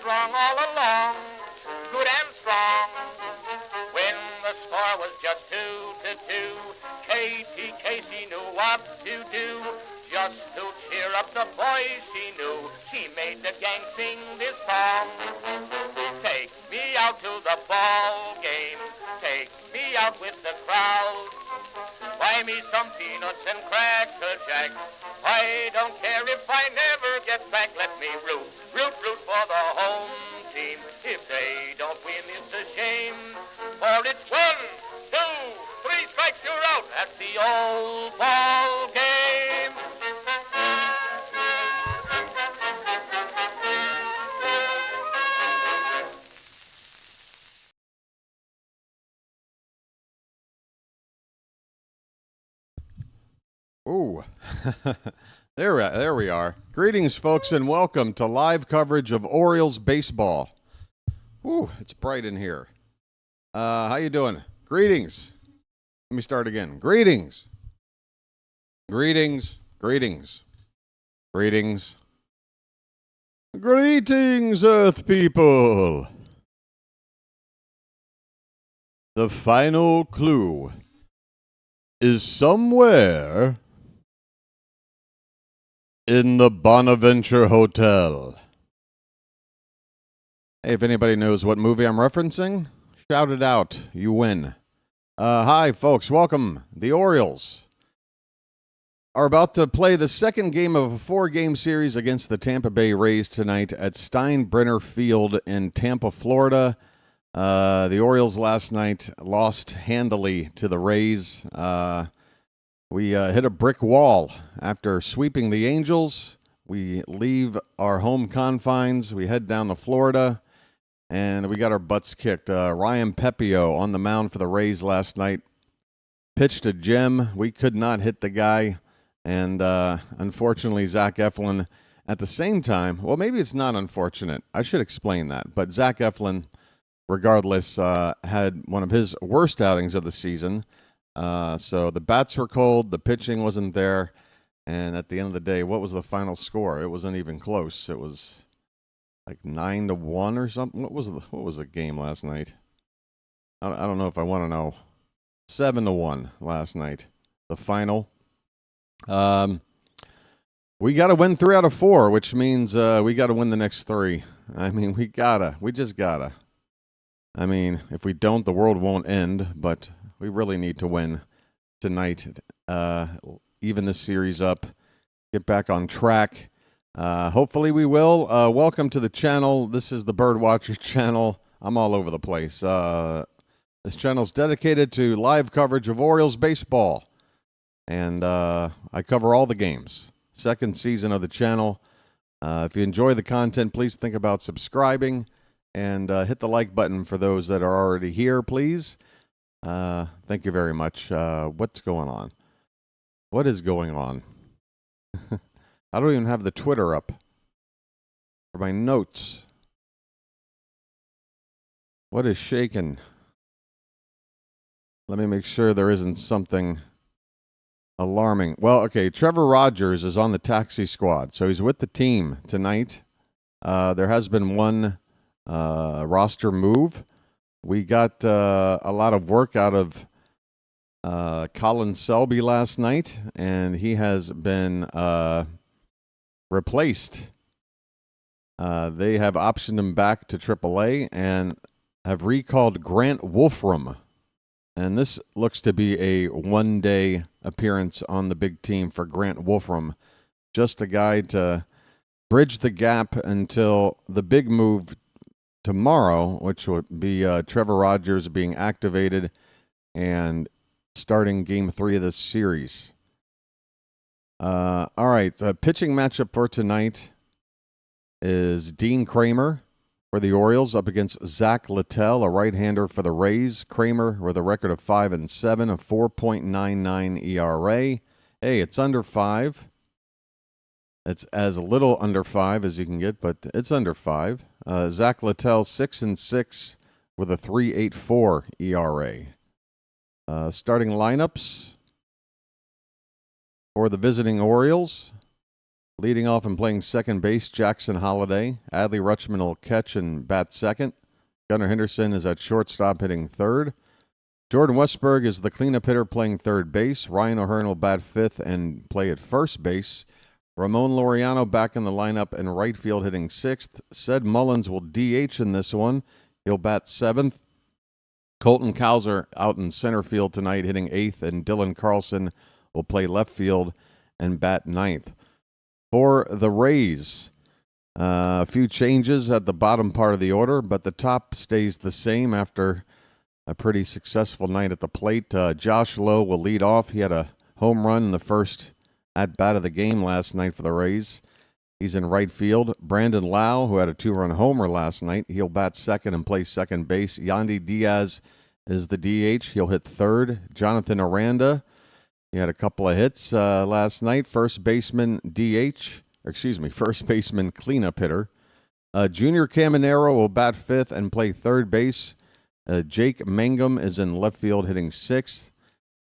strong all along, good and strong. When the score was just 2-2, Katy Casey knew what to do. Just to cheer up the boys she knew, she made the gang sing this song. Take me out to the ball game, take me out with the crowd. Buy me some peanuts and Cracker Jack. I don't care if I never get back. Let me root for the home team. If they don't win, it's a shame. For it's 1, 2, 3 strikes, you're out. That's the old ball game. Ooh, there we are. Greetings, folks, and welcome to live coverage of Orioles baseball. Ooh, it's bright in here. How you doing? Greetings. Let me start again. Greetings. Greetings, Earth people. The final clue is somewhere in the Bonaventure Hotel. Hey, if anybody knows what movie I'm referencing, shout it out. You win. Hi, folks. Welcome. The Orioles are about to play the second game of a 4-game series against the Tampa Bay Rays tonight at Steinbrenner Field in Tampa, Florida. The Orioles last night lost handily to the Rays. We hit a brick wall after sweeping the Angels. We leave our home confines. We head down to Florida, and we got our butts kicked. Ryan Pepio on the mound for the Rays last night pitched a gem. We could not hit the guy, and unfortunately, Zach Eflin at the same time. Well, maybe it's not unfortunate. I should explain that. But Zach Eflin, regardless, had one of his worst outings of the season. So the bats were cold, the pitching wasn't there, and at the end of the day, what was the final score? It wasn't even close. It was like 9-1 or something. What was the game last night? I don't know if I want to know. 7-1 last night, the final. We got to win 3 out of 4, which means we got to win the next 3. I mean, we just gotta. I mean, if we don't, the world won't end, but we really need to win tonight, even this series up, get back on track. Hopefully we will. Welcome to the channel. This is the BirdWatcher Channel. I'm all over the place. This channel is dedicated to live coverage of Orioles baseball, and I cover all the games. Second season of the channel. If you enjoy the content, please think about subscribing and hit the like button for those that are already here, please. Thank you very much. What's going on? What is going on? I don't even have the Twitter up for my notes. What is shaking? Let me make sure there isn't something alarming. Well, okay, Trevor Rogers is on the taxi squad, so he's with the team tonight. There has been one roster move. We got a lot of work out of Colin Selby last night, and he has been replaced. They have optioned him back to AAA and have recalled Grant Wolfram. And this looks to be a one-day appearance on the big team for Grant Wolfram. Just a guy to bridge the gap until the big move tomorrow, which would be Trevor Rogers being activated and starting Game 3 of this series. All right, the pitching matchup for tonight is Dean Kremer for the Orioles up against Zach Littell, a right-hander for the Rays. Kremer with a record of 5-7, a 4.99 ERA. Hey, it's under 5. It's as little under 5 as you can get, but it's under 5. Zach Littell 6-6 with a 3.84 ERA. Starting lineups for the visiting Orioles. Leading off and playing second base, Jackson Holliday. Adley Rutschman will catch and bat second. Gunnar Henderson is at shortstop hitting third. Jordan Westberg is the cleanup hitter playing third base. Ryan O'Hearn will bat fifth and play at first base. Ramon Laureano back in the lineup in right field hitting sixth. Ced Mullins will DH in this one. He'll bat seventh. Colton Cowser out in center field tonight hitting eighth, and Dylan Carlson will play left field and bat ninth. For the Rays, a few changes at the bottom part of the order, but the top stays the same after a pretty successful night at the plate. Josh Lowe will lead off. He had a home run in the first at-bat of the game last night for the Rays. He's in right field. Brandon Lau, who had a 2-run homer last night, he'll bat second and play second base. Yandy Diaz is the DH. He'll hit third. Jonathan Aranda, he had a couple of hits last night. First baseman cleanup hitter. Junior Caminero will bat fifth and play third base. Jake Mangum is in left field hitting sixth.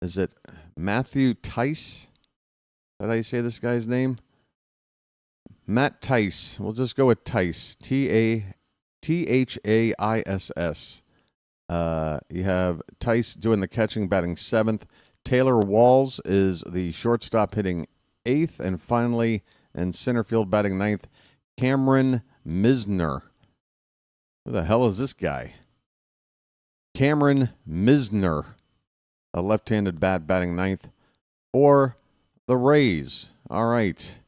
Is it Matthew Tice? Is that how you say this guy's name? Matt Tice. We'll just go with Tice. Thaiss. You have Tice doing the catching, batting seventh. Taylor Walls is the shortstop hitting eighth. And finally, in center field batting ninth, Cameron Misner. Who the hell is this guy? Cameron Misner, a left-handed bat batting ninth for the Rays. All right.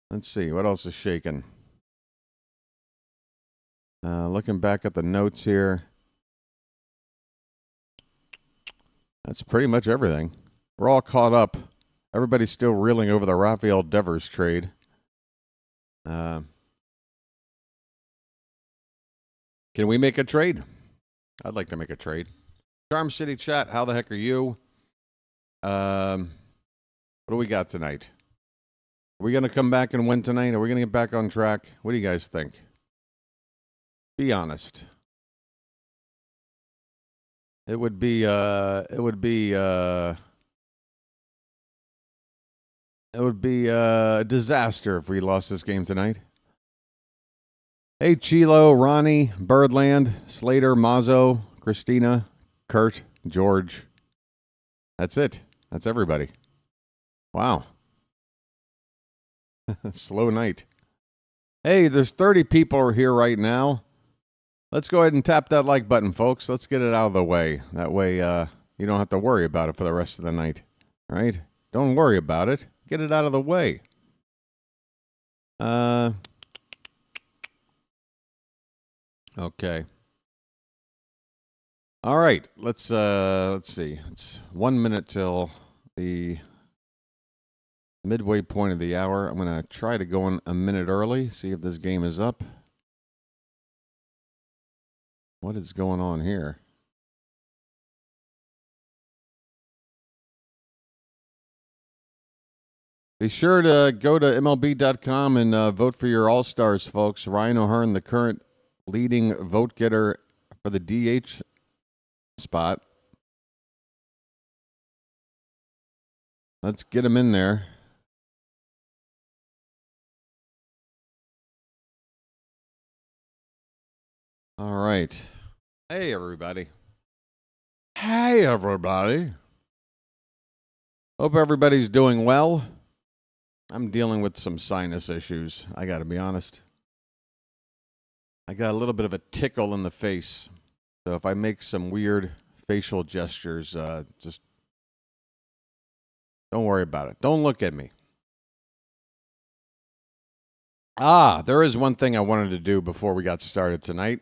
Let's see. What else is shaking? Looking back at the notes here. That's pretty much everything. We're all caught up. Everybody's still reeling over the Rafael Devers trade. Can we make a trade? I'd like to make a trade. Charm City Chat, how the heck are you? What do we got tonight? Are we going to come back and win tonight? Are we going to get back on track? What do you guys think? Be honest. It would be a disaster if we lost this game tonight. Hey, Chilo, Ronnie, Birdland, Slater, Mazzo, Christina, Kurt, George. That's it. That's everybody. Wow. Slow night. Hey, there's 30 people here right now. Let's go ahead and tap that like button, folks. Let's get it out of the way. That way you don't have to worry about it for the rest of the night. All right? Don't worry about it. Get it out of the way. Okay. All right. Let's see. It's 1 minute till the midway point of the hour. I'm going to try to go in a minute early, see if this game is up. What is going on here? Be sure to go to MLB.com and vote for your All-Stars, folks. Ryan O'Hearn, the current leading vote getter for the DH spot. Let's get him in there. All right. Hey, everybody. Hey, everybody. Hope everybody's doing well. I'm dealing with some sinus issues. I got to be honest. I got a little bit of a tickle in the face. So if I make some weird facial gestures, just don't worry about it. Don't look at me. There is one thing I wanted to do before we got started tonight.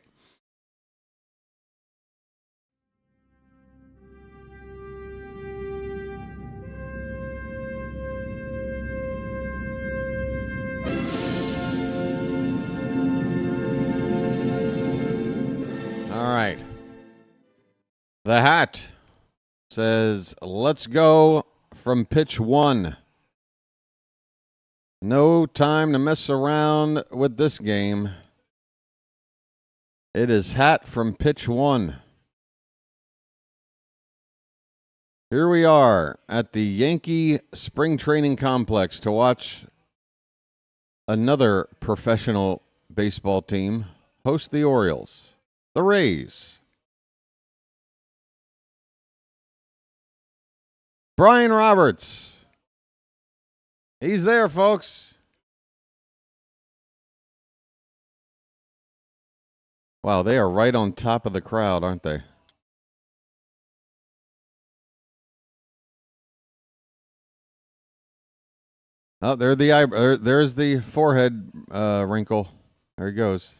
All right. The hat says, let's go from pitch one. No time to mess around with this game. It is hat from pitch one. Here we are at the Yankee Spring Training Complex to watch another professional baseball team host the Orioles, the Rays. Brian Roberts. He's there, folks. Wow, they are right on top of the crowd, aren't they? Oh, there's the forehead wrinkle. There he goes.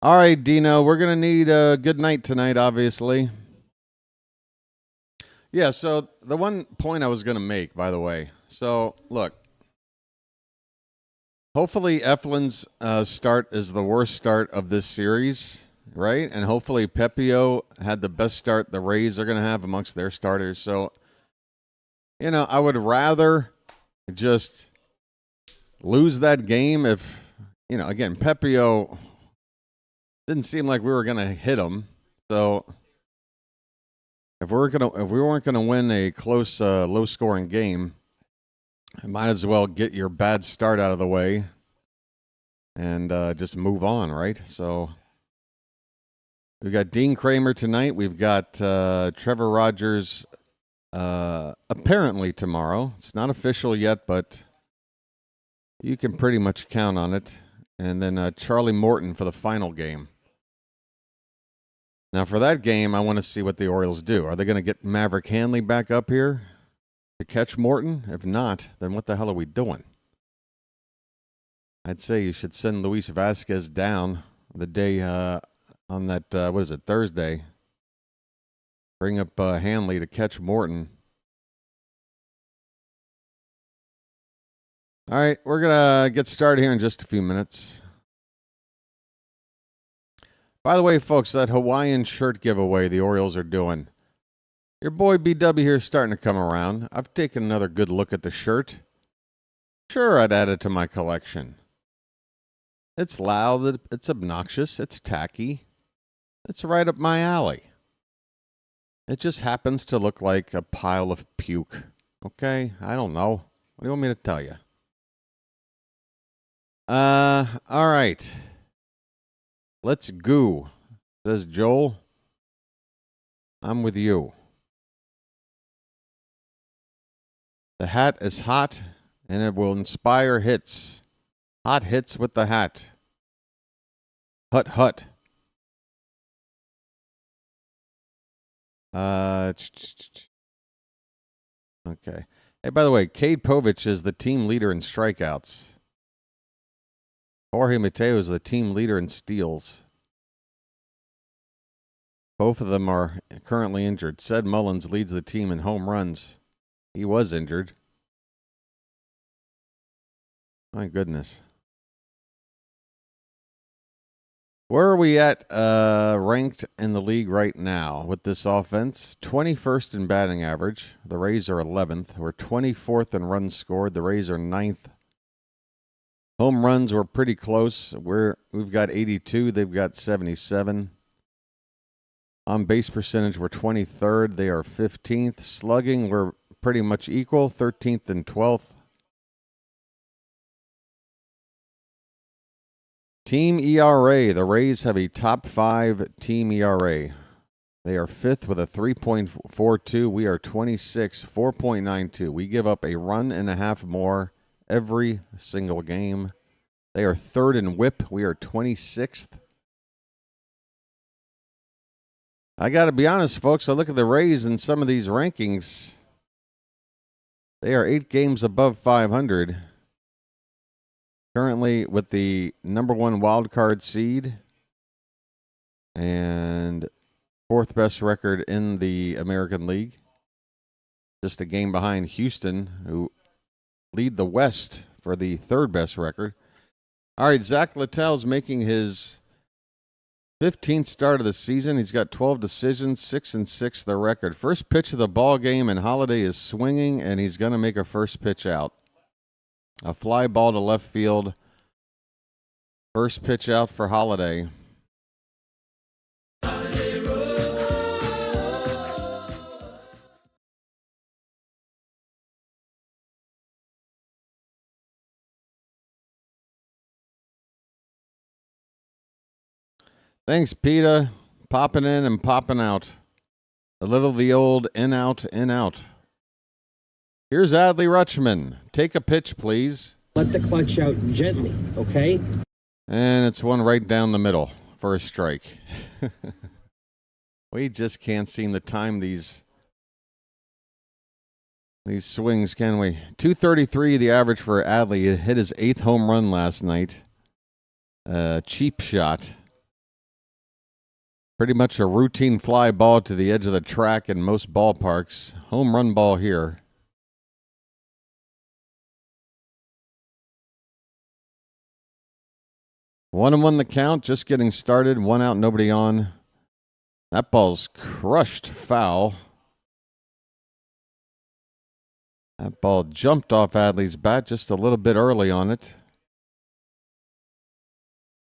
All right, Dino, we're going to need a good night tonight, obviously. Yeah, so the one point I was going to make, by the way. So, look. Hopefully, Eflin's start is the worst start of this series, right? And hopefully, Pepio had the best start the Rays are going to have amongst their starters. So, I would rather just lose that game if, again, Pepio didn't seem like we were going to hit him. So, if we weren't going to win a close, low-scoring game, you might as well get your bad start out of the way and just move on, right? So we've got Dean Kremer tonight. We've got Trevor Rogers apparently tomorrow. It's not official yet, but you can pretty much count on it. And then Charlie Morton for the final game. Now, for that game, I want to see what the Orioles do. Are they going to get Maverick Hanley back up here to catch Morton? If not, then what the hell are we doing? I'd say you should send Luis Vasquez down the day on that, Thursday. Bring up Hanley to catch Morton. All right, we're going to get started here in just a few minutes. By the way, folks, that Hawaiian shirt giveaway the Orioles are doing. Your boy BW here is starting to come around. I've taken another good look at the shirt. Sure, I'd add it to my collection. It's loud, it's obnoxious, it's tacky. It's right up my alley. It just happens to look like a pile of puke. Okay? I don't know. What do you want me to tell you? All right. Let's go, says Joel. I'm with you. The hat is hot, and it will inspire hits. Hot hits with the hat. Hut, hut. Okay. Hey, by the way, Cade Povich is the team leader in strikeouts. Jorge Mateo is the team leader in steals. Both of them are currently injured. Ced Mullins leads the team in home runs. He was injured. My goodness. Where are we at ranked in the league right now with this offense? 21st in batting average. The Rays are 11th. We're 24th in runs scored. The Rays are 9th. Home runs were pretty close. We've got 82. They've got 77. On base percentage, we're 23rd. They are 15th. Slugging, we're pretty much equal, 13th and 12th. Team ERA. The Rays have a top 5 team ERA. They are 5th with a 3.42. We are 26, 4.92. We give up a run and a half more every single game. They are 3rd in whip. We are 26th. I got to be honest, folks. I look at the Rays in some of these rankings. They are 8 games above 500. Currently with the number 1 wild card seed and 4th best record in the American League. Just a game behind Houston, who lead the West for the 3rd best record. All right, Zach Littell's making his 15th start of the season. He's got 12 decisions, 6-6 the record. First pitch of the ball game, and Holiday is swinging, and he's going to make a first pitch out. A fly ball to left field. First pitch out for Holiday. Thanks, PETA. Popping in and popping out. A little the old in, out, in, out. Here's Adley Rutschman. Take a pitch, please. Let the clutch out gently, okay? And it's one right down the middle for a strike. We just can't seem to time these swings, can we? 233 the average for Adley. He hit his 8th home run last night. Cheap shot. Pretty much a routine fly ball to the edge of the track in most ballparks. Home run ball here. One and one the count, just getting started. One out, nobody on. That ball's crushed foul. That ball jumped off Adley's bat just a little bit early on it.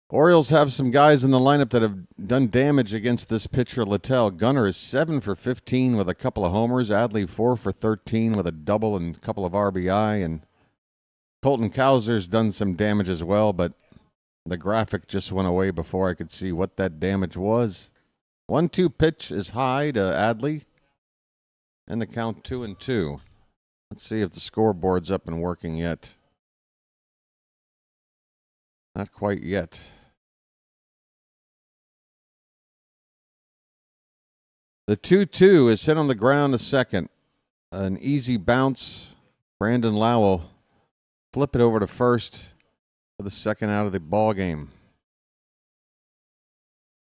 Orioles have some guys in the lineup that have done damage against this pitcher, Littell. Gunnar is 7 for 15 with a couple of homers. Adley 4 for 13 with a double and a couple of RBI. And Colton Cowser's done some damage as well, but the graphic just went away before I could see what that damage was. 1-2 pitch is high to Adley. And the count 2-2. Let's see if the scoreboard's up and working yet. Not quite yet. The 2-2 is hit on the ground to second. An easy bounce. Brandon Lau will flip it over to first for the second out of the ball game.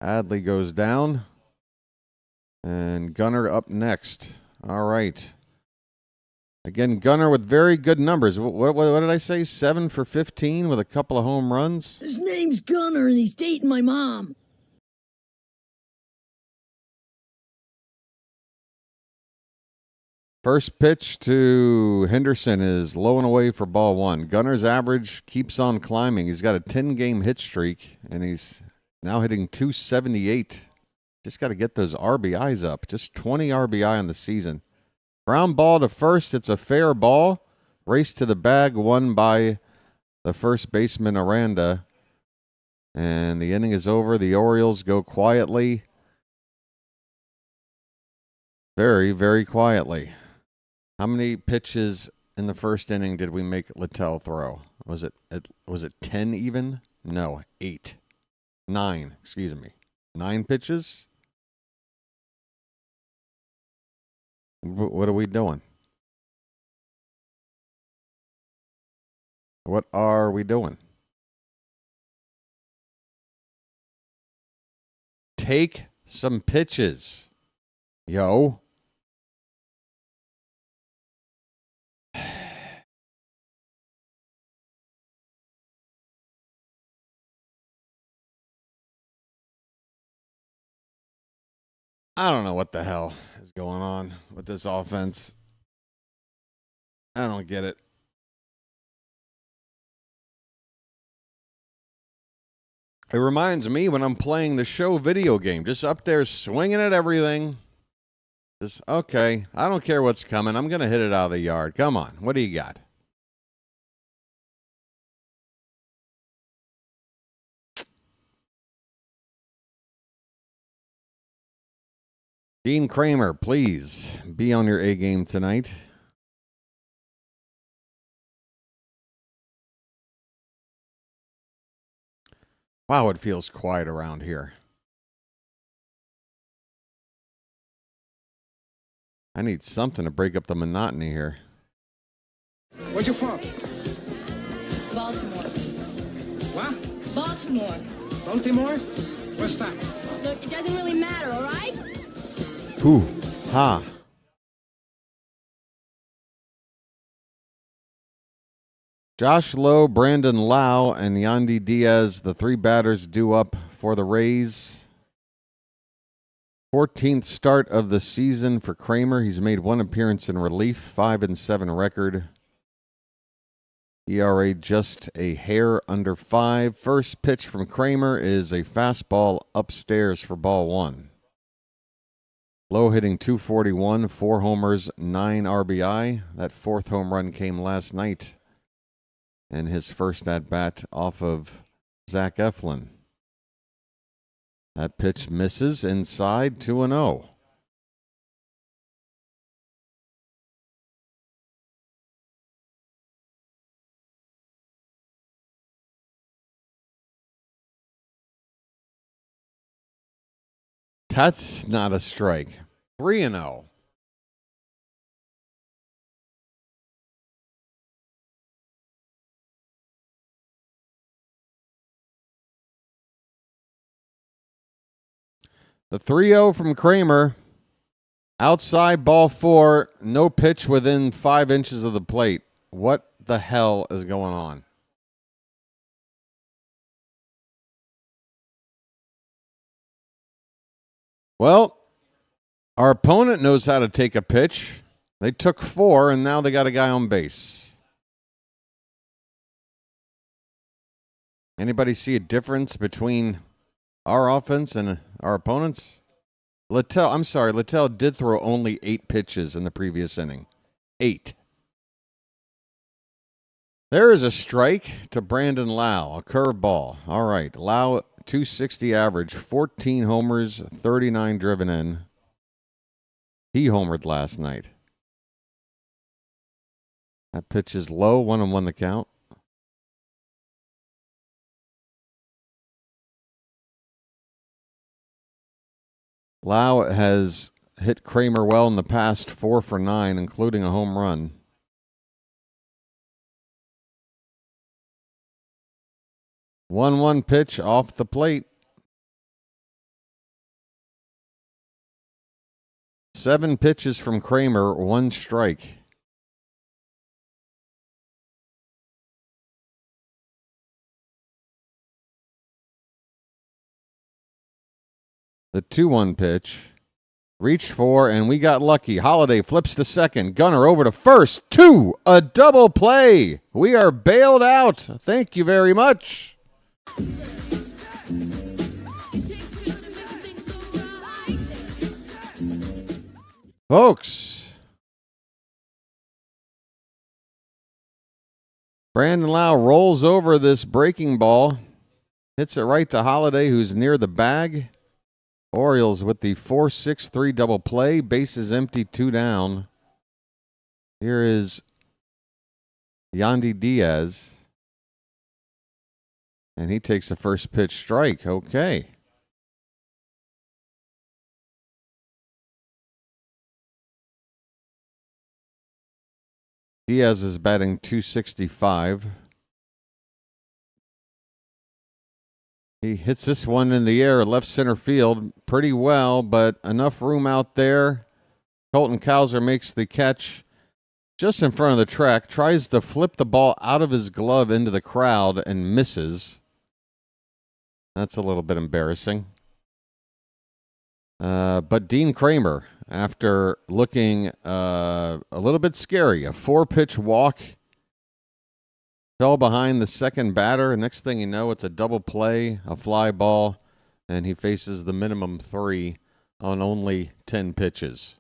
Adley goes down. And Gunnar up next. All right. Again, Gunnar with very good numbers. What did I say? 7 for 15 with a couple of home runs? His name's Gunnar, and he's dating my mom. First pitch to Henderson is low and away for ball one. Gunnar's average keeps on climbing. He's got a 10-game hit streak, and he's now hitting 278. Just got to get those RBIs up. Just 20 RBI on the season. Ground ball to first. It's a fair ball. Race to the bag won by the first baseman, Aranda. And the inning is over. The Orioles go quietly. Very, very quietly. How many pitches in the first inning did we make Littell throw? Was it 10 even? No, 8. 9, excuse me. 9 pitches? What are we doing? What are we doing? Take some pitches. Yo. I don't know what the hell is going on with this offense. I don't get it. It reminds me when I'm playing the show video game, just up there swinging at everything. Just, okay, I don't care what's coming. I'm going to hit it out of the yard. Come on. What do you got? Dean Kremer, please be on your A game tonight. Wow, it feels quiet around here. I need something to break up the monotony here. Where you from? Baltimore. What? Baltimore. Baltimore? What's that? Look, it doesn't really matter, all right? Whew. Ha. Josh Lowe, Brandon Lau, and Yandy Diaz, the 3 batters due up for the Rays. 14th start of the season for Kremer. He's made 1 appearance in relief, 5-7 record. ERA just a hair under 5. First pitch from Kremer is a fastball upstairs for ball 1. Lowe hitting 241, 4 homers, 9 RBI. That 4th home run came last night in his first at-bat off of Zach Eflin. That pitch misses inside 2-0. That's not a strike. 3-0. The 3-0 from Kremer. Outside ball 4. No pitch within 5 inches of the plate. What the hell is going on? Well, our opponent knows how to take a pitch. They took 4, and now they got a guy on base. Anybody see a difference between our offense and our opponents? Littell did throw only 8 pitches in the previous inning. 8. There is a strike to Brandon Lau, a curveball. All right, Lau, 260 average, 14 homers, 39 driven in. He homered last night. That pitch is low, 1-1 the count. Lau has hit Kremer well in the past, 4 for 9, including a home run. One pitch off the plate. 7 pitches from Kremer, 1 strike. The 2-1 pitch. Reached for, and we got lucky. Holiday flips to second. Gunner over to first. 2. A double play. We are bailed out. Thank you very much. Folks, Brandon Lau rolls over this breaking ball, hits it right to Holiday, who's near the bag. Orioles with the 4-6-3 double play. Bases empty, 2 down. Here is Yandy Diaz. And he takes a first pitch strike. Okay. Diaz is batting .265. He hits this one in the air, left center field, pretty well, but enough room out there. Colton Cowser makes the catch just in front of the track, tries to flip the ball out of his glove into the crowd and misses. That's a little bit embarrassing. But Dean Kremer, after looking a little bit scary, a 4-pitch walk, fell behind the second batter. Next thing you know, it's a double play, a fly ball, and he faces the minimum 3 on only 10 pitches.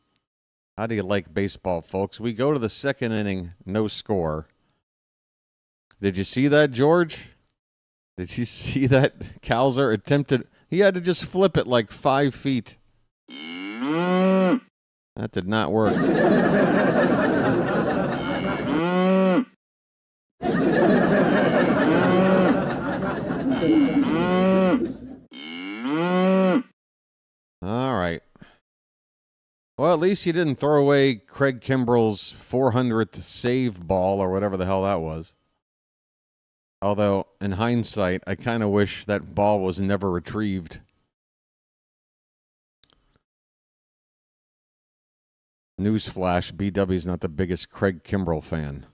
How do you like baseball, folks? We go to the second inning, no score. Did you see that, George? Did you see that Cowser attempted? He had to just flip it like 5 feet. That did not work. All right. Well, at least you didn't throw away Craig Kimbrell's 400th save ball or whatever the hell that was. Although, in hindsight, I kind of wish that ball was never retrieved. Newsflash, BW's not the biggest Craig Kimbrell fan.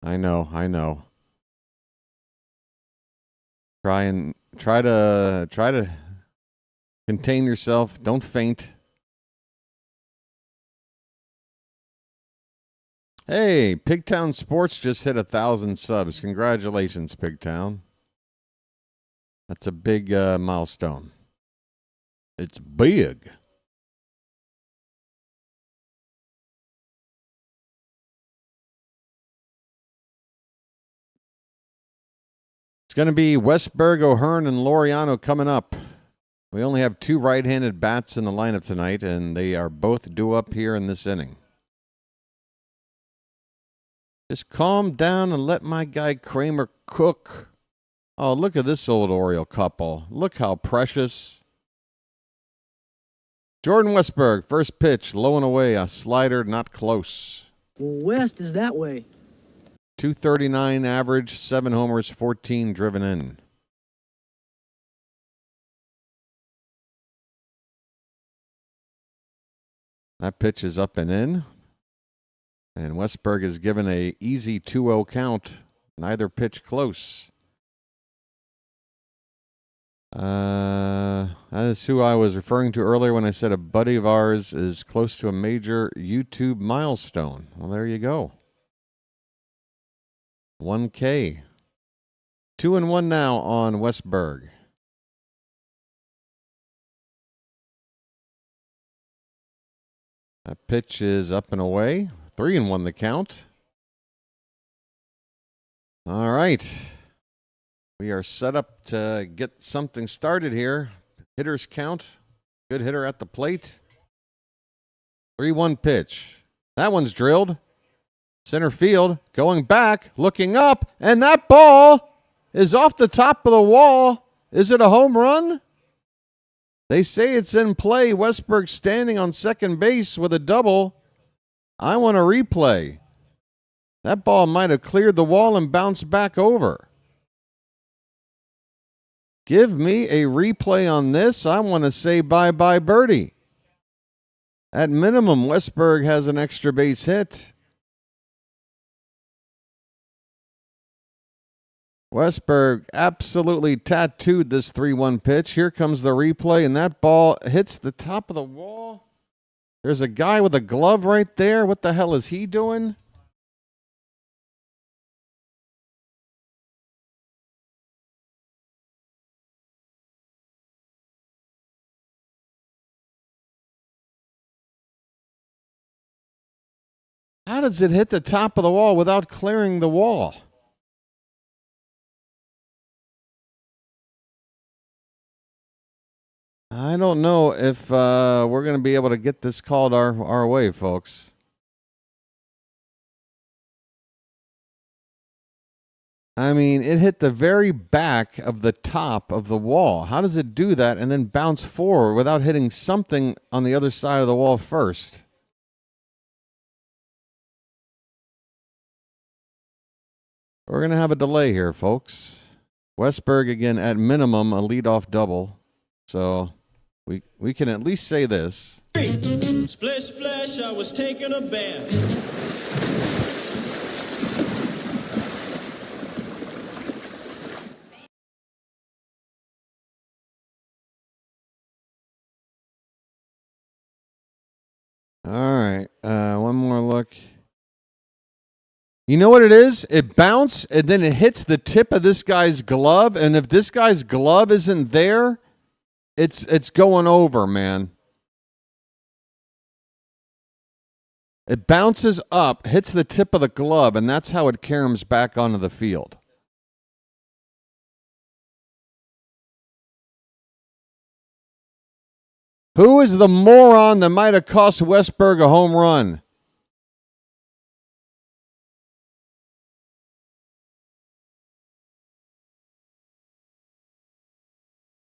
I know. Try to contain yourself. Don't faint. Hey, Pigtown Sports just hit 1,000 subs. Congratulations, Pigtown. That's a big milestone. It's big. It's going to be Westberg, O'Hearn, and Laureano coming up. We only have 2 right-handed bats in the lineup tonight, and they are both due up here in this inning. Just calm down and let my guy Kremer cook. Oh, look at this old Oriole couple. Look how precious. Jordan Westburg, first pitch, low and away, a slider, not close. West is that way. 239 average, 7 homers, 14 driven in. That pitch is up and in. And Westburg is given a easy 2-0 count. Neither pitch close. That is who I was referring to earlier when I said a buddy of ours is close to a major YouTube milestone. Well, there you go. 1K. 2-1 now on Westburg. That pitch is up and away. 3-1 the count. All right. We are set up to get something started here. Hitters count. Good hitter at the plate. 3-1 pitch. That one's drilled. Center field. Going back. Looking up. And that ball is off the top of the wall. Is it a home run? They say it's in play. Westburg standing on second base with a double. I want a replay. That ball might have cleared the wall and bounced back over. Give me a replay on this. I want to say bye-bye birdie. At minimum, Westburg has an extra base hit. Westburg absolutely tattooed this 3-1 pitch. Here comes the replay, and that ball hits the top of the wall. There's a guy with a glove right there. What the hell is he doing? How does it hit the top of the wall without clearing the wall? I don't know if we're going to be able to get this called our way, folks. I mean, it hit the very back of the top of the wall. How does it do that and then bounce forward without hitting something on the other side of the wall first? We're going to have a delay here, folks. Westburg, again, at minimum, a leadoff double. So we can at least say this. Splish, splash, I was taking a bath. All right, one more look. You know what it is? It bounced, and then it hits the tip of this guy's glove, and if this guy's glove isn't there, it's going over, man. It bounces up, hits the tip of the glove, and that's how it caroms back onto the field. Who is the moron that might have cost Westburg a home run?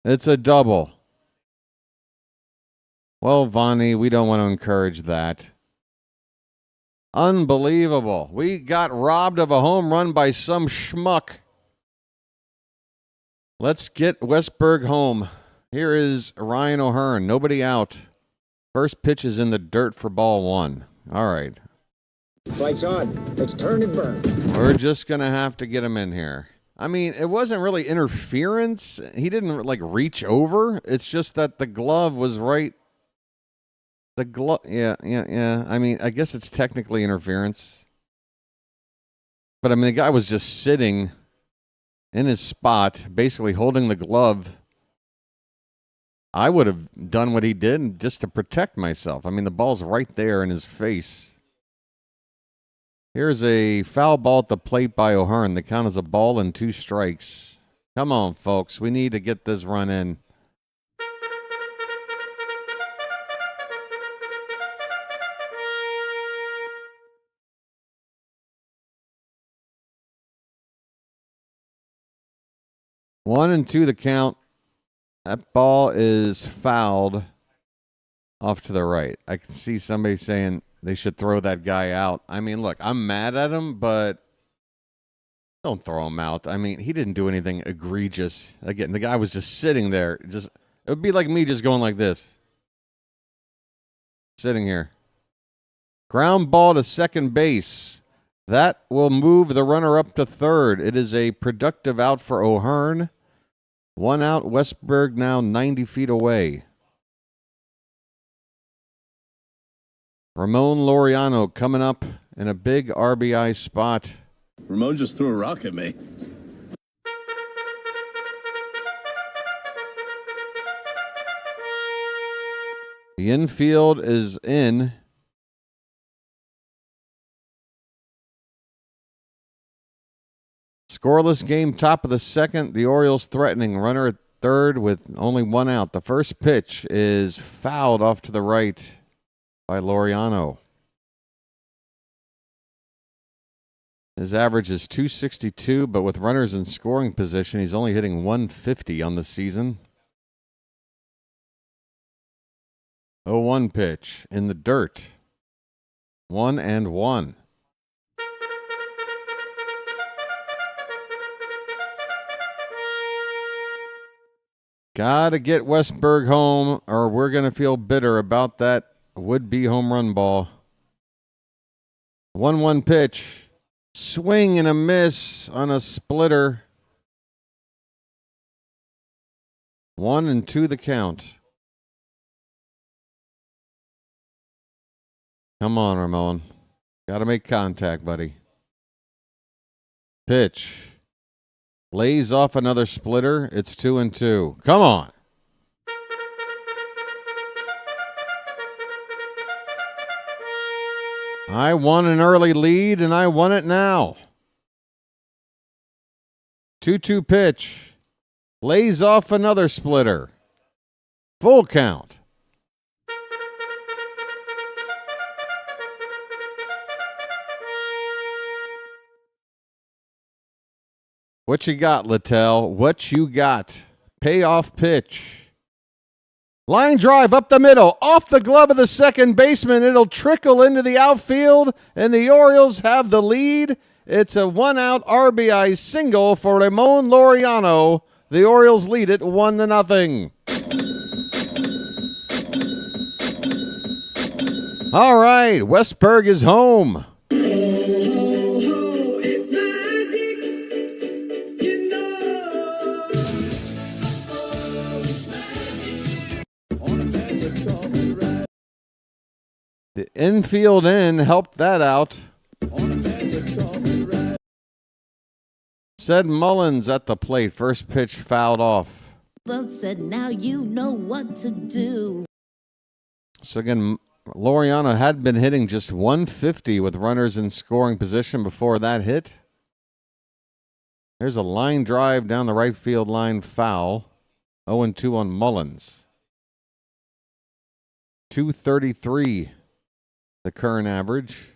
It's a double. Well, Vonnie, we don't want to encourage that. Unbelievable. We got robbed of a home run by some schmuck. Let's get Westburg home. Here is Ryan O'Hearn. Nobody out. First pitch is in the dirt for ball one. All right. Lights on. Let's turn and burn. We're just going to have to get him in here. I mean, it wasn't really interference. He didn't, reach over. It's just that the glove was right. The glove, yeah. I mean, I guess it's technically interference. But, I mean, the guy was just sitting in his spot, basically holding the glove. I would have done what he did just to protect myself. I mean, the ball's right there in his face. Here's a foul ball at the plate by O'Hearn. The count is a ball and 2 strikes. Come on, folks. We need to get this run in. 1-2 the count. That ball is fouled off to the right. I can see somebody saying they should throw that guy out. I mean, look, I'm mad at him, but don't throw him out. I mean, he didn't do anything egregious. Again, the guy was just sitting there. It would be like me just going like this. Sitting here. Ground ball to second base. That will move the runner up to third. It is a productive out for O'Hearn. 1 out. Westberg now 90 feet away. Ramon Laureano coming up in a big RBI spot. Ramon just threw a rock at me. The infield is in. Scoreless game, top of the second. The Orioles threatening. Runner at third with only 1 out. The first pitch is fouled off to the right by Laureano. His average is .262, but with runners in scoring position, he's only hitting .150 on the season. 0-1 pitch in the dirt. 1-1. Got to get Westberg home, or we're going to feel bitter about that would-be home run ball. 1-1 pitch. Swing and a miss on a splitter. 1-2 the count. Come on, Ramon. Got to make contact, buddy. Pitch. Lays off another splitter. It's 2-2. Come on. I won an early lead, and I won it now. 2-2 pitch. Lays off another splitter. Full count. What you got, Littell? What you got? Payoff pitch. Line drive up the middle, off the glove of the second baseman. It'll trickle into the outfield, and the Orioles have the lead. It's a 1-out RBI single for Ramon Laureano. The Orioles lead it 1-0. All right, Westberg is home. The infield in helped that out. Said Mullins at the plate. First pitch fouled off. Well said, now you know what to do. So again, Laureano had been hitting just .150 with runners in scoring position before that hit. There's a line drive down the right field line, foul. 0-2 on Mullins. 233. The current average.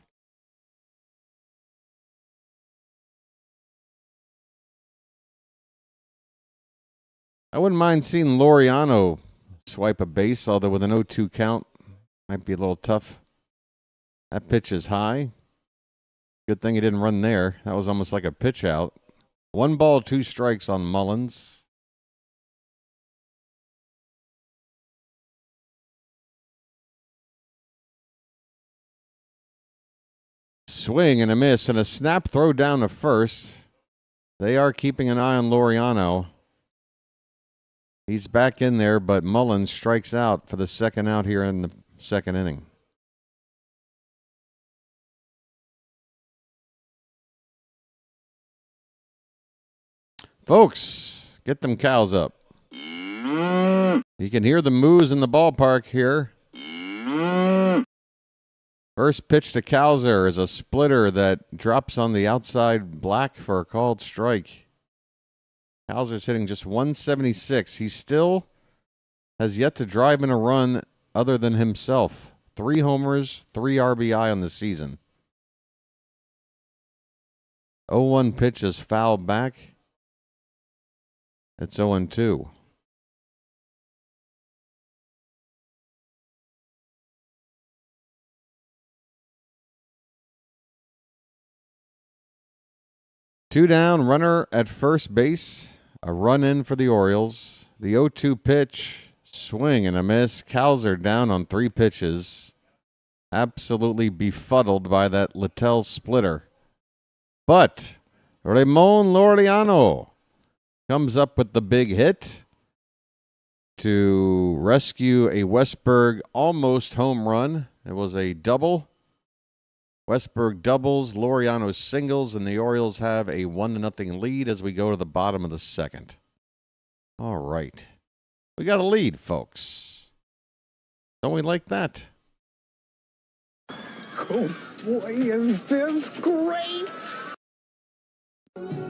I wouldn't mind seeing Laureano swipe a base, although with an 0-2 count, might be a little tough. That pitch is high. Good thing he didn't run there. That was almost like a pitch out. 1 ball, 2 strikes on Mullins. Swing and a miss and a snap throw down to first. They are keeping an eye on Laureano. He's back in there, but Mullins strikes out for the second out here in the second inning. Folks, get them cows up. You can hear the moos in the ballpark here. First pitch to Cowser is a splitter that drops on the outside black for a called strike. Cowser's hitting just .176. He still has yet to drive in a run other than himself. 3 homers, 3 RBI on the season. 0-1 pitch is fouled back. It's 0-2. Two down, runner at first base. A run in for the Orioles. The 0-2 pitch, swing and a miss. Cowser down on 3 pitches. Absolutely befuddled by that Littell splitter. But Ramon Laureano comes up with the big hit to rescue a Westburg almost home run. It was a double. Westburg doubles, Laureano singles, and the Orioles have a 1-0 lead as we go to the bottom of the second. All right. We got a lead, folks. Don't we like that? Oh, boy, is this great!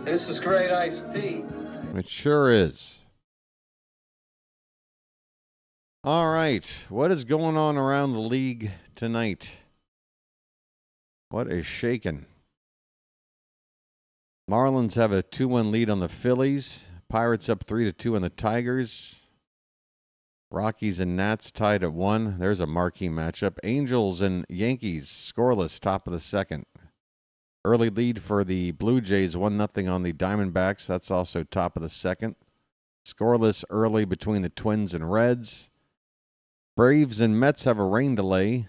This is great iced tea. It sure is. All right. What is going on around the league tonight? What is shaking? Marlins have a 2-1 lead on the Phillies. Pirates up 3-2 on the Tigers. Rockies and Nats tied at 1. There's a marquee matchup. Angels and Yankees scoreless, top of the second. Early lead for the Blue Jays, 1-0 on the Diamondbacks. That's also top of the second. Scoreless early between the Twins and Reds. Braves and Mets have a rain delay.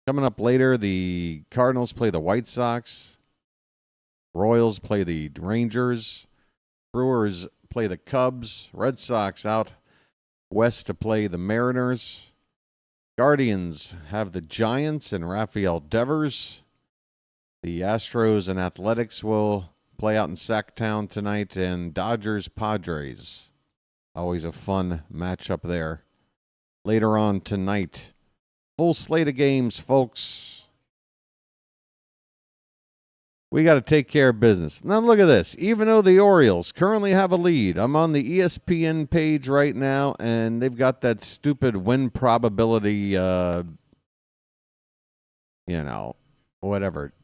Coming up later, the Cardinals play the White Sox. Royals play the Rangers. Brewers play the Cubs. Red Sox out west to play the Mariners. Guardians have the Giants and Rafael Devers. The Astros and Athletics will play out in Sacktown tonight. And Dodgers Padres. Always a fun matchup there. Later on tonight. Full slate of games, folks. We got to take care of business. Now look at this. Even though the Orioles currently have a lead, I'm on the ESPN page right now, and they've got that stupid win probability, whatever,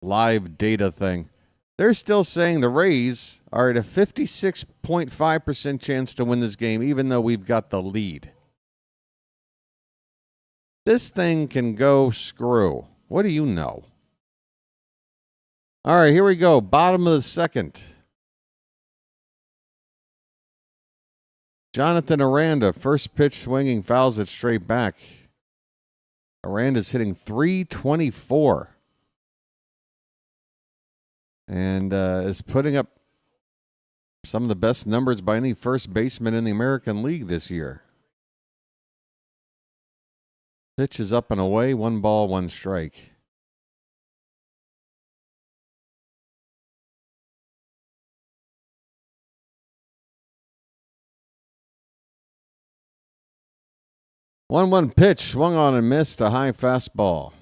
live data thing. They're still saying the Rays are at a 56.5% chance to win this game, even though we've got the lead. This thing can go screw. What do you know? All right, here we go. Bottom of the second. Jonathan Aranda, first pitch swinging, fouls it straight back. Aranda's hitting .324. And is putting up some of the best numbers by any first baseman in the American League this year. Pitch is up and away. 1 ball, 1 strike. One pitch, swung on and missed, a high fastball.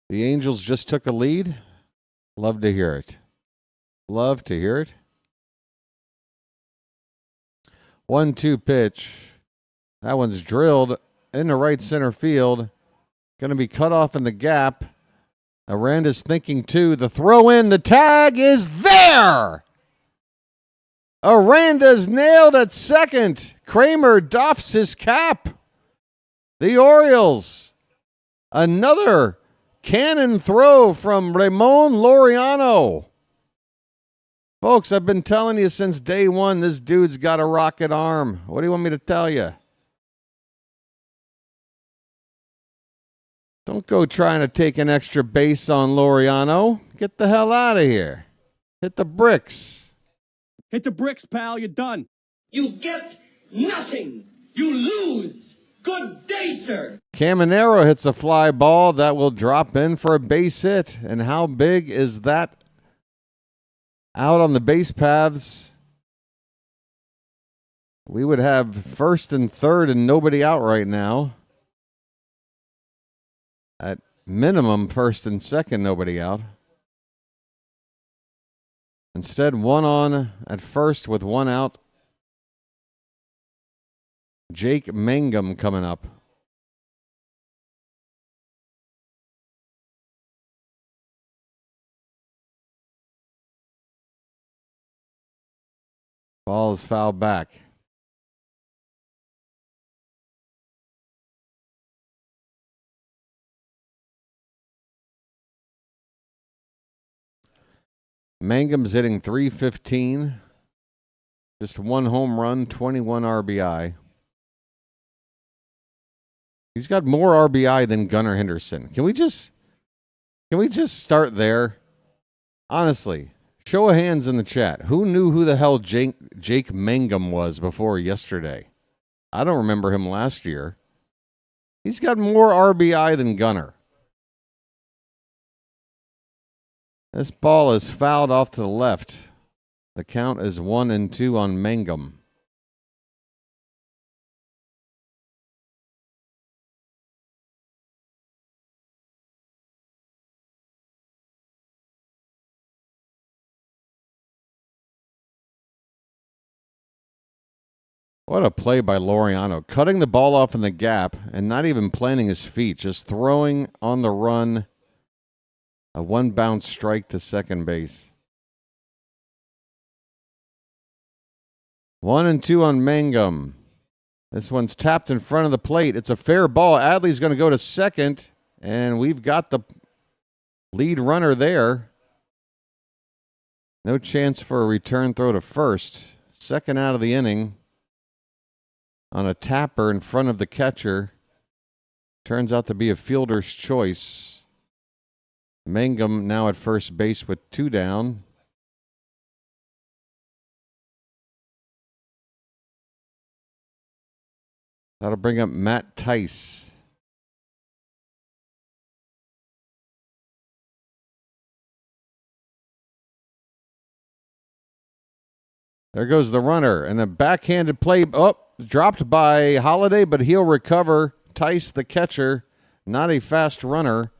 The Angels just took a lead. Love to hear it. Love to hear it. 1-2 pitch. That one's drilled into right center field. Going to be cut off in the gap. Aranda's thinking too. The throw in. The tag is there. Aranda's nailed at second. Kremer doffs his cap. The Orioles. Another cannon throw from Ramon Laureano. Folks, I've been telling you since day one, this dude's got a rocket arm. What do you want me to tell you? Don't go trying to take an extra base on Laureano. Get the hell out of here. Hit the bricks. Hit the bricks, pal. You're done. You get nothing. You lose. Good day, sir. Caminero hits a fly ball that will drop in for a base hit. And how big is that out on the base paths? We would have first and third and nobody out right now. At minimum, first and second, nobody out. Instead, 1 on at first with 1 out. Jake Mangum coming up. Ball is fouled back. Mangum's hitting .315. Just one home run, 21 RBI. He's got more RBI than Gunnar Henderson. Can we just start there? Honestly, show of hands in the chat. Who knew who the hell Jake Mangum was before yesterday? I don't remember him last year. He's got more RBI than Gunnar. This ball is fouled off to the left. The count is 1-2 on Mangum. What a play by Laureano. Cutting the ball off in the gap and not even planting his feet. Just throwing on the run. A one-bounce strike to second base. 1-2 on Mangum. This one's tapped in front of the plate. It's a fair ball. Adley's going to go to second, and we've got the lead runner there. No chance for a return throw to first. Second out of the inning on a tapper in front of the catcher. Turns out to be a fielder's choice. Mangum now at first base with 2 down. That'll bring up Matt Tice. There goes the runner. And a backhanded play. Oh, dropped by Holiday, but he'll recover. Tice, the catcher, not a fast runner.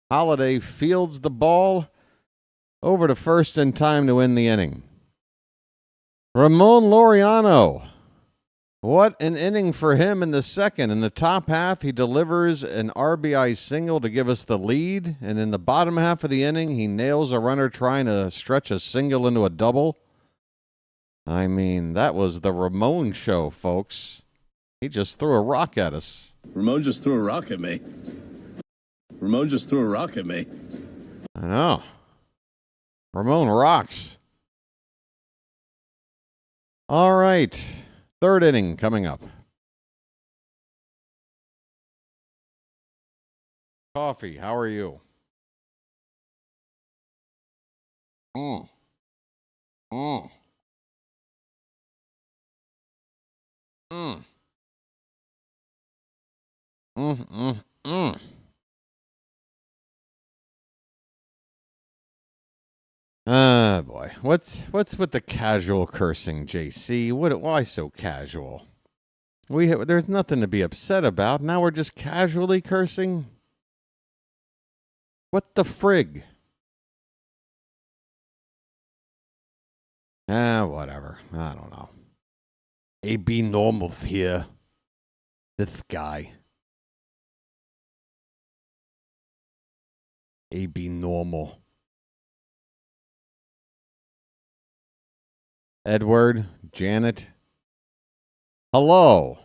Holiday fields the ball over to first in time to win the inning. Ramon Laureano. What an inning for him in the second. In the top half, he delivers an RBI single to give us the lead. And in the bottom half of the inning, he nails a runner trying to stretch a single into a double. I mean, that was the Ramon show, folks. He just threw a rock at us. Ramon just threw a rock at me. Ramon just threw a rock at me. I know. Ramon rocks. All right. Third inning coming up. Coffee, how are you? Mm. Mm. Mm. Boy. What's with the casual cursing, JC? Why so casual? There's nothing to be upset about. Now we're just casually cursing? What the frig? Whatever. I don't know. AB Normal's here. This guy. AB Normal. Edward, Janet. Hello.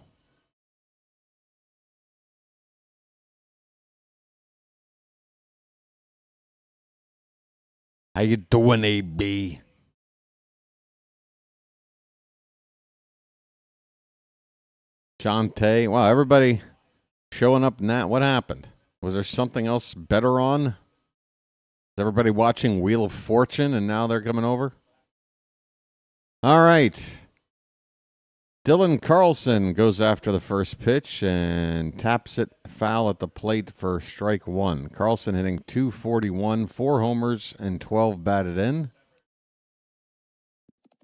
How you doing, AB? Shantae. Wow, everybody showing up in that. What happened? Was there something else better on? Is everybody watching Wheel of Fortune and now they're coming over? All right. Dylan Carlson goes after the first pitch and taps it foul at the plate for strike one. Carlson hitting .241, 4 homers, and 12 batted in.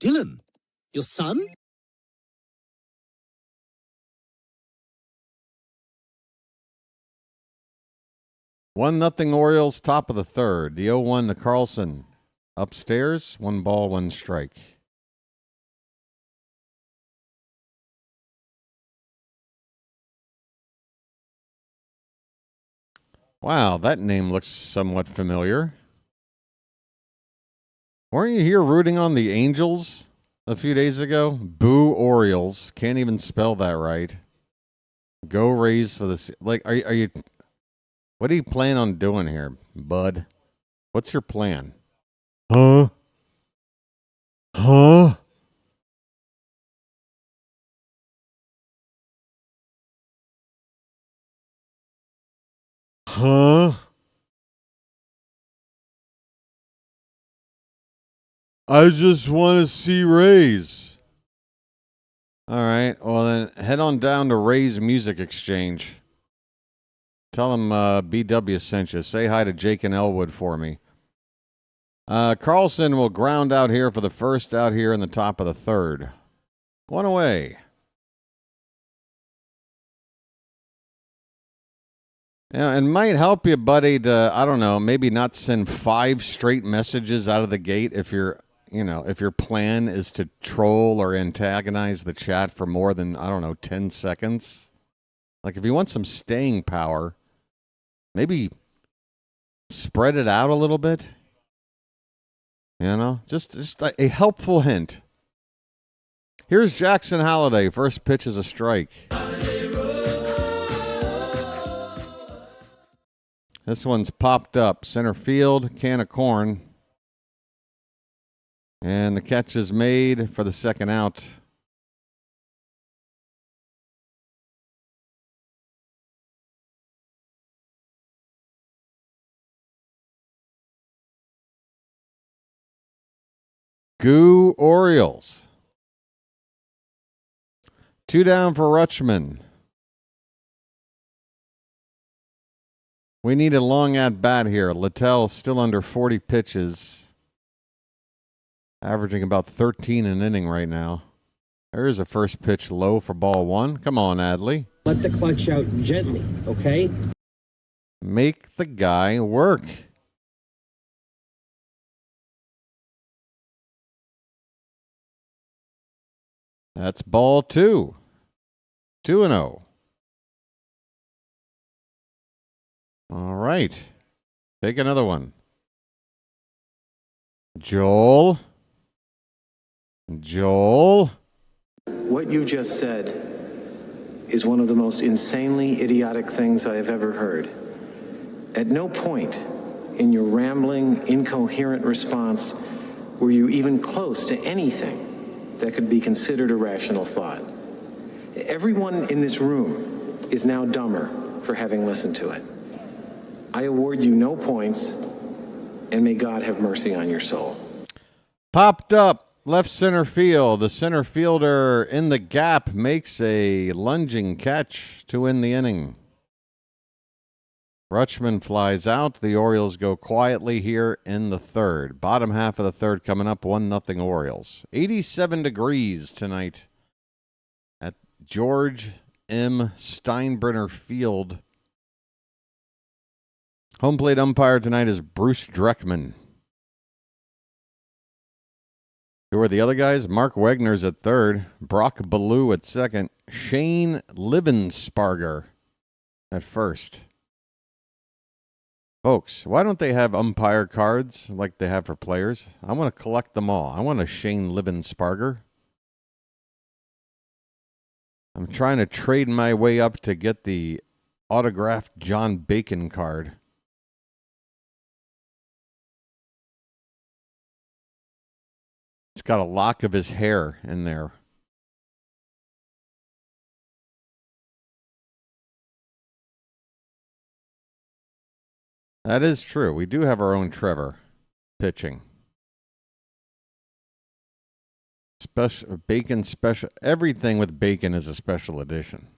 Dylan, your son? One nothing Orioles, top of the third. The 0-1 to Carlson. Upstairs, 1 ball, 1 strike. Wow, that name looks somewhat familiar. Weren't you here rooting on the Angels a few days ago? Boo Orioles. Can't even spell that right. Go Rays for the... Like, are you... What are you planning on doing here, bud? What's your plan? Huh? Huh? Huh? I just want to see Rays. All right. Well, then head on down to Rays Music Exchange. Tell them BW sent you. Say hi to Jake and Elwood for me. Carlson will ground out here for the first out here in the top of the third. One away. Yeah, and might help you, buddy, to, I don't know, maybe not send 5 straight messages out of the gate if you're, if your plan is to troll or antagonize the chat for more than, 10 seconds. Like, if you want some staying power, maybe spread it out a little bit. Just a helpful hint. Here's Jackson Holliday. First pitch is a strike. This one's popped up. Center field, can of corn. And the catch is made for the second out. Goo Orioles. 2 down for Rutschman. We need a long at-bat here. Littell still under 40 pitches. Averaging about 13 an inning right now. There's a first pitch low for ball 1. Come on, Adley. Let the clutch out gently, okay? Make the guy work. That's ball 2. 2-0. All right. Take another one. Joel. What you just said is one of the most insanely idiotic things I have ever heard. At no point in your rambling, incoherent response were you even close to anything that could be considered a rational thought. Everyone in this room is now dumber for having listened to it. I award you no points, and may God have mercy on your soul. Popped up, left center field. The center fielder in the gap makes a lunging catch to win the inning. Rutschman flies out. The Orioles go quietly here in the third. Bottom half of the third coming up, 1-0 Orioles. 87 degrees tonight at George M. Steinbrenner Field. Home plate umpire tonight is Bruce Dreckman. Who are the other guys? Mark Wegner's at third. Brock Ballou at second. Shane Livensparger at first. Folks, why don't they have umpire cards like they have for players? I want to collect them all. I want a Shane Livensparger. I'm trying to trade my way up to get the autographed John Bacon card. It's got a lock of his hair in there. That is true. We do have our own Trevor pitching. Special Bacon special. Everything with Bacon is a special edition.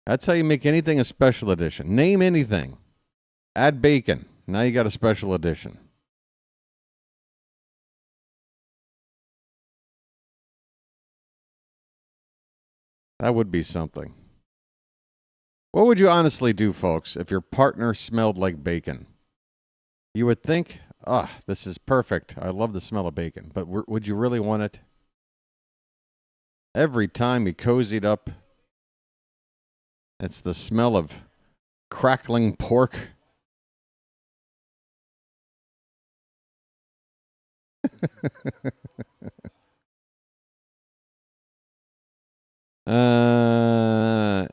That's how you make anything a special edition. Name anything. Add Bacon. Now you got a special edition. That would be something. What would you honestly do, folks, if your partner smelled like bacon? You would think, this is perfect. I love the smell of bacon. But would you really want it? Every time you cozied up, it's the smell of crackling pork.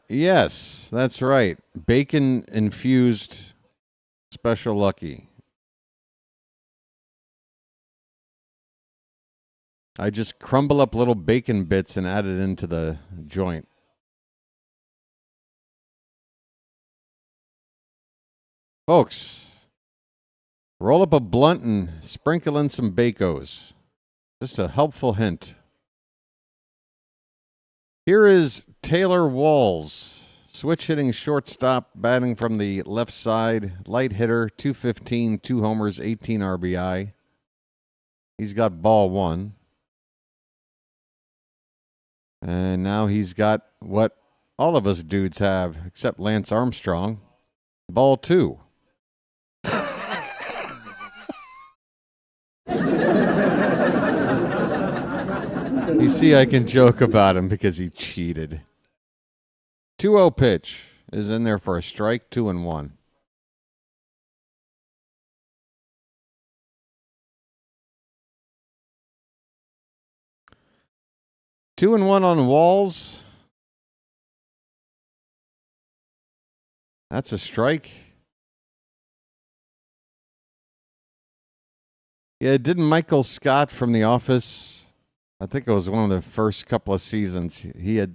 Yes, that's right. Bacon infused special lucky. I just crumble up little bacon bits and add it into the joint. Folks, roll up a blunt and sprinkle in some Bacos. Just a helpful hint. Here is Taylor Walls, switch hitting shortstop, batting from the left side, light hitter, 215, 2 homers, 18 RBI. He's got ball 1. And now he's got what all of us dudes have, except Lance Armstrong, ball 2. You see, I can joke about him because he cheated. 2-0 pitch is in there for a strike, 2-1. Two and one on Walls. That's a strike. Yeah, didn't Michael Scott from The Office, I think it was one of the first couple of seasons, he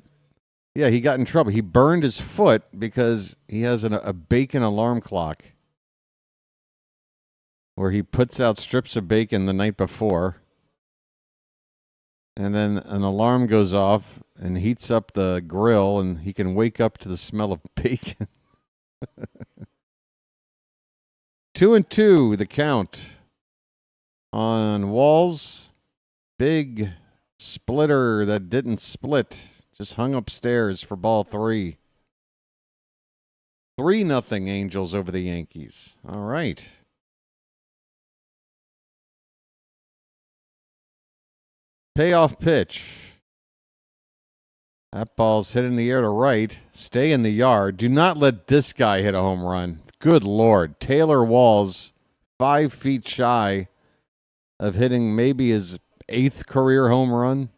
got in trouble. He burned his foot because he has a bacon alarm clock where he puts out strips of bacon the night before, and then an alarm goes off and heats up the grill, and he can wake up to the smell of bacon. 2-2, the count on Walls. Big splitter that didn't split. Just hung upstairs for ball 3. 3-0 Angels over the Yankees. All right. Payoff pitch. That ball's hit in the air to right. Stay in the yard. Do not let this guy hit a home run. Good Lord. Taylor Walls, 5 feet shy of hitting maybe his 8th career home run.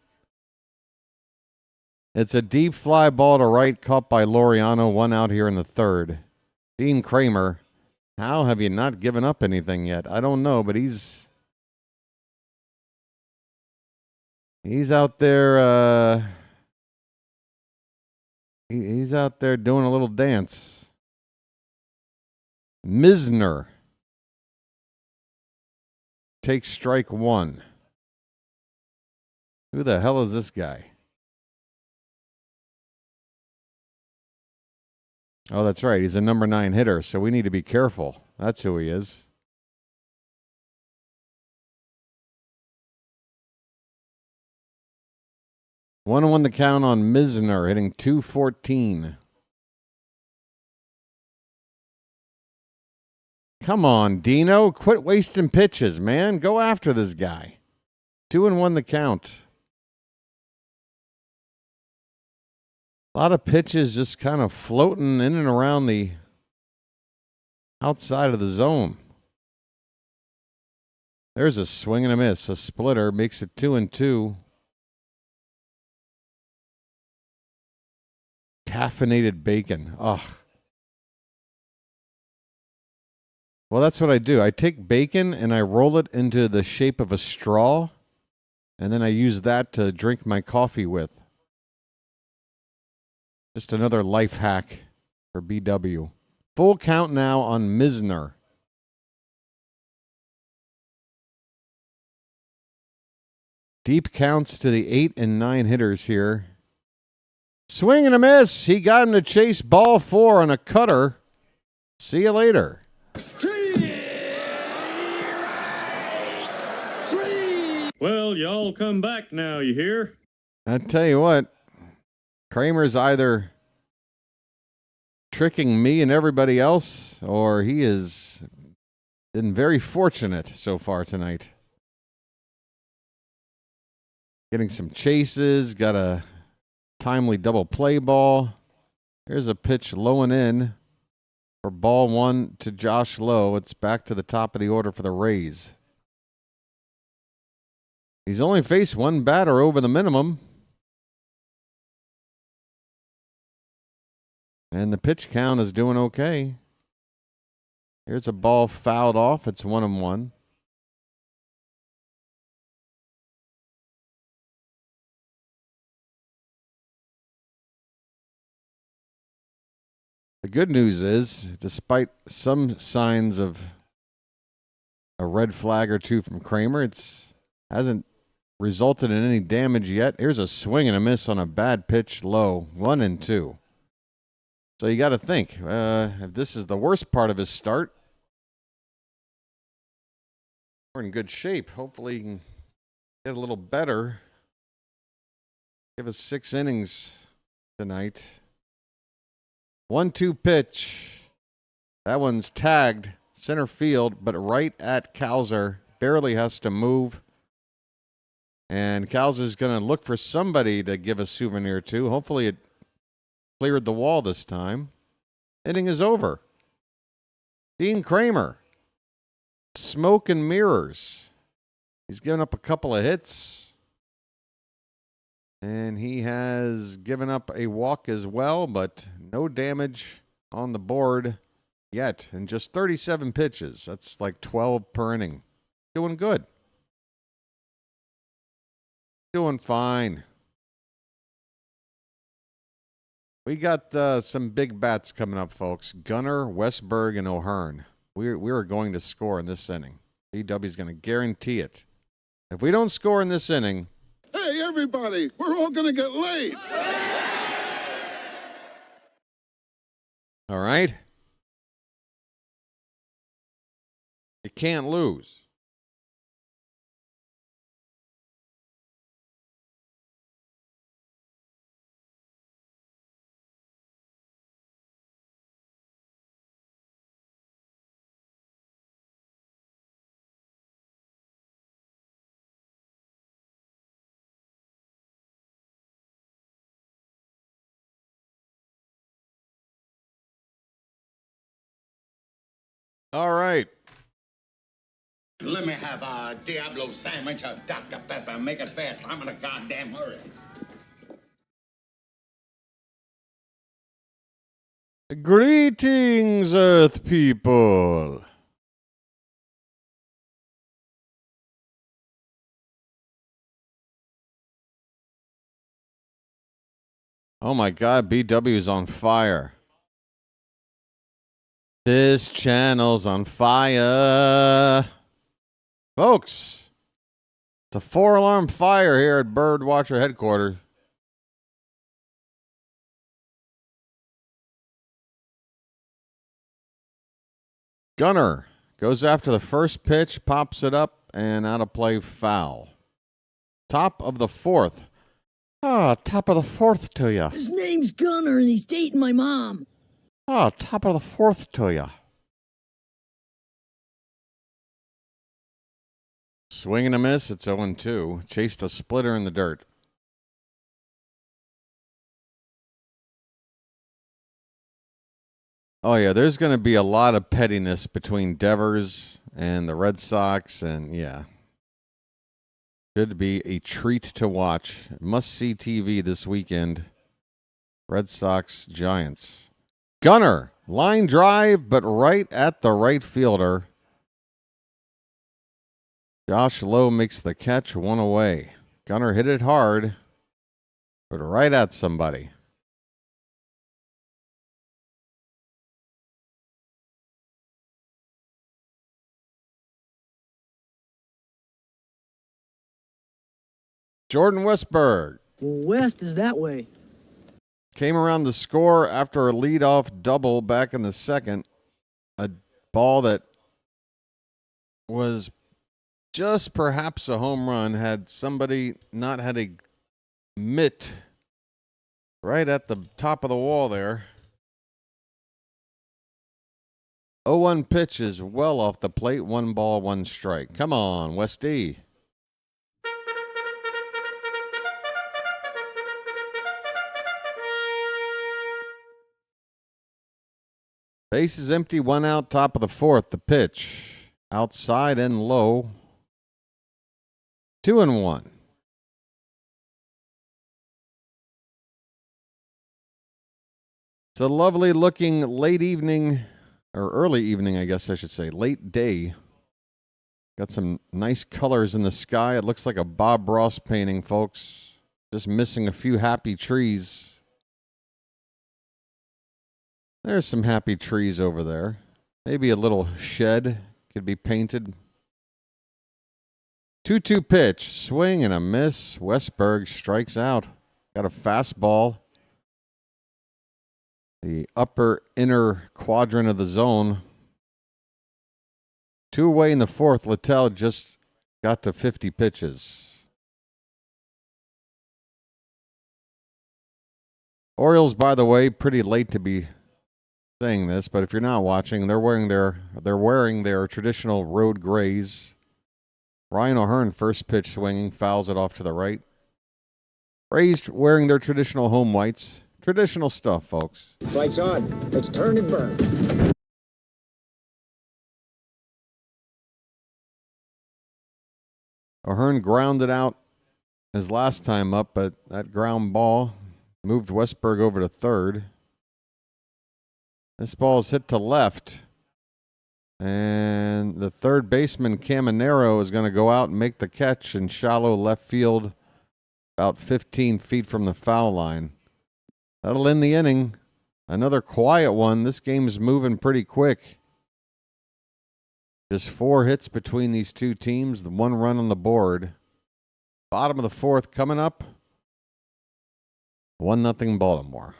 It's a deep fly ball to right, caught by Laureano, 1 out here in the 3rd. Dean Kremer, how have you not given up anything yet? I don't know, but he's out there. He's out there doing a little dance. Misner takes strike 1. Who the hell is this guy? Oh, that's right. He's a number 9 hitter, so we need to be careful. That's who he is. One and one the count on Misner, hitting .214. Come on, Dino. Quit wasting pitches, man. Go after this guy. 2-1 the count. A lot of pitches just kind of floating in and around the outside of the zone. There's a swing and a miss. A splitter makes it 2-2. Caffeinated bacon. Ugh. Well, that's what I do. I take bacon and I roll it into the shape of a straw, and then I use that to drink my coffee with. Just another life hack for BW. Full count now on Misner. Deep counts to the 8 and 9 hitters here. Swing and a miss. He got him to chase ball 4 on a cutter. See you later. Well, y'all come back now, you hear? I tell you what, Kramer's either tricking me and everybody else, or he has been very fortunate so far tonight. Getting some chases, got a timely double play ball. Here's a pitch low and in. For ball one to Josh Lowe. It's back to the top of the order for the Rays. He's only faced one batter over the minimum. And the pitch count is doing okay. Here's a ball fouled off. It's 1-1. The good news is, despite some signs of a red flag or two from Kremer, it hasn't resulted in any damage yet. Here's a swing and a miss on a bad pitch low, 1-2. So you got to think, if this is the worst part of his start, we're in good shape. Hopefully he can get a little better. Give us 6 innings tonight. 1-2 pitch. That one's tagged center field, but right at Cowser. Barely has to move. And Cowser's going to look for somebody to give a souvenir to. Hopefully it cleared the wall this time. Inning is over. Dean Kremer. Smoke and mirrors. He's given up a couple of hits. And he has given up a walk as well, but no damage on the board yet. And just 37 pitches. That's like 12 per inning. Doing good. Doing fine. We got some big bats coming up, folks. Gunnar, Westberg, and O'Hearn. We are going to score in this inning. BW is going to guarantee it. If we don't score in this inning... Hey, everybody, we're all going to get laid. All right? You can't lose. All right. Let me have a Diablo sandwich, a Dr. Pepper. Make it fast. I'm in a goddamn hurry. Greetings, Earth people. Oh my God, BW is on fire. This channel's on fire. Folks, it's a 4-alarm fire here at BirdWatcher headquarters. Gunnar goes after the first pitch, pops it up, and out of play, foul. Top of the fourth. Top of the fourth to you. His name's Gunnar and he's dating my mom. Top of the fourth to you. Swing and a miss. It's 0-2. Chased a splitter in the dirt. Oh, yeah, there's going to be a lot of pettiness between Devers and the Red Sox, and yeah. Should be a treat to watch. Must-see TV this weekend. Red Sox, Giants. Gunnar, line drive, but right at the right fielder. Josh Lowe makes the catch, 1 away. Gunnar hit it hard, but right at somebody. Jordan Westberg. West is that way. Came around the score after a leadoff double back in the second. A ball that was just perhaps a home run had somebody not had a mitt right at the top of the wall there. 0-1 pitch is well off the plate. 1 ball, 1 strike. Come on, Westy. Base is empty, 1 out, top of the 4th. The pitch. Outside and low. 2-1. It's a lovely looking late evening, or early evening, I guess I should say. Late day. Got some nice colors in the sky. It looks like a Bob Ross painting, folks. Just missing a few happy trees. There's some happy trees over there. Maybe a little shed could be painted. 2-2 pitch. Swing and a miss. Westberg strikes out. Got a fastball. The upper inner quadrant of the zone. 2 away in the 4th. Littell just got to 50 pitches. Orioles, by the way, pretty late to be saying this, but if you're not watching, they're wearing their traditional road grays. Ryan O'Hearn, first pitch swinging, fouls it off to the right. Rays wearing their traditional home whites. Traditional stuff, folks. Lights on. Let's turn and burn. O'Hearn grounded out his last time up, but that ground ball moved Westberg over to third. This ball is hit to left. And the third baseman, Caminero, is going to go out and make the catch in shallow left field about 15 feet from the foul line. That'll end the inning. Another quiet one. This game is moving pretty quick. Just 4 hits between these two teams. The 1 run on the board. Bottom of the 4th coming up. 1-0 Baltimore.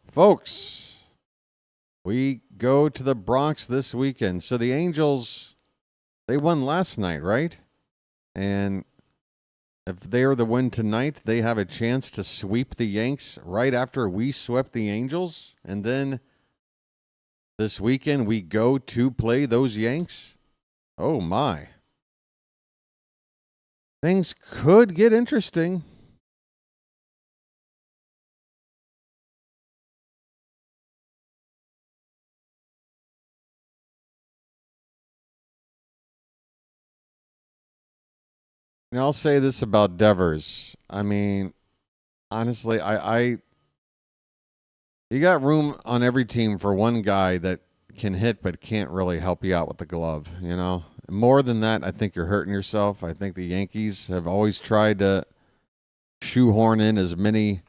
Folks, we go to the Bronx this weekend. So the Angels, they won last night, right? And if they're the win tonight, they have a chance to sweep the Yanks right after we swept the Angels. And then this weekend, we go to play those Yanks. Oh, my. Things could get interesting. And I'll say this about Devers. I mean, honestly, you got room on every team for one guy that can hit but can't really help you out with the glove, you know? More than that, I think you're hurting yourself. I think the Yankees have always tried to shoehorn in as many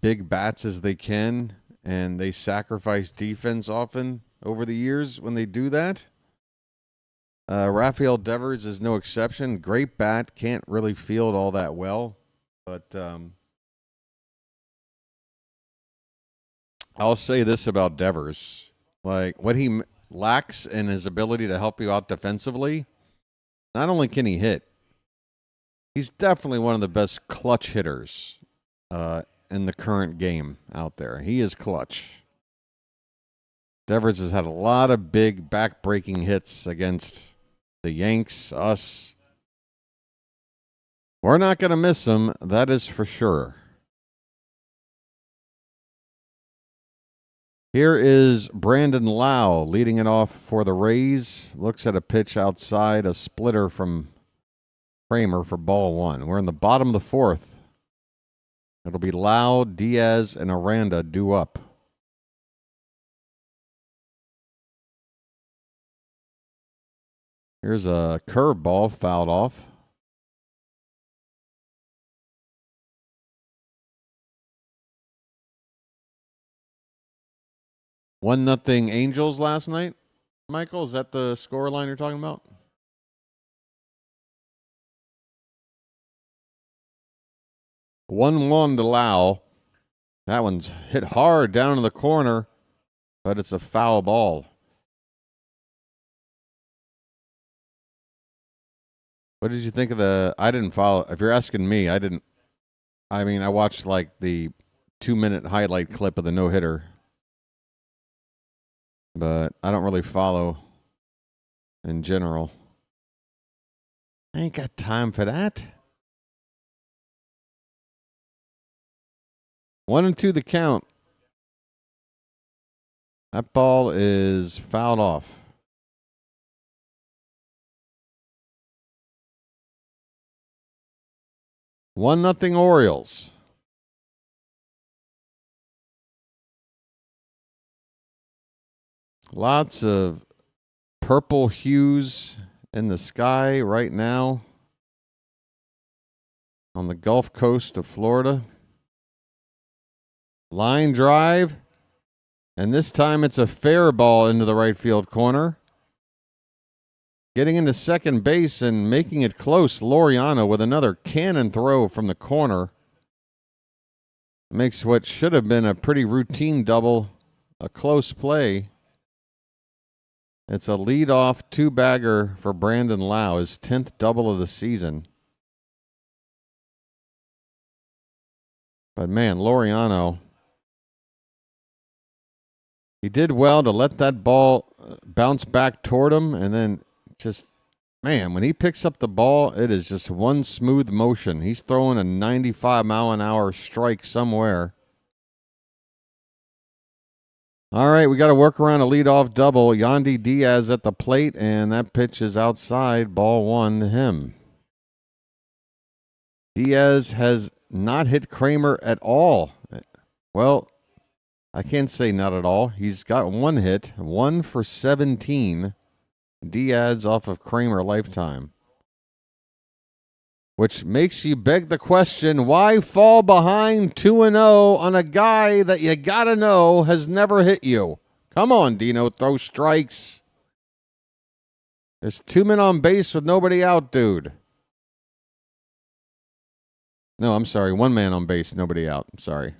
big bats as they can, and they sacrifice defense often over the years when they do that. Rafael Devers is no exception. Great bat. Can't really field all that well. But I'll say this about Devers. Like, what he lacks in his ability to help you out defensively, not only can he hit, he's definitely one of the best clutch hitters in the current game out there. He is clutch. Devers has had a lot of big back-breaking hits against the Yanks, us. We're not going to miss him, that is for sure. Here is Brandon Lau leading it off for the Rays. Looks at a pitch outside, a splitter from Kremer for ball 1. We're in the bottom of the 4th. It'll be Lau, Diaz, and Aranda due up. Here's a curveball fouled off. One nothing Angels last night. Michael, is that the scoreline you're talking about? One to Lau. That one's hit hard down in the corner, but it's a foul ball. What did you think of the... I didn't follow... If you're asking me, I didn't... I mean, I watched like the 2-minute highlight clip of the no-hitter. But I don't really follow in general. I ain't got time for that. 1-2 the count. That ball is fouled off. 1-0 Orioles. Lots of purple hues in the sky right now on the Gulf Coast of Florida. Line drive, and this time it's a fair ball into the right field corner. Getting into second base and making it close, Laureano with another cannon throw from the corner. Makes what should have been a pretty routine double a close play. It's a leadoff two-bagger for Brandon Lau, his 10th double of the season. But man, Laureano, he did well to let that ball bounce back toward him, and then just, man, when he picks up the ball, it is just one smooth motion. He's throwing a 95-mile-an-hour strike somewhere. All right, we got to work around a leadoff double. Yandy Diaz at the plate, and that pitch is outside. Ball 1 to him. Diaz has not hit Kremer at all. Well, I can't say not at all. He's got one hit, 1 for 17. Diaz off of Kremer lifetime. Which makes you beg the question, why fall behind 2-0 on a guy that you got to know has never hit you? Come on, Dino, throw strikes. There's 2 men on base with nobody out, dude. No, I'm sorry, 1 man on base, nobody out. I'm sorry.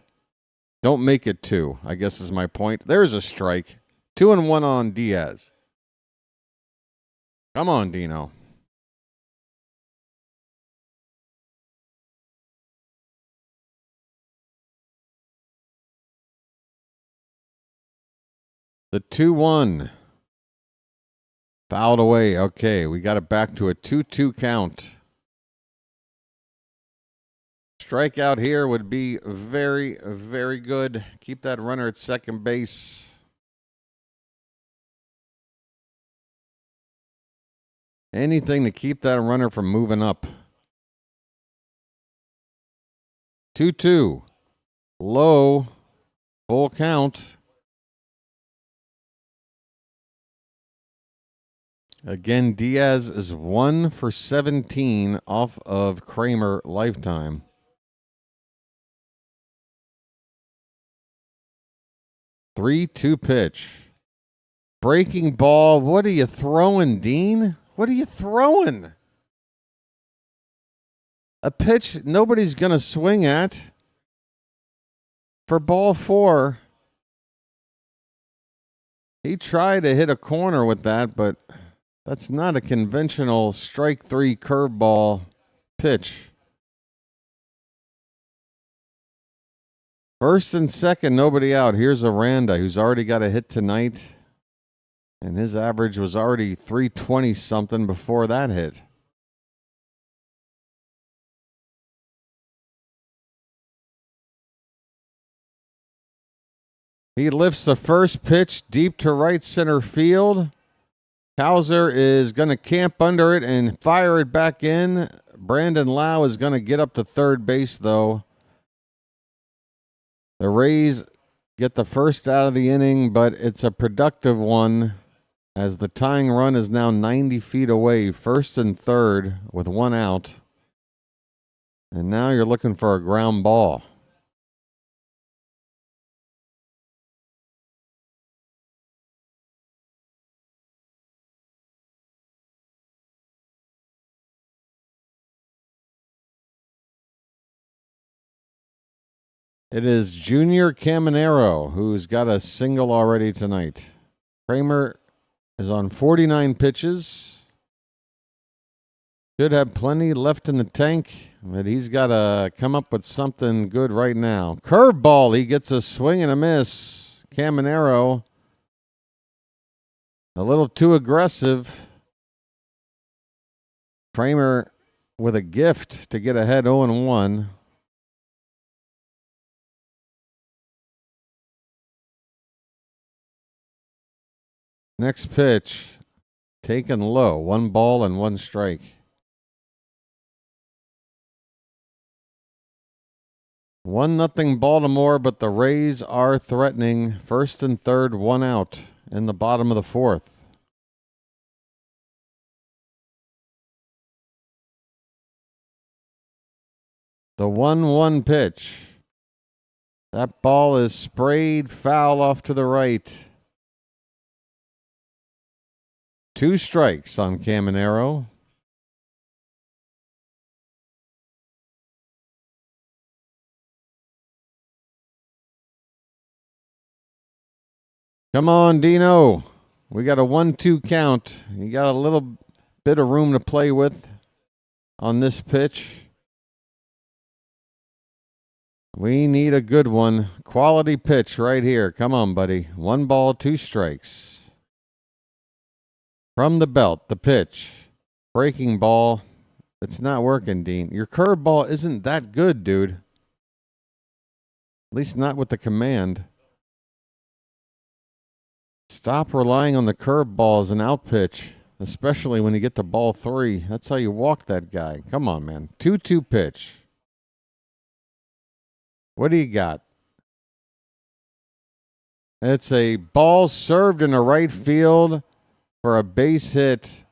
Don't make it 2, I guess is my point. There's a strike. 2-1 on Diaz. Come on, Dino. The 2-1. Fouled away. Okay, we got it back to a 2-2 count. Strikeout here would be very, very good. Keep that runner at second base. Anything to keep that runner from moving up. 2-2. Low. Full count. Again, Diaz is 1 for 17 off of Kremer lifetime. Three-two pitch. Breaking ball. What are you throwing, Dean? What are you throwing? A pitch nobody's going to swing at for ball 4. He tried to hit a corner with that, but that's not a conventional strike 3 curveball pitch. First and second, nobody out. Here's Aranda, who's already got a hit tonight. And his average was already 320-something before that hit. He lifts the first pitch deep to right center field. Hauser is going to camp under it and fire it back in. Brandon Lau is going to get up to third base, though. The Rays get the first out of the inning, but it's a productive one as the tying run is now 90 feet away, first and third with 1 out. And now you're looking for a ground ball. It is Junior Caminero who's got a single already tonight. Kremer is on 49 pitches. Should have plenty left in the tank, but he's got to come up with something good right now. Curveball, he gets a swing and a miss. Caminero, a little too aggressive. Kremer with a gift to get ahead 0-1. Next pitch, taken low. 1 ball and 1 strike. 1-0 Baltimore, but the Rays are threatening. 1st and 3rd, 1 out in the bottom of the 4th. The 1-1 pitch. That ball is sprayed foul off to the right. 2 strikes on Caminero. Come on, Dino. We got a 1-2 count. You got a little bit of room to play with on this pitch. We need a good one. Quality pitch right here. Come on, buddy. 1 ball, 2 strikes. From the belt, the pitch. Breaking ball. It's not working, Dean. Your curveball isn't that good, dude. At least not with the command. Stop relying on the curveball as an out pitch, especially when you get to ball 3. That's how you walk that guy. Come on, man. 2-2 pitch. What do you got? It's a ball served in the right field for a base hit.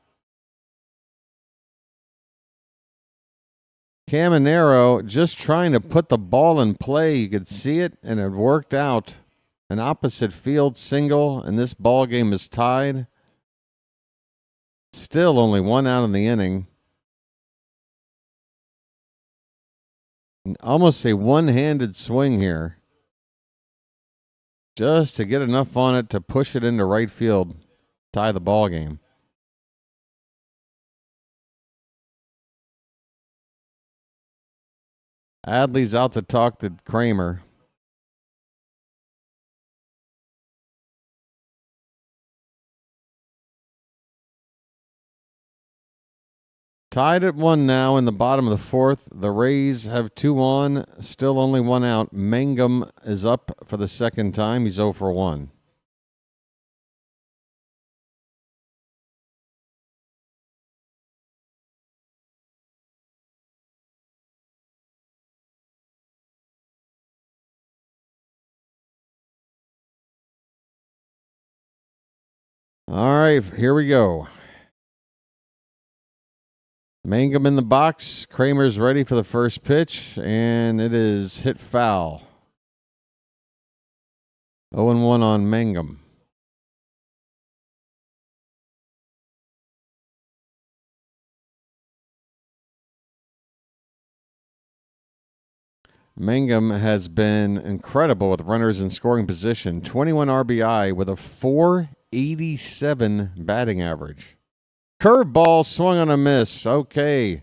Caminero just trying to put the ball in play. You could see it, and it worked out. An opposite field single, and this ball game is tied. Still only 1 out in the inning. Almost a one-handed swing here. Just to get enough on it to push it into right field. Tie the ball game. Adley's out to talk to Kremer. Tied at 1 now in the bottom of the 4th. The Rays have 2 on, still only 1 out. Mangum is up for the 2nd time. He's 0 for 1. All right, here we go. Mangum in the box. Kremer's ready for the first pitch, and it is hit foul. 0-1 on Mangum. Mangum has been incredible with runners in scoring position. 21 RBI with a .487 batting average. Curveball swung on a miss. Okay.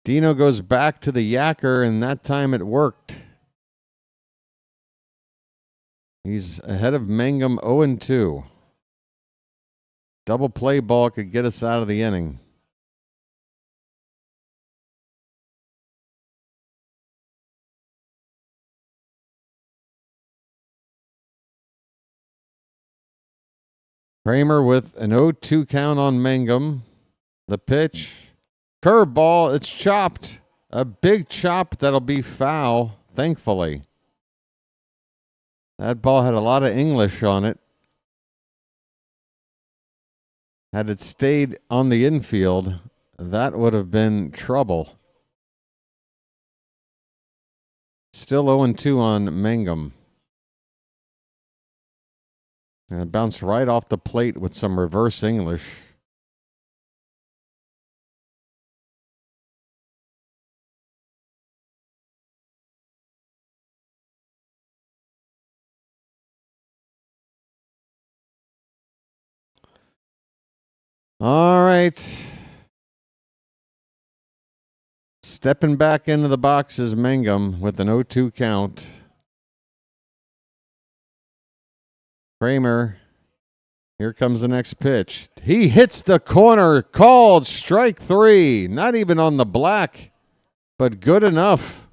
Dino goes back to the yacker, and that time it worked. He's ahead of Mangum 0-2. Double play ball could get us out of the inning. Kremer with an 0-2 count on Mangum. The pitch. Curveball. It's chopped. A big chop that'll be foul, thankfully. That ball had a lot of English on it. Had it stayed on the infield, that would have been trouble. Still 0-2 on Mangum. And it bounced right off the plate with some reverse English. All right. Stepping back into the box is Mangum with an 0-2 count. Kremer, here comes the next pitch. He hits the corner, called strike 3. Not even on the black, but good enough.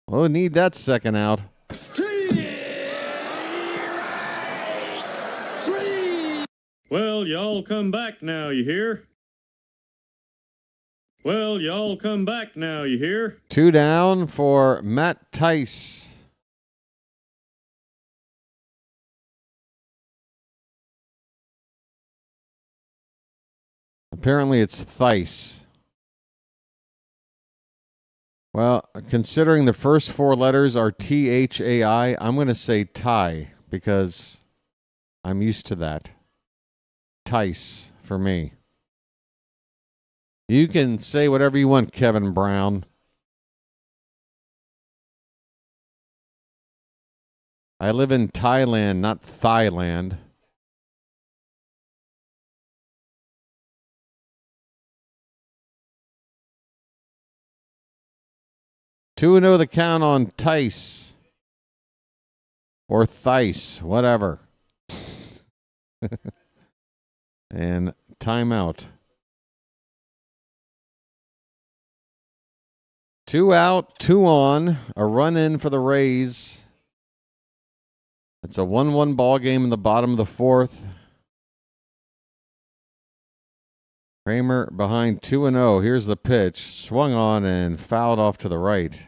We'll need that second out. Well, y'all come back now, you hear? Well, y'all come back now, you hear? 2 down for Matt Tice. Apparently it's Thice. Well, considering the first 4 letters are Thai, I'm going to say Ty because I'm used to that. Tice for me. You can say whatever you want, Kevin Brown. I live in Thailand, not Thailand. Two and 0 the count on Tice. Or Thice, whatever. And timeout. 2 out, 2 on. A run in for the Rays. It's a 1-1 ball game in the bottom of the 4th. Kremer behind 2-0. Here's the pitch. Swung on and fouled off to the right.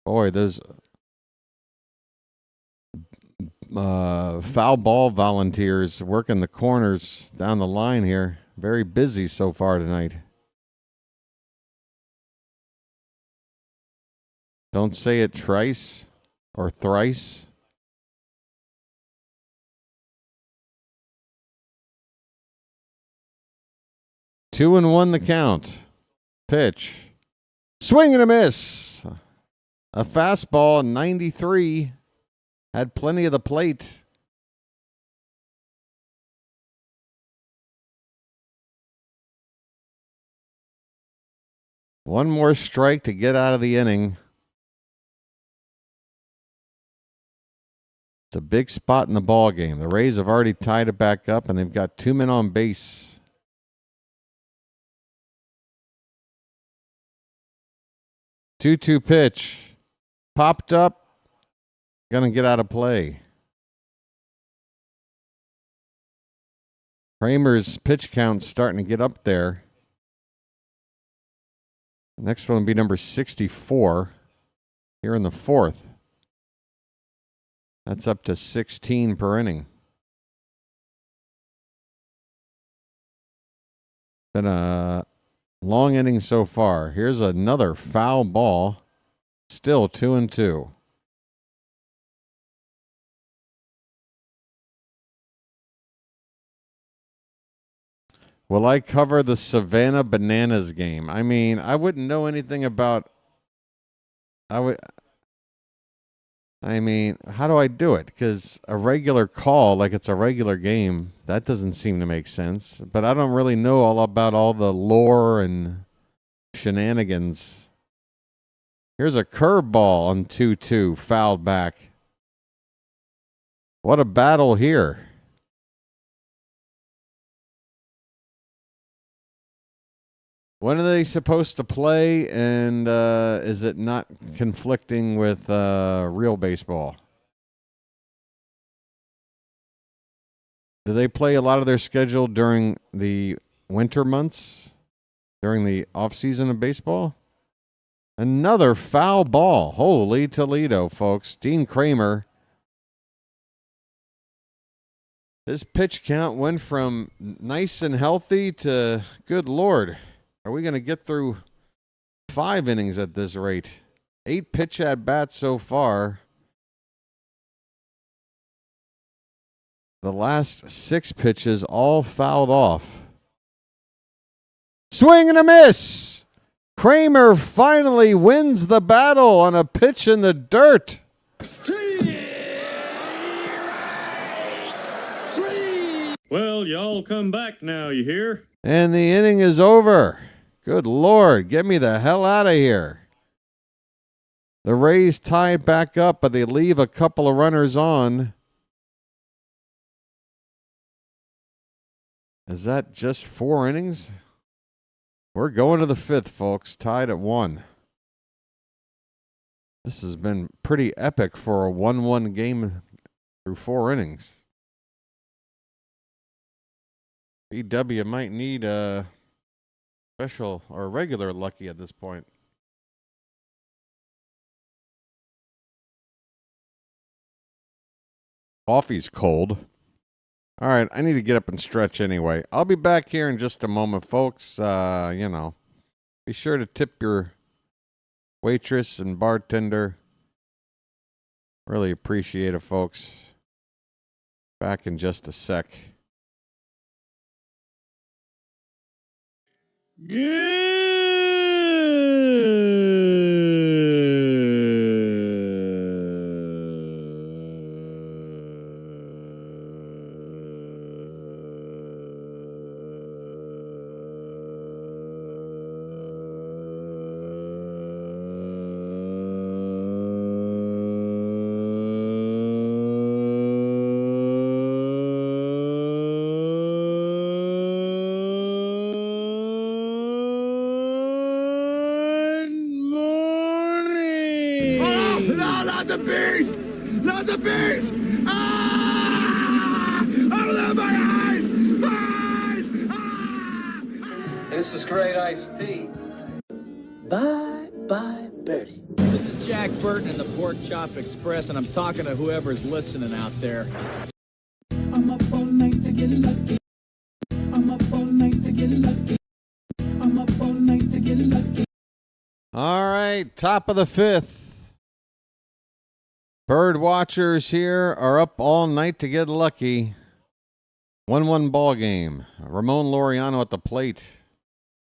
Boy, those foul ball volunteers working the corners down the line here. Very busy so far tonight. Don't say it trice or thrice. Two and 1 the count. Pitch. Swing and a miss. A fastball, 93. Had plenty of the plate. One more strike to get out of the inning. It's a big spot in the ball game. The Rays have already tied it back up, and they've got 2 men on base. 2-2 pitch. Popped up. Going to get out of play. Kremer's pitch count's starting to get up there. Next one will be number 64 here in the 4th. That's up to 16 per inning. Been a long inning so far. Here's another foul ball. Still 2-2. Will I cover the Savannah Bananas game? I mean, I wouldn't know anything about. How do I do it? Because a regular call, like it's a regular game, that doesn't seem to make sense. But I don't really know all about all the lore and shenanigans. Here's a curveball on 2-2, fouled back. What a battle here. When are they supposed to play, and is it not conflicting with real baseball? Do they play a lot of their schedule during the winter months, during the off-season of baseball? Another foul ball. Holy Toledo, folks. Dean Kremer. This pitch count went from nice and healthy to, good Lord. Are we going to get through 5 innings at this rate? 8 pitch at bats so far. The last 6 pitches all fouled off. Swing and a miss. Kremer finally wins the battle on a pitch in the dirt. Well, y'all come back now, you hear? And the inning is over. Good Lord, get me the hell out of here. The Rays tie it back up, but they leave a couple of runners on. Is that just 4 innings? We're going to the 5th, folks. Tied at 1. This has been pretty epic for a 1-1 game through 4 innings. BW might need a special or regular lucky at this point. Coffee's cold. All right, I need to get up and stretch anyway. I'll be back here in just a moment, folks. You know, be sure to tip your waitress and bartender. Really appreciate it, folks. Back in just a sec. Not the bees! Not the bees! Ah! Open my eyes! My eyes! Ah! This is great iced tea. Bye, Birdie. This is Jack Burton in the Pork Chop Express, and I'm talking to whoever's listening out there. I'm up all night to get lucky. I'm up all night to get lucky. I'm up all night to get lucky. All right, top of the fifth. Bird watchers here are up all night to get lucky. 1-1 ball game. Ramon Laureano at the plate.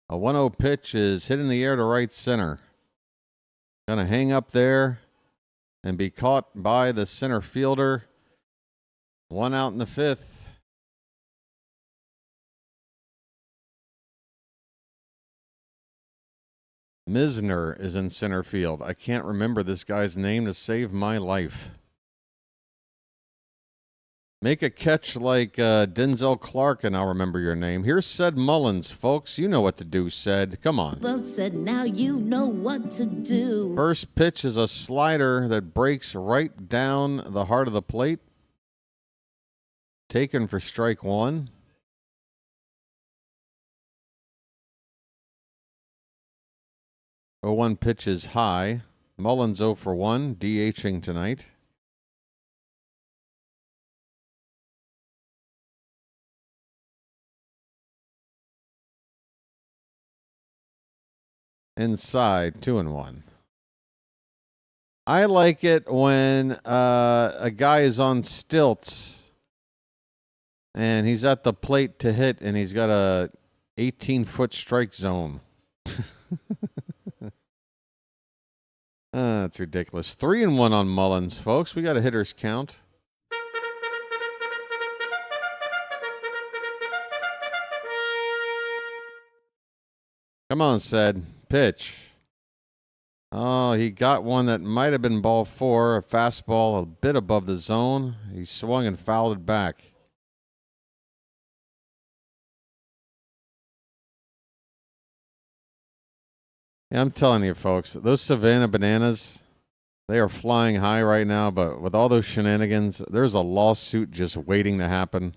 A 1-0 pitch is hit in the air to right center. Gonna hang up there and be caught by the center fielder. 1 out in the fifth. Misner is in center field. I can't remember this guy's name to save my life. Make a catch like Denzel Clark, and I'll remember your name. Here's Ced Mullins, folks. You know what to do, Ced. Come on. Well said, now you know what to do. First pitch is a slider that breaks right down the heart of the plate. Taken for strike one. Oh, 0-1 pitch is high. Mullins 0 for 1, DHing tonight. Inside, 2-1. I like it when a guy is on stilts and he's at the plate to hit and he's got a 18-foot strike zone. That's ridiculous. 3-1 on Mullins, folks. We got a hitter's count. Come on, Ced. Pitch. Oh, he got one that might have been ball 4. A fastball a bit above the zone. He swung and fouled it back. Yeah, I'm telling you, folks, those Savannah Bananas, they are flying high right now, but with all those shenanigans, there's a lawsuit just waiting to happen.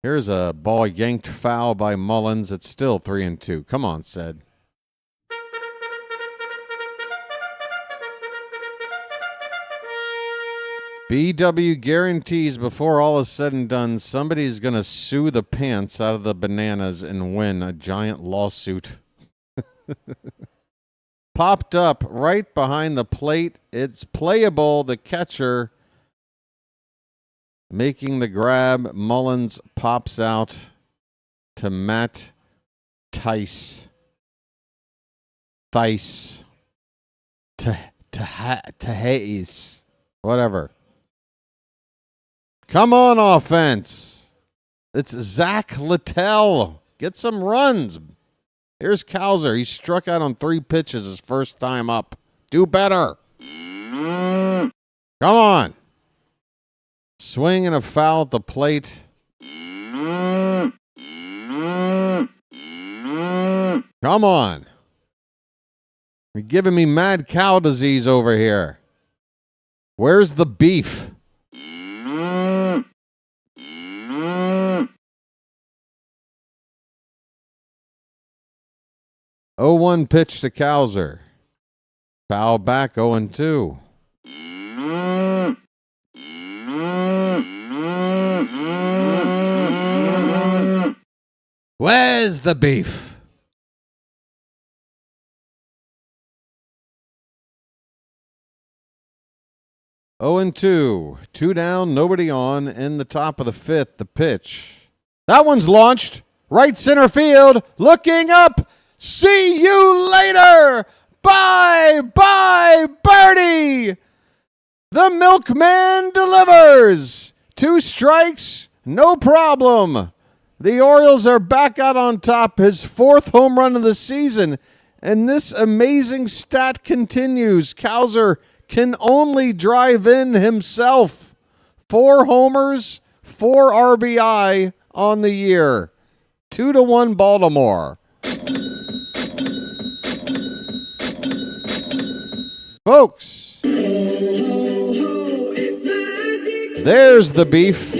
Here's a ball yanked foul by Mullins. It's still 3-2. Come on, Ced. BW guarantees before all is said and done, somebody's going to sue the pants out of the Bananas and win a giant lawsuit. Popped up right behind the plate. It's playable. The catcher making the grab. Mullins pops out to Matt Tice. Thice. Hayes. Whatever. Come on, offense. It's Zach Littell. Get some runs. Here's Cowser. He struck out on 3 pitches his first time up. Do better. Come on. Swing and a foul at the plate. Come on. You're giving me mad cow disease over here. Where's the beef? 0-1 pitch to Cowser. Foul back, 0-2. Where's the beef? Oh and 2. 2 down, nobody on. In the top of the 5th, the pitch. That one's launched. Right center field. Looking up. See you later. Bye, bye, birdie. The milkman delivers. 2 strikes, no problem. The Orioles are back out on top. His 4th home run of the season. And this amazing stat continues. Cowser can only drive in himself. 4 homers, 4 RBI on the year. 2-1 Baltimore. Folks, there's the beef.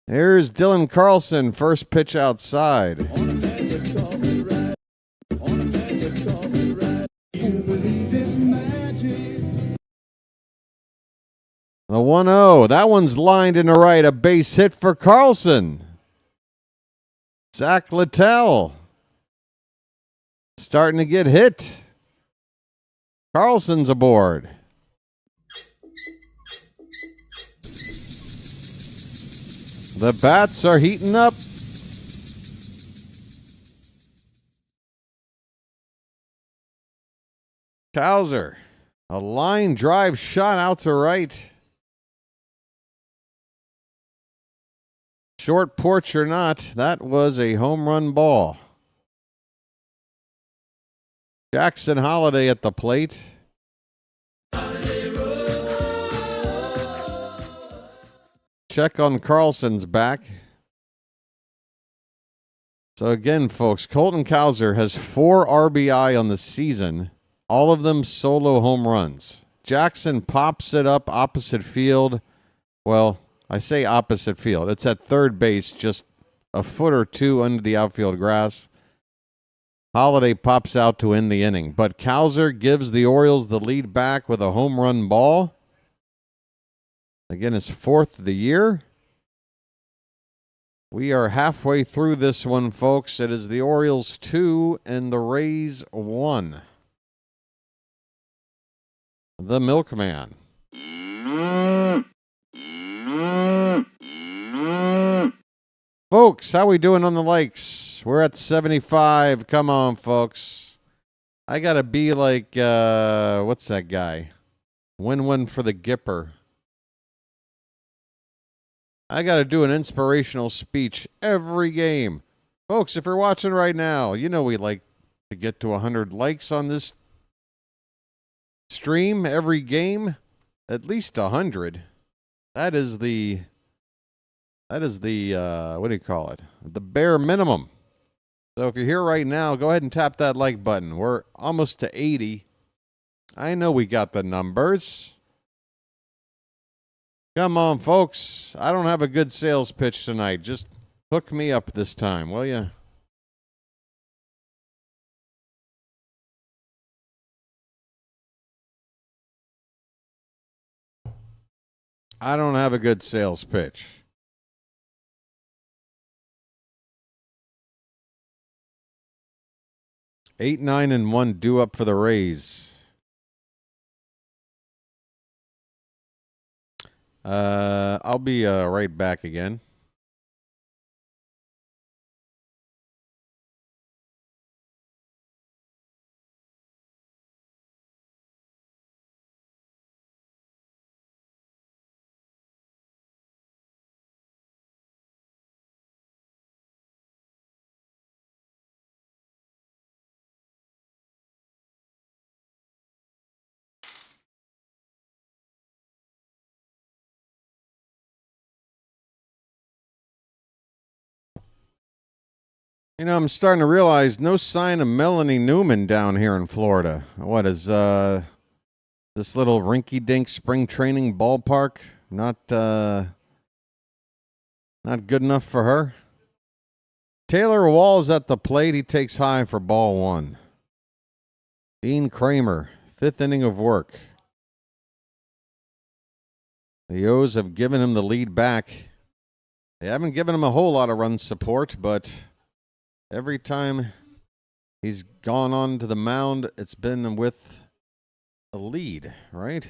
Here's Dylan Carlson, first pitch outside. The 1-0. That one's lined in the right. A base hit for Carlson. Zach Littell starting to get hit. Carlson's aboard. The bats are heating up. Cowser, a line drive shot out to right. Short porch or not, that was a home run ball. Jackson Holiday at the plate. Check on Carlson's back. So again, folks, Colton Cowser has 4 RBI on the season, all of them solo home runs. Jackson pops it up opposite field. Well, I say opposite field. It's at third base, just a foot or 2 under the outfield grass. Holiday pops out to end the inning. But Cowser gives the Orioles the lead back with a home run ball. Again, his 4th of the year. We are halfway through this one, folks. It is the Orioles 2 and the Rays 1. The milkman. Folks, how we doing on the likes? We're at 75. Come on, folks. I got to be like, what's that guy? Win one for the Gipper. I got to do an inspirational speech every game. Folks, if you're watching right now, you know we like to get to 100 likes on this stream every game. At least 100. That is the what do you call it? The bare minimum. So if you're here right now, go ahead and tap that like button. We're almost to 80. I know we got the numbers. Come on, folks. I don't have a good sales pitch tonight. Just hook me up this time, will you? I don't have a good sales pitch. 8-9-1 due up for the Rays. I'll be right back again. You know, I'm starting to realize no sign of Melanie Newman down here in Florida. What is this little rinky-dink spring training ballpark not Not good enough for her. Taylor Walls at the plate. He takes high for ball one. Dean Kremer, 5th inning of work. The O's have given him the lead back. They haven't given him a whole lot of run support, but every time he's gone on to the mound, it's been with a lead, right?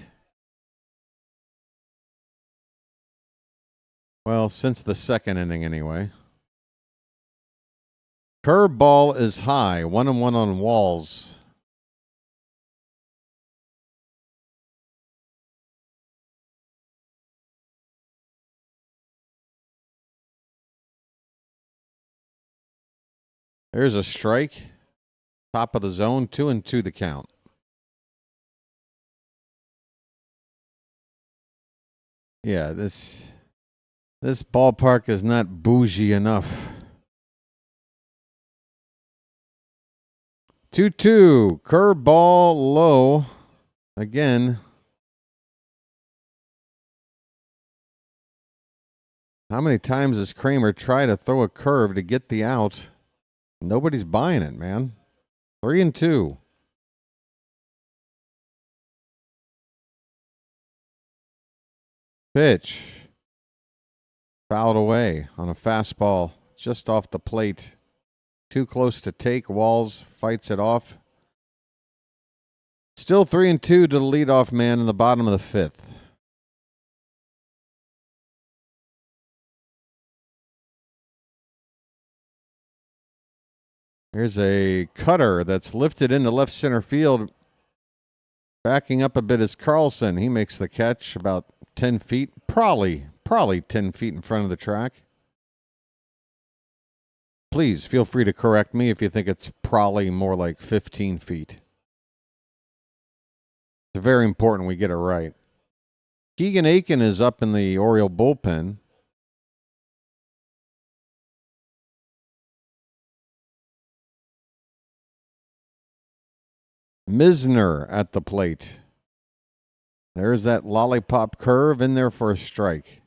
Well, since the 2nd inning anyway. Curveball is high, 1-1 on Walls. There's a strike. Top of the zone, 2-2 the count. Yeah, this ballpark is not bougie enough. 2-2, curveball low again. How many times does Kremer try to throw a curve to get the out? Nobody's buying it, man. 3-2. Pitch. Fouled away on a fastball just off the plate. Too close to take. Walls fights it off. Still 3-2 to the leadoff man in the bottom of the 5th. Here's a cutter that's lifted into left center field. Backing up a bit is Carlson. He makes the catch about 10 feet, probably 10 feet in front of the track. Please feel free to correct me if you think it's probably more like 15 feet. It's very important we get it right. Keegan Aiken is up in the Oriole bullpen. Misner at the plate. There's that lollipop curve in there for a strike.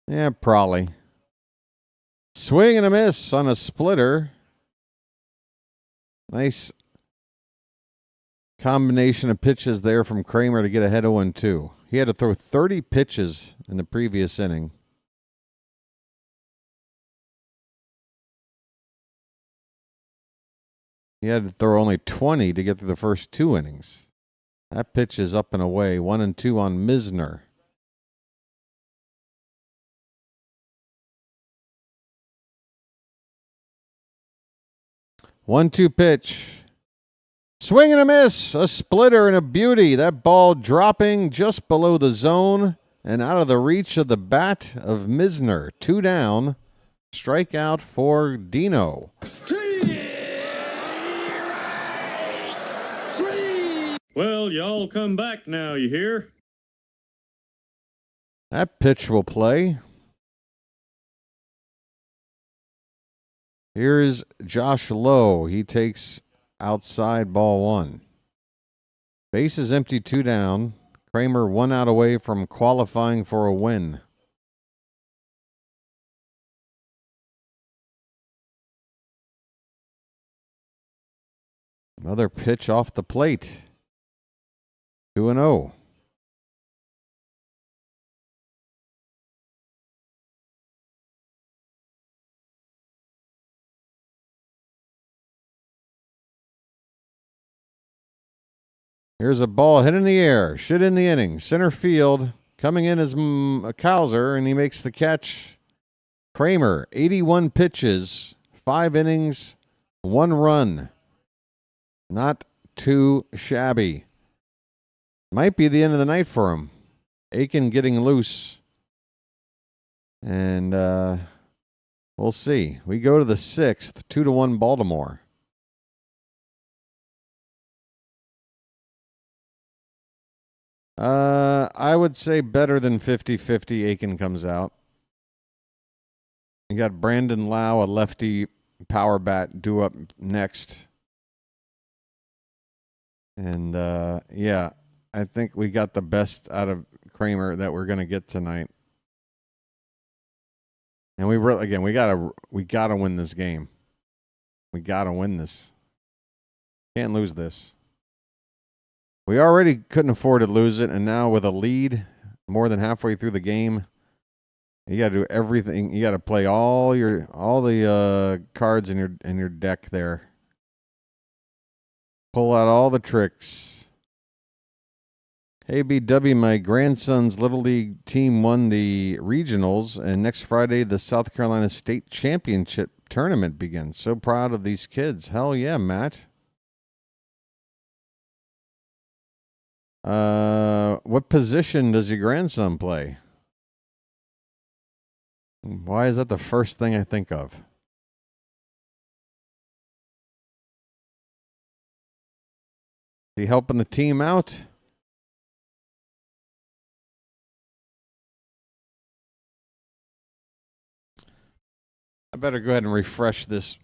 Yeah, probably. Swing and a miss on a splitter. Nice combination of pitches there from Kremer to get ahead of 1-2. He had to throw 30 pitches in the previous inning. He had to throw only 20 to get through the first 2 innings. That pitch is up and away. 1-2 on Misner. One-two pitch. Swing and a miss. A splitter and a beauty. That ball dropping just below the zone and out of the reach of the bat of Misner. 2 down. Strikeout for Dino. Well, y'all come back now, you hear? That pitch will play. Here's Josh Lowe. He takes outside ball 1. Base is empty, 2 down. Kremer 1 out away from qualifying for a win. Another pitch off the plate. 2-0. Here's a ball hit in the air. Shit in the inning. Center field. Coming in is Cowser, and he makes the catch. Kremer, 81 pitches, 5 innings, 1 run. Not too shabby. Might be the end of the night for him. Aiken getting loose. And we'll see. We go to the 6th, 2-1 Baltimore. I would say better than 50-50 Aiken comes out. You got Brandon Lau, a lefty power bat, due up next. And, yeah, I think we got the best out of Kremer that we're going to get tonight. And we gotta win this game. We gotta win this. Can't lose this. We already couldn't afford to lose it, and now with a lead more than halfway through the game, you got to do everything. You got to play all the cards in your deck there. Pull out all the tricks. Hey, BW, my grandson's Little League team won the regionals, and next Friday the South Carolina State Championship tournament begins. So proud of these kids. Hell yeah, Matt. What position does your grandson play? Why is that the first thing I think of? Is he helping the team out? I better go ahead and refresh this.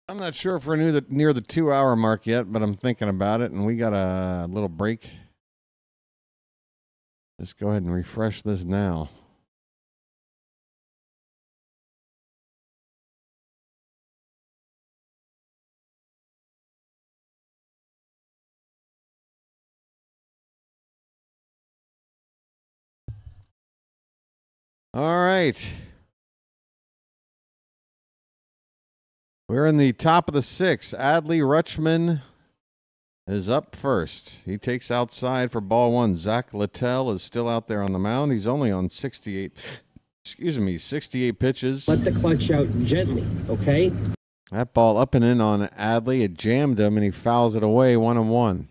I'm not sure if we're near the 2-hour mark yet, but I'm thinking about it, and we got a little break. Just go ahead and refresh this now. All right. We're in the top of the 6th. Adley Rutschman is up first. He takes outside for ball 1. Zach Littell is still out there on the mound. He's only on 68 pitches. Let the clutch out gently, okay? That ball up and in on Adley. It jammed him, and he fouls it away 1-1.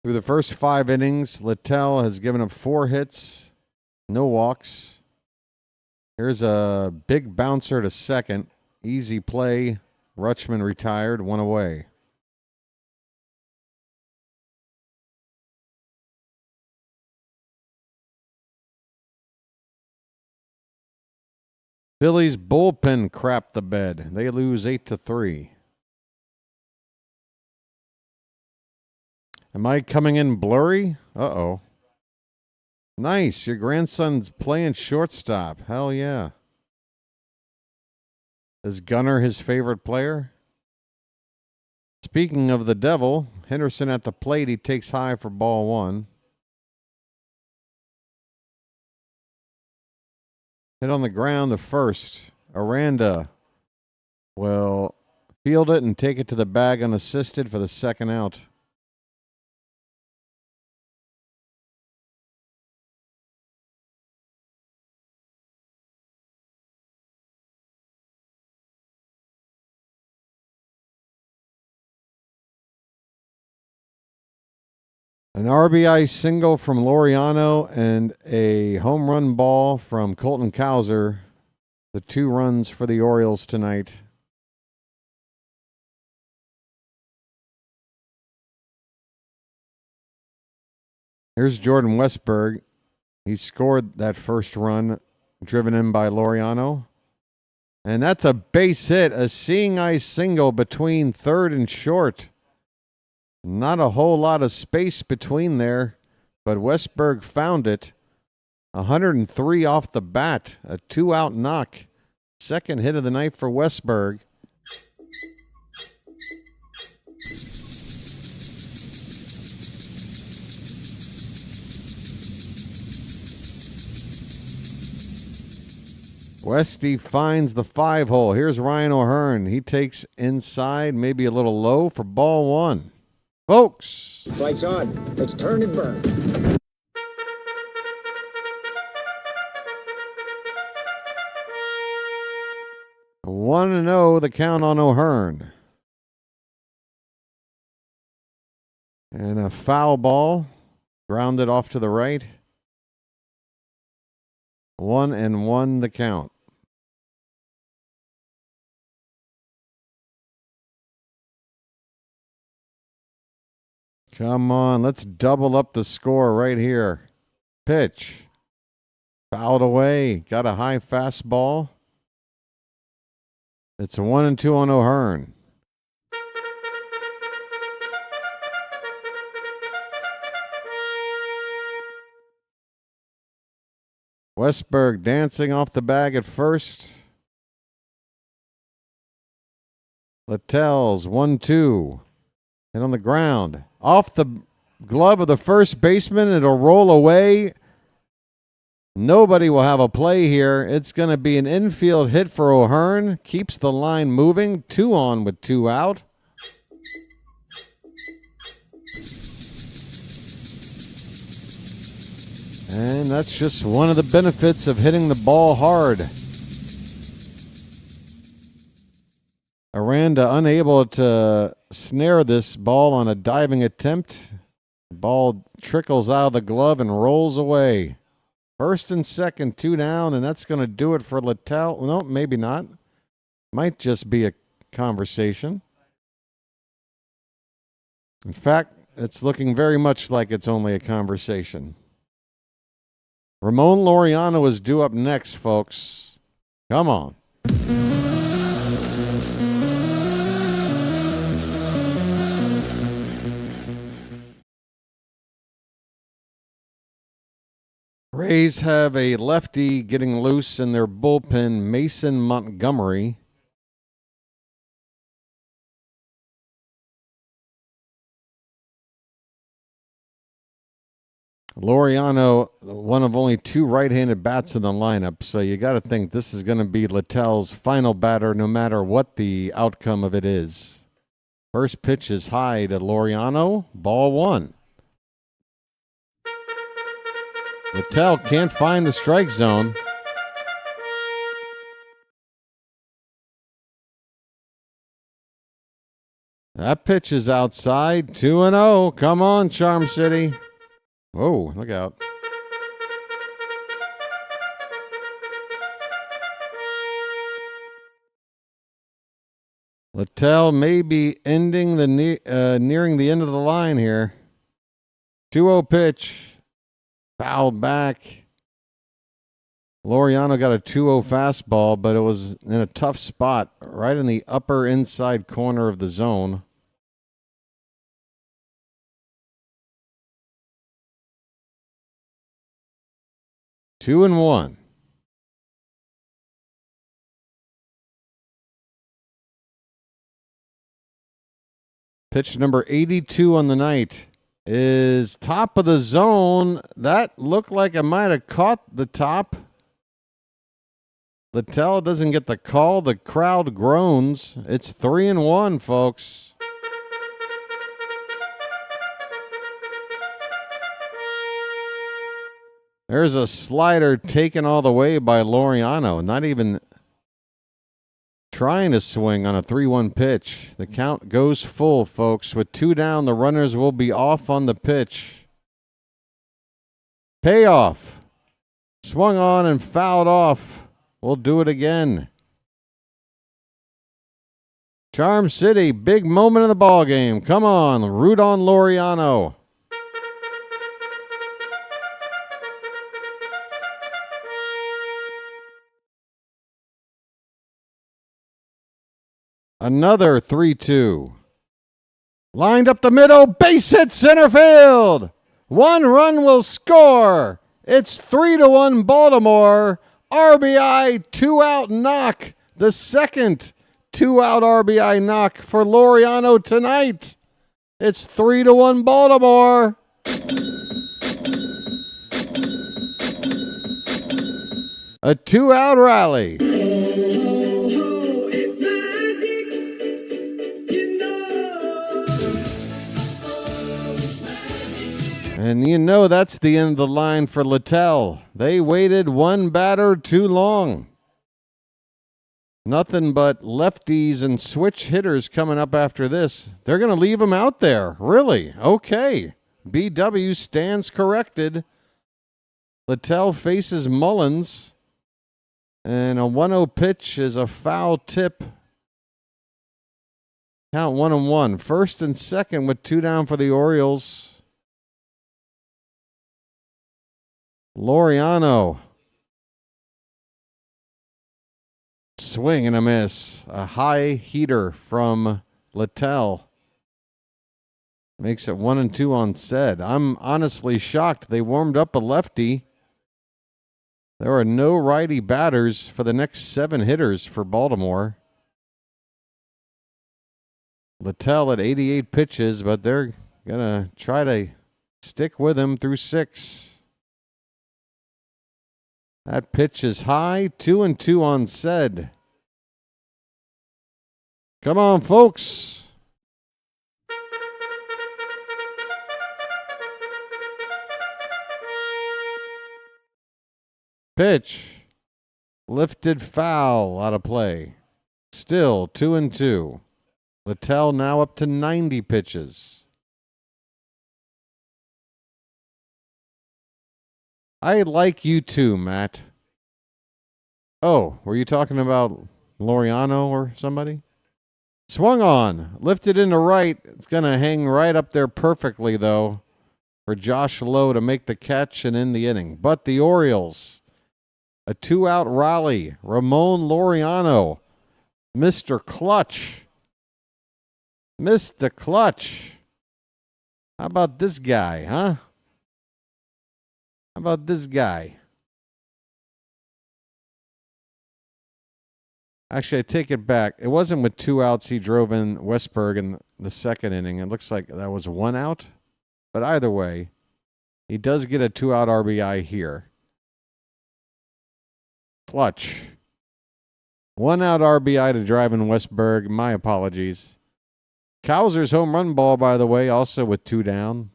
Through the first 5 innings, Littell has given up 4 hits, no walks. Here's a big bouncer to second. Easy play. Rutschman retired, 1 away. Phillies bullpen crapped the bed. They lose 8-3. Am I coming in blurry? Uh-oh. Nice. Your grandson's playing shortstop. Hell yeah. Is Gunner his favorite player? Speaking of the devil, Henderson at the plate. He takes high for ball 1. Hit on the ground to first. Aranda will field it and take it to the bag unassisted for the second out. An RBI single from Laureano and a home run ball from Colton Cowser. The 2 runs for the Orioles tonight. Here's Jordan Westberg. He scored that first run, driven in by Laureano. And that's a base hit, a seeing eye single between third and short. Not a whole lot of space between there, but Westberg found it. 103 off the bat, a 2-out knock. Second hit of the night for Westberg. Westy finds the 5-hole. Here's Ryan O'Hearn. He takes inside, maybe a little low for ball 1. Folks. Lights on. Let's turn and burn. One and 0 the count on O'Hearn. And a foul ball. Grounded off to the right. 1-1 the count. Come on, let's double up the score right here. Pitch. Fouled away. Got a high fastball. It's a 1-2 on O'Hearn. Westberg dancing off the bag at first. Littell's 1-2. And on the ground. Off the glove of the first baseman. It'll roll away. Nobody will have a play here. It's going to be an infield hit for O'Hearn. Keeps the line moving. 2 on with 2 out. And that's just one of the benefits of hitting the ball hard. Aranda unable to snare this ball on a diving attempt. The ball trickles out of the glove and rolls away. First and second, 2 down, and that's going to do it for Littell. No, maybe not. Might just be a conversation. In fact, it's looking very much like it's only a conversation. Ramon Laureano is due up next, folks. Come on. Rays have a lefty getting loose in their bullpen, Mason Montgomery. Laureano, one of only 2 right-handed bats in the lineup, so you got to think this is going to be Littell's final batter no matter what the outcome of it is. First pitch is high to Laureano, ball 1. Littell can't find the strike zone. That pitch is outside, 2-0. Come on, Charm City. Whoa, look out. Littell may be ending the nearing the end of the line here. 2-0 pitch. Fouled back. Laureano got a 2-0 fastball, but it was in a tough spot, right in the upper inside corner of the zone. Two and 1. Pitch number 82 on the night is top of the zone. That looked like it might have caught the top. Littell doesn't get the call. The crowd groans. It's 3-1, folks. There's a slider taken all the way by Laureano. Not even trying to swing on a 3-1 pitch. The count goes full, folks. With 2 down, the runners will be off on the pitch. Payoff. Swung on and fouled off. We'll do it again. Charm City, big moment in the ball game. Come on, root on Laureano. Another 3-2. Lined up the middle, base hit center field. 1 run will score. It's 3-1 Baltimore. RBI 2-out knock. The second 2-out RBI knock for Laureano tonight. It's 3-1 Baltimore. A 2-out rally. And you know that's the end of the line for Littell. They waited 1 batter too long. Nothing but lefties and switch hitters coming up after this. They're going to leave him out there. Really? Okay. BW stands corrected. Littell faces Mullins. And a 1-0 pitch is a foul tip. Count 1-1. First and second with 2 down for the Orioles. Laureano Swing and a miss. A high heater from Littell. Makes it 1-2 on Said. I'm honestly shocked. They warmed up a lefty. There are no righty batters for the next 7 hitters for Baltimore. Littell at 88 pitches, but they're going to try to stick with him through 6. That pitch is high. 2-2 on Said. Come on, folks. Pitch. Lifted foul out of play. Still 2-2. Littell now up to 90 pitches. I like you too, Matt. Oh, were you talking about Laureano or somebody? Swung on. Lifted into right. It's going to hang right up there perfectly, though, for Josh Lowe to make the catch and end the inning. But the Orioles, a 2-out rally. Ramon Laureano, Mr. Clutch. Mr. Clutch. How about this guy, huh? How about this guy? Actually, I take it back. It wasn't with 2 outs he drove in Westberg in the second inning. It looks like that was 1 out. But either way, he does get a 2-out RBI here. Clutch. 1-out RBI to drive in Westberg. My apologies. Kowser's home run ball, by the way, also with 2 down.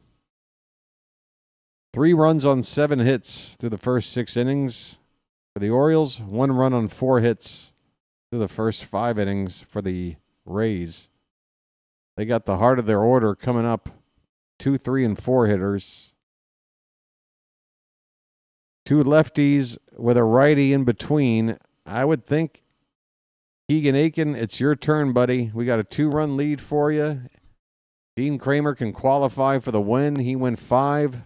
3 runs on 7 hits through the first 6 innings for the Orioles. 1 run on 4 hits through the first 5 innings for the Rays. They got the heart of their order coming up. 2, 3, and 4 hitters. 2 lefties with a righty in between. I would think, Keegan Aiken, it's your turn, buddy. We got a 2-run lead for you. Dean Kremer can qualify for the win. He went 5.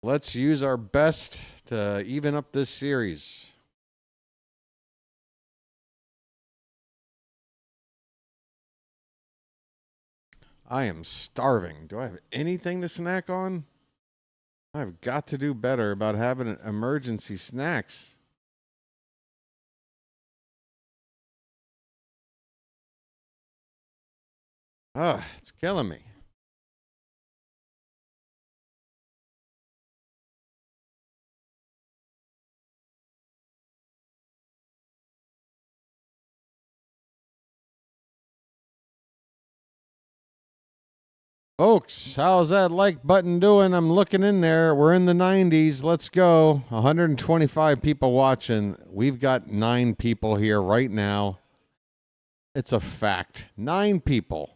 Let's use our best to even up this series. I am starving. Do I have anything to snack on? I've got to do better about having emergency snacks. Ah, it's killing me. Folks, how's that like button doing? I'm looking in there. We're in the 90s. Let's go. 125 people watching. We've got 9 people here right now. It's a fact. 9 people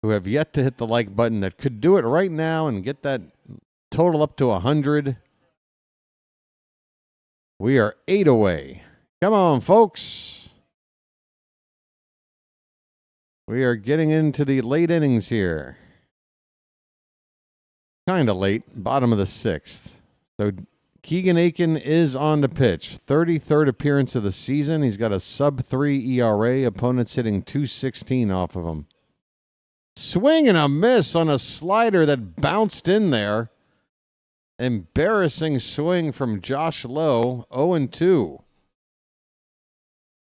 who have yet to hit the like button that could do it right now and get that total up to 100. We are 8 away. Come on, folks. We are getting into the late innings here. Kind of late, bottom of the 6th. So Keegan Aiken is on the pitch. 33rd appearance of the season. He's got a sub-3 ERA. Opponents hitting .216 off of him. Swing and a miss on a slider that bounced in there. Embarrassing swing from Josh Lowe. 0-2.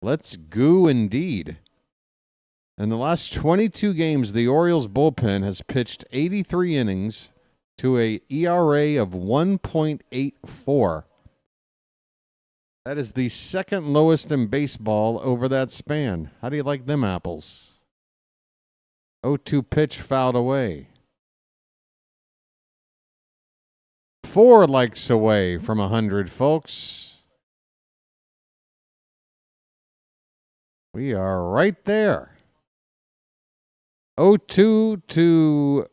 Let's go indeed. In the last 22 games, the Orioles bullpen has pitched 83 innings to a ERA of 1.84. That is the second lowest in baseball over that span. How do you like them apples? 0-2 pitch fouled away. 4 likes away from 100, folks. We are right there. 0-2 to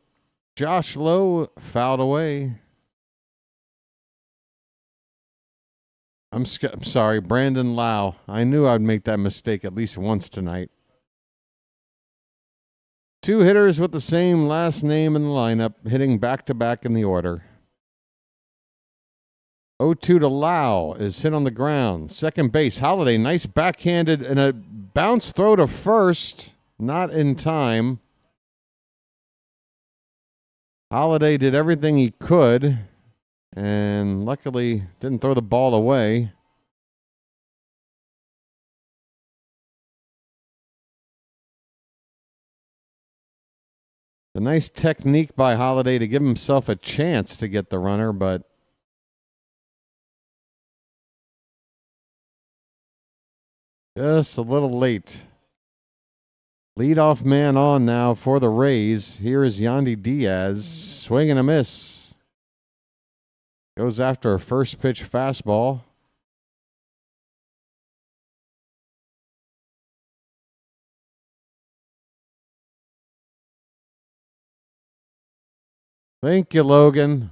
Josh Lowe, fouled away. I'm sorry, Brandon Lau. I knew I'd make that mistake at least once tonight. 2 hitters with the same last name in the lineup, hitting back-to-back in the order. 0-2 to Lau is hit on the ground. Second base, Holiday, nice backhanded and a bounce throw to first. Not in time. Holiday did everything he could and luckily didn't throw the ball away. A nice technique by Holiday to give himself a chance to get the runner, but just a little late. Leadoff man on now for the Rays. Here is Yandy Diaz. Swing and a miss. Goes after a first pitch fastball. Thank you, Logan.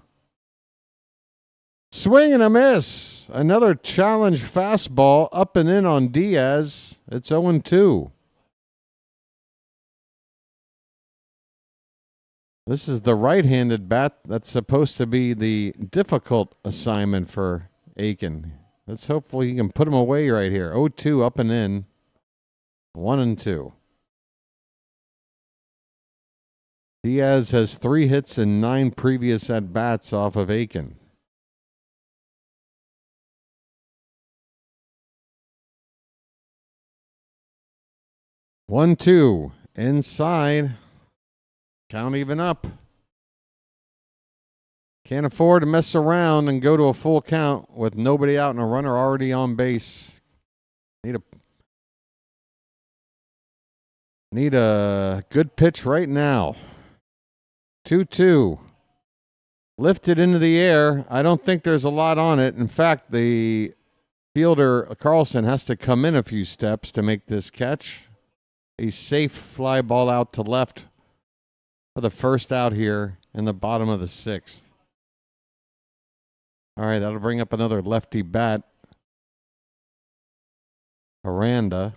Swing and a miss. Another challenge fastball up and in on Diaz. It's 0-2. This is the right-handed bat. That's supposed to be the difficult assignment for Aiken. Let's hopefully he can put him away right here. 0-2 up and in. 1-2. Diaz has 3 hits and 9 previous at-bats off of Aiken. One, two, inside. Count even up. Can't afford to mess around and go to a full count with nobody out and a runner already on base. Need a good pitch right now. 2-2. Lifted into the air. I don't think there's a lot on it. In fact, the fielder, Carlson, has to come in a few steps to make this catch. A safe fly ball out to left for the first out here in the bottom of the 6th. All right, that'll bring up another lefty bat. Aranda.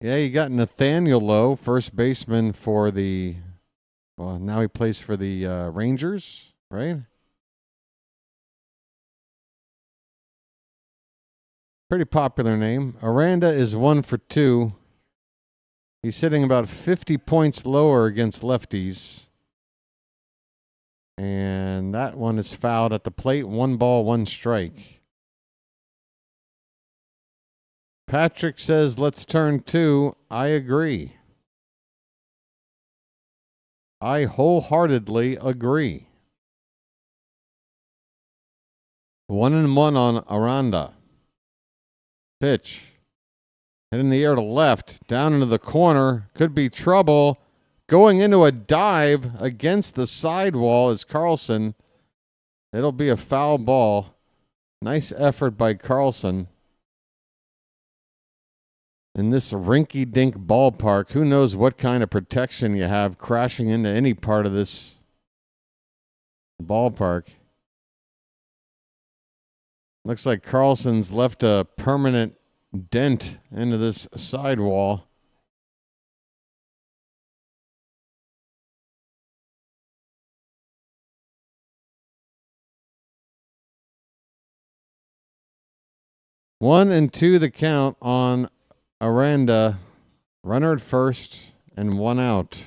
Yeah, you got Nathaniel Lowe, first baseman for the, well, now he plays for the Rangers, right? Pretty popular name. Aranda is 1 for 2. He's hitting about 50 points lower against lefties. And that one is fouled at the plate. 1 ball, 1 strike. Patrick says, let's turn 2. I agree. I wholeheartedly agree. 1-1 on Aranda. Pitch. Hit in the air to left. Down into the corner. Could be trouble. Going into a dive against the sidewall is Carlson. It'll be a foul ball. Nice effort by Carlson. In this rinky-dink ballpark, who knows what kind of protection you have crashing into any part of this ballpark. Looks like Carlson's left a permanent dent into this sidewall. One and two the count on Aranda. Runner at first and 1 out.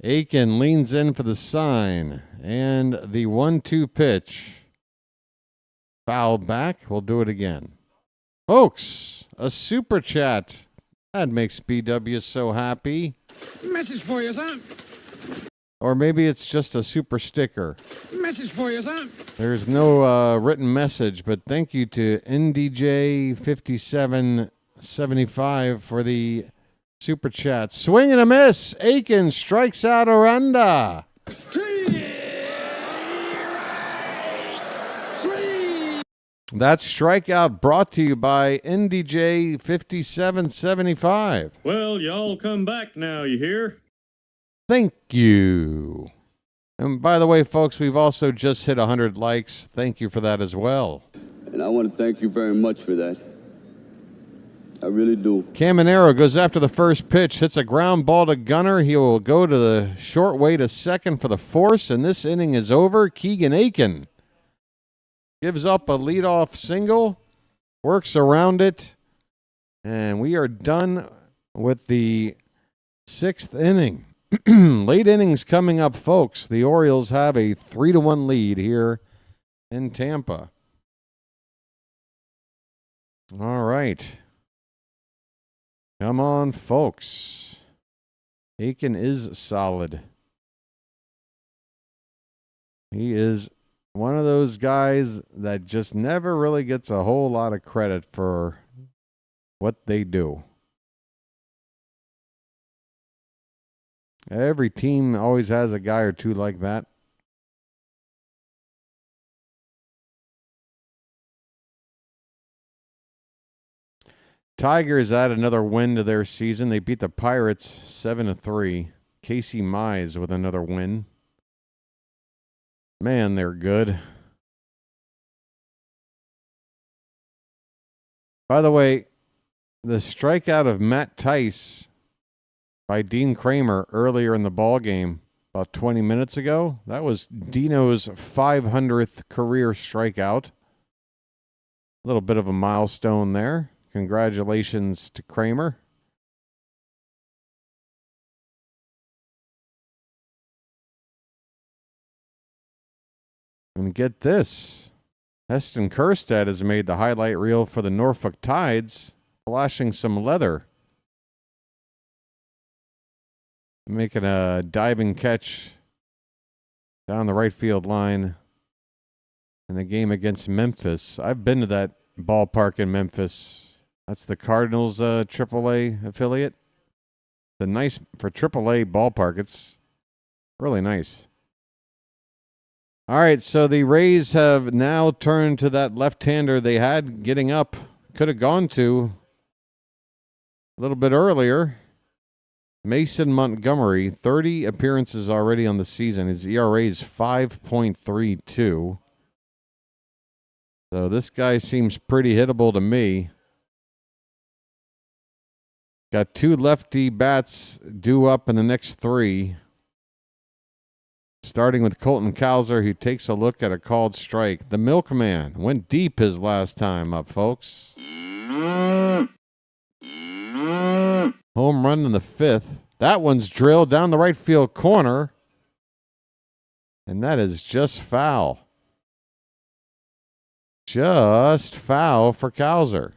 Aiken leans in for the sign. And the 1-2 pitch. Foul back. We'll do it again. Folks, a super chat. That makes BW so happy. Message for you, son. Or maybe it's just a super sticker. Message for you, son. There's no written message, but thank you to NDJ5775 for the super chat. Swing and a miss. Aiken strikes out Aranda. That strikeout brought to you by NDJ5775. Well, y'all come back now, you hear? Thank you. And by the way, folks, we've also just hit 100 likes. Thank you for that as well. And I want to thank you very much for that. I really do. Caminero goes after the first pitch, hits a ground ball to Gunner. He will go to the short way to second for the force, and this inning is over. Keegan Aiken gives up a leadoff single, works around it, and we are done with the 6th inning. Late innings coming up, folks. The Orioles have a 3-1 lead here in Tampa. All right. Come on, folks. Aiken is solid. He is one of those guys that just never really gets a whole lot of credit for what they do. Every team always has a guy or two like that. Tigers add another win to their season. They beat the Pirates 7-3. Casey Mize with another win. Man, they're good. By the way, the strikeout of Matt Tice by Dean Kremer earlier in the ball game, about 20 minutes ago, that was Dino's 500th career strikeout. A little bit of a milestone there. Congratulations to Kremer. And get this. Heston Kjerstad has made the highlight reel for the Norfolk Tides, flashing some leather. Making a diving catch down the right field line in a game against Memphis. I've been to that ballpark in Memphis. That's the Cardinals AAA affiliate. The nice for AAA ballpark. It's really nice. All right, so the Rays have now turned to that left-hander they had getting up. Could have gone to a little bit earlier. Mason Montgomery, 30 appearances already on the season. His ERA is 5.32. So this guy seems pretty hittable to me. Got 2 lefty bats due up in the next 3. Starting with Colton Cowser, who takes a look at a called strike. The Milkman went deep his last time up, folks. Home run in the 5th. That one's drilled down the right field corner. And that is just foul. Just foul for Cowser.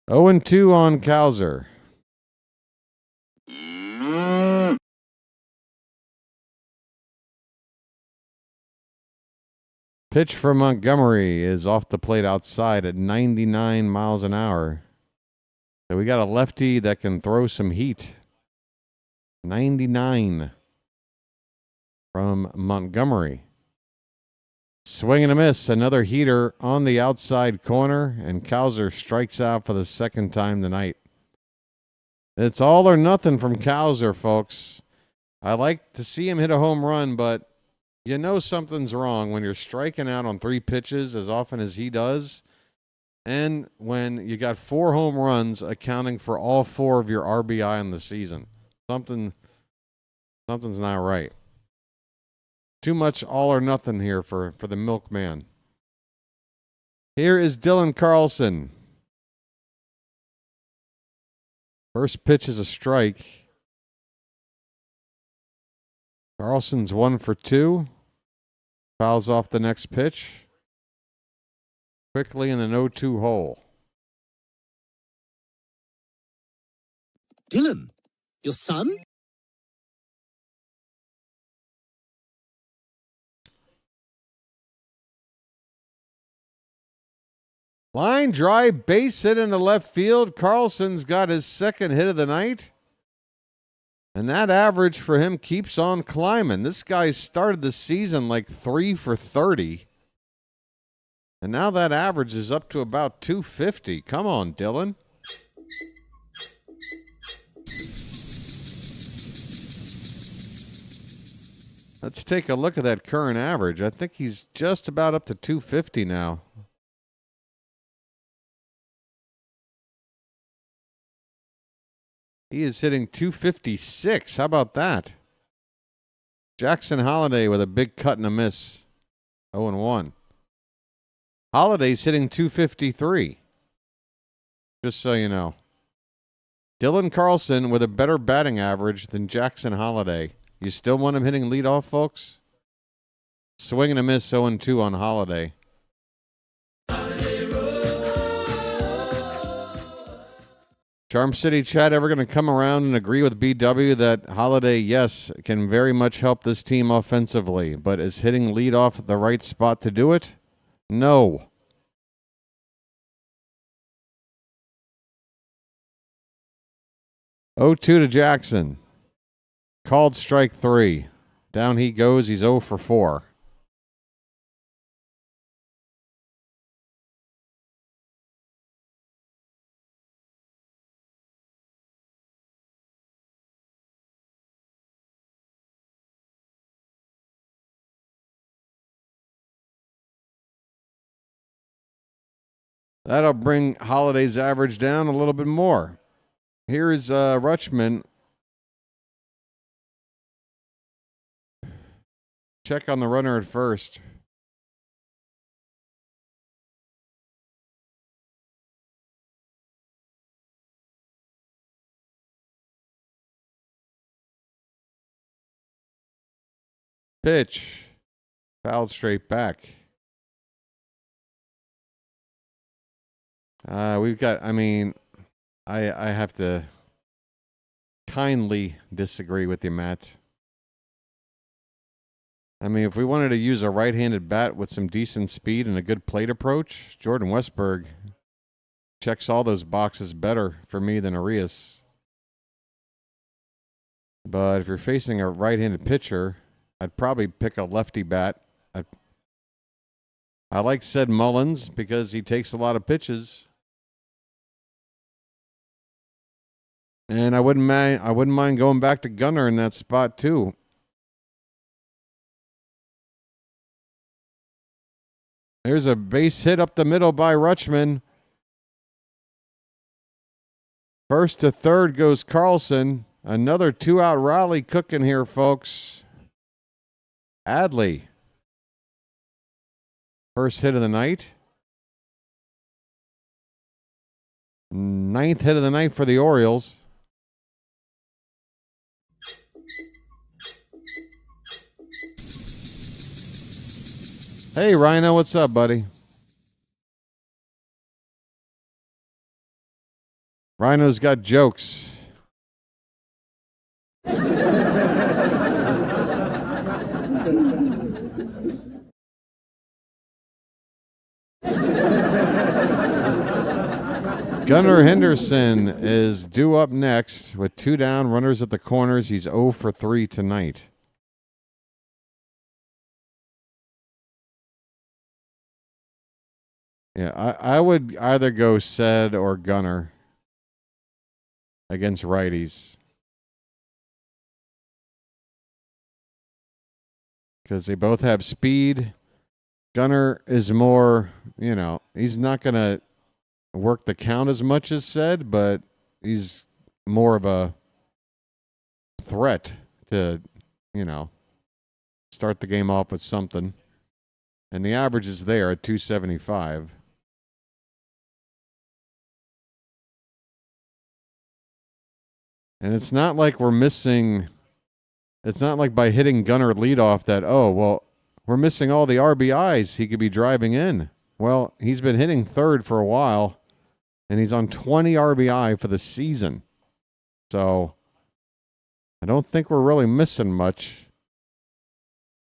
0-2 on Cowser. Pitch from Montgomery is off the plate outside at 99 miles an hour. So we got a lefty that can throw some heat. 99 from Montgomery. Swing and a miss. Another heater on the outside corner, and Cowser strikes out for the second time tonight. It's all or nothing from Cowser, folks. I like to see him hit a home run, but you know something's wrong when you're striking out on 3 pitches as often as he does, and when you got 4 home runs accounting for all 4 of your RBI in the season. Something's not right. Too much all or nothing here for the Milkman. Here is Dylan Carlson. First pitch is a strike. Carlson's 1 for 2. Fouls off the next pitch. Quickly in the 0-2 hole. Dylan, your son? Line drive, base hit into left field. Carlson's got his second hit of the night. And that average for him keeps on climbing. This guy started the season like 3 for 30. And now that average is up to about 250. Come on, Dylan. Let's take a look at that current average. I think he's just about up to 250 now. He is hitting 256. How about that? Jackson Holliday with a big cut and a miss. 0-1. Holliday's hitting 253. Just so you know. Dylan Carlson with a better batting average than Jackson Holliday. You still want him hitting leadoff, folks? Swing and a miss, 0-2 on Holliday. Charm City Chat ever going to come around and agree with BW that Holliday, yes, can very much help this team offensively, but is hitting leadoff the right spot to do it? No. Oh, 2 to Jackson. Called strike 3. Down he goes. He's 0 for 4. That'll bring Holliday's average down a little bit more. Here's Rutschman. Check on the runner at first. Pitch. Fouled straight back. We've got, I have to kindly disagree with you, Matt. If we wanted to use a right-handed bat with some decent speed and a good plate approach, Jordan Westberg checks all those boxes better for me than Arias. But if you're facing a right-handed pitcher, I'd probably pick a lefty bat. I like Sid Mullins because he takes a lot of pitches. And I wouldn't mind going back to Gunnar in that spot too. There's a base hit up the middle by Rutschman. First to third goes Carlson. Another 2-out rally cooking here, folks. Adley. First hit of the night. 9th hit of the night for the Orioles. Hey, Rhino, what's up, buddy? Rhino's got jokes. Gunnar Henderson is due up next with 2 down, runners at the corners. He's 0 for 3 tonight. Yeah, I would either go Sed or Gunnar against righties. Because they both have speed. Gunnar is more, he's not going to work the count as much as Sed, but he's more of a threat to, start the game off with something. And the average is there at 275. And it's not like we're missing, it's not like by hitting Gunnar leadoff that, we're missing all the RBIs he could be driving in. Well, he's been hitting third for a while, and he's on 20 RBI for the season. So I don't think we're really missing much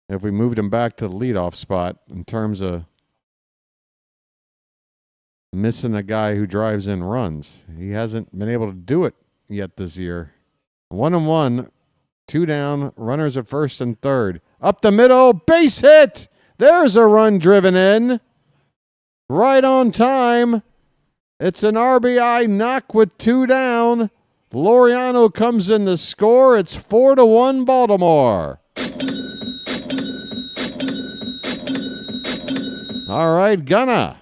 if we moved him back to the leadoff spot in terms of missing a guy who drives in runs. He hasn't been able to do it yet this year. 1-1, 2 down, runners at first and third. Up the middle, base hit. There's a run driven in. Right on time. It's an RBI knock with 2 down. Laureano comes in the score. It's 4-1 Baltimore. All right, Gunna.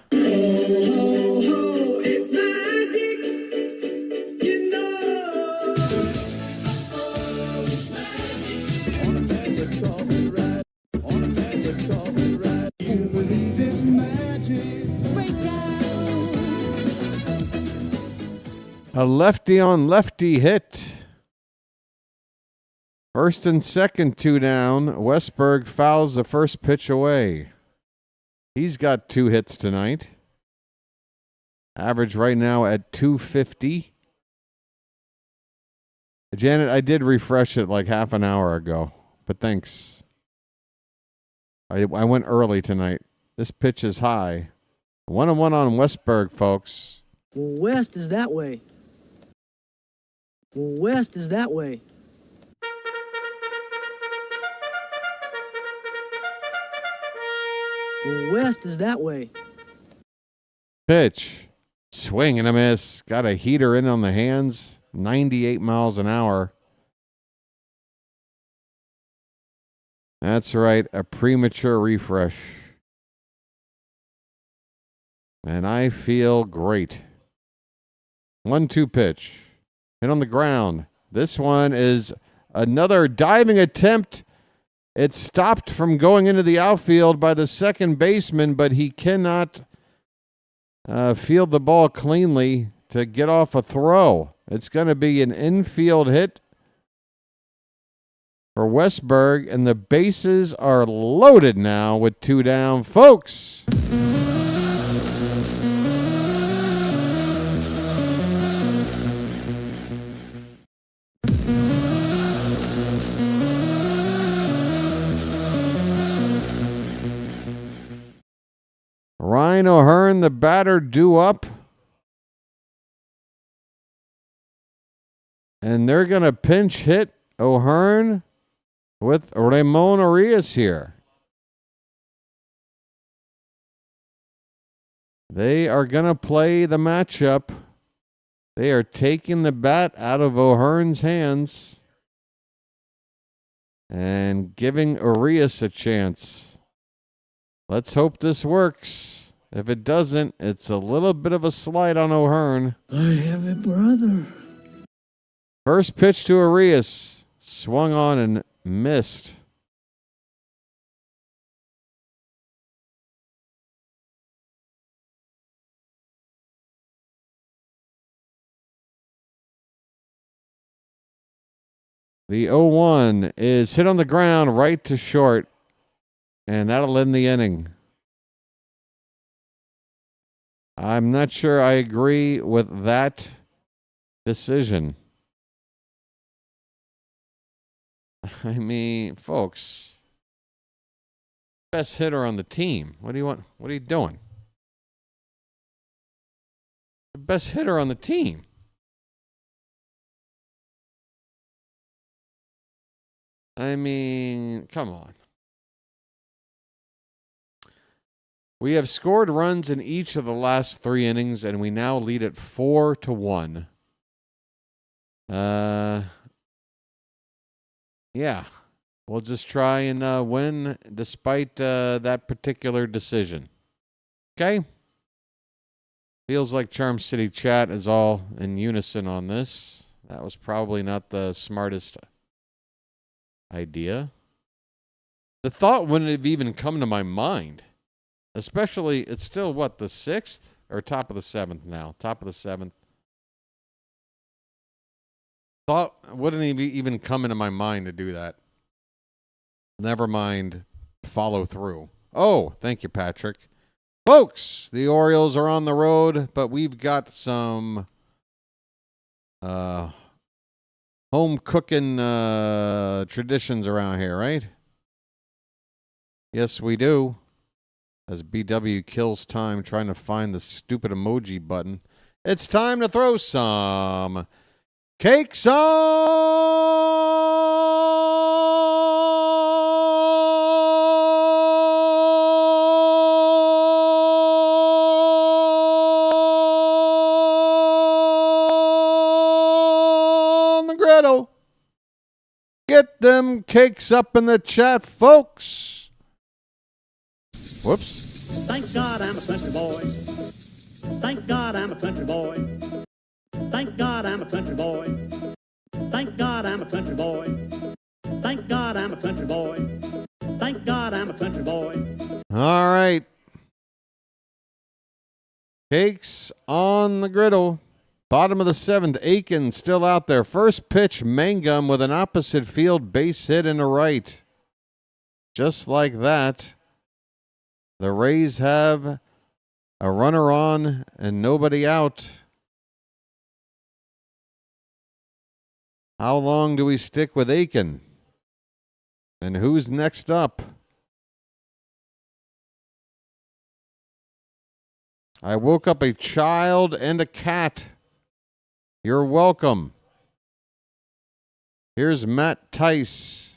A lefty on lefty hit. First and second, 2 down. Westberg fouls the first pitch away. He's got 2 hits tonight. Average right now at 250. Janet, I did refresh it like half an hour ago, but thanks. I went early tonight. This pitch is high. 1-1 on Westberg, folks. West is that way. West is that way. West is that way. Pitch. Swing and a miss. Got a heater in on the hands. 98 miles an hour. That's right. A premature refresh. And I feel great. 1-2 pitch. Hit on the ground. This one is another diving attempt. It's stopped from going into the outfield by the second baseman, but he cannot field the ball cleanly to get off a throw. It's going to be an infield hit for Westberg, and the bases are loaded now with 2 down, folks. Ryan O'Hearn, the batter, due up. And they're going to pinch hit O'Hearn with Ramon Arias here. They are going to play the matchup. They are taking the bat out of O'Hearn's hands and giving Arias a chance. Let's hope this works. If it doesn't, it's a little bit of a slight on O'Hearn. I have a brother. First pitch to Arias. Swung on and missed. The 0-1 is hit on the ground right to short. And that'll end the inning. I'm not sure I agree with that decision. I mean, folks, best hitter on the team. What do you want? What are you doing? The best hitter on the team. I mean, come on. We have scored runs in each of the last 3 innings, and we now lead at 4-1. Yeah, we'll just try and win despite that particular decision. Okay? Feels like Charm City chat is all in unison on this. That was probably not the smartest idea. The thought wouldn't have even come to my mind. Especially, it's still, what, the 6th? Or top of the 7th now? Top of the 7th. Thought wouldn't even come into my mind to do that. Never mind follow through. Oh, thank you, Patrick. Folks, the Orioles are on the road, but we've got some home cooking traditions around here, right? Yes, we do. as BW kills time trying to find the stupid emoji button. It's time to throw some cakes on the griddle. Get them cakes up in the chat, folks. Whoops. Thank God I'm a country boy. Thank God I'm a country boy. Thank God I'm a country boy. Thank God I'm a country boy. Thank God I'm a country boy. Thank God I'm a country boy. All right. Cakes on the griddle. Bottom of the 7th, Aiken still out there. First pitch, Mangum with an opposite field base hit in the right. Just like that, the Rays have a runner on and nobody out. How long do we stick with Aiken? And who's next up? I woke up a child and a cat. You're welcome. Here's Matt Tice.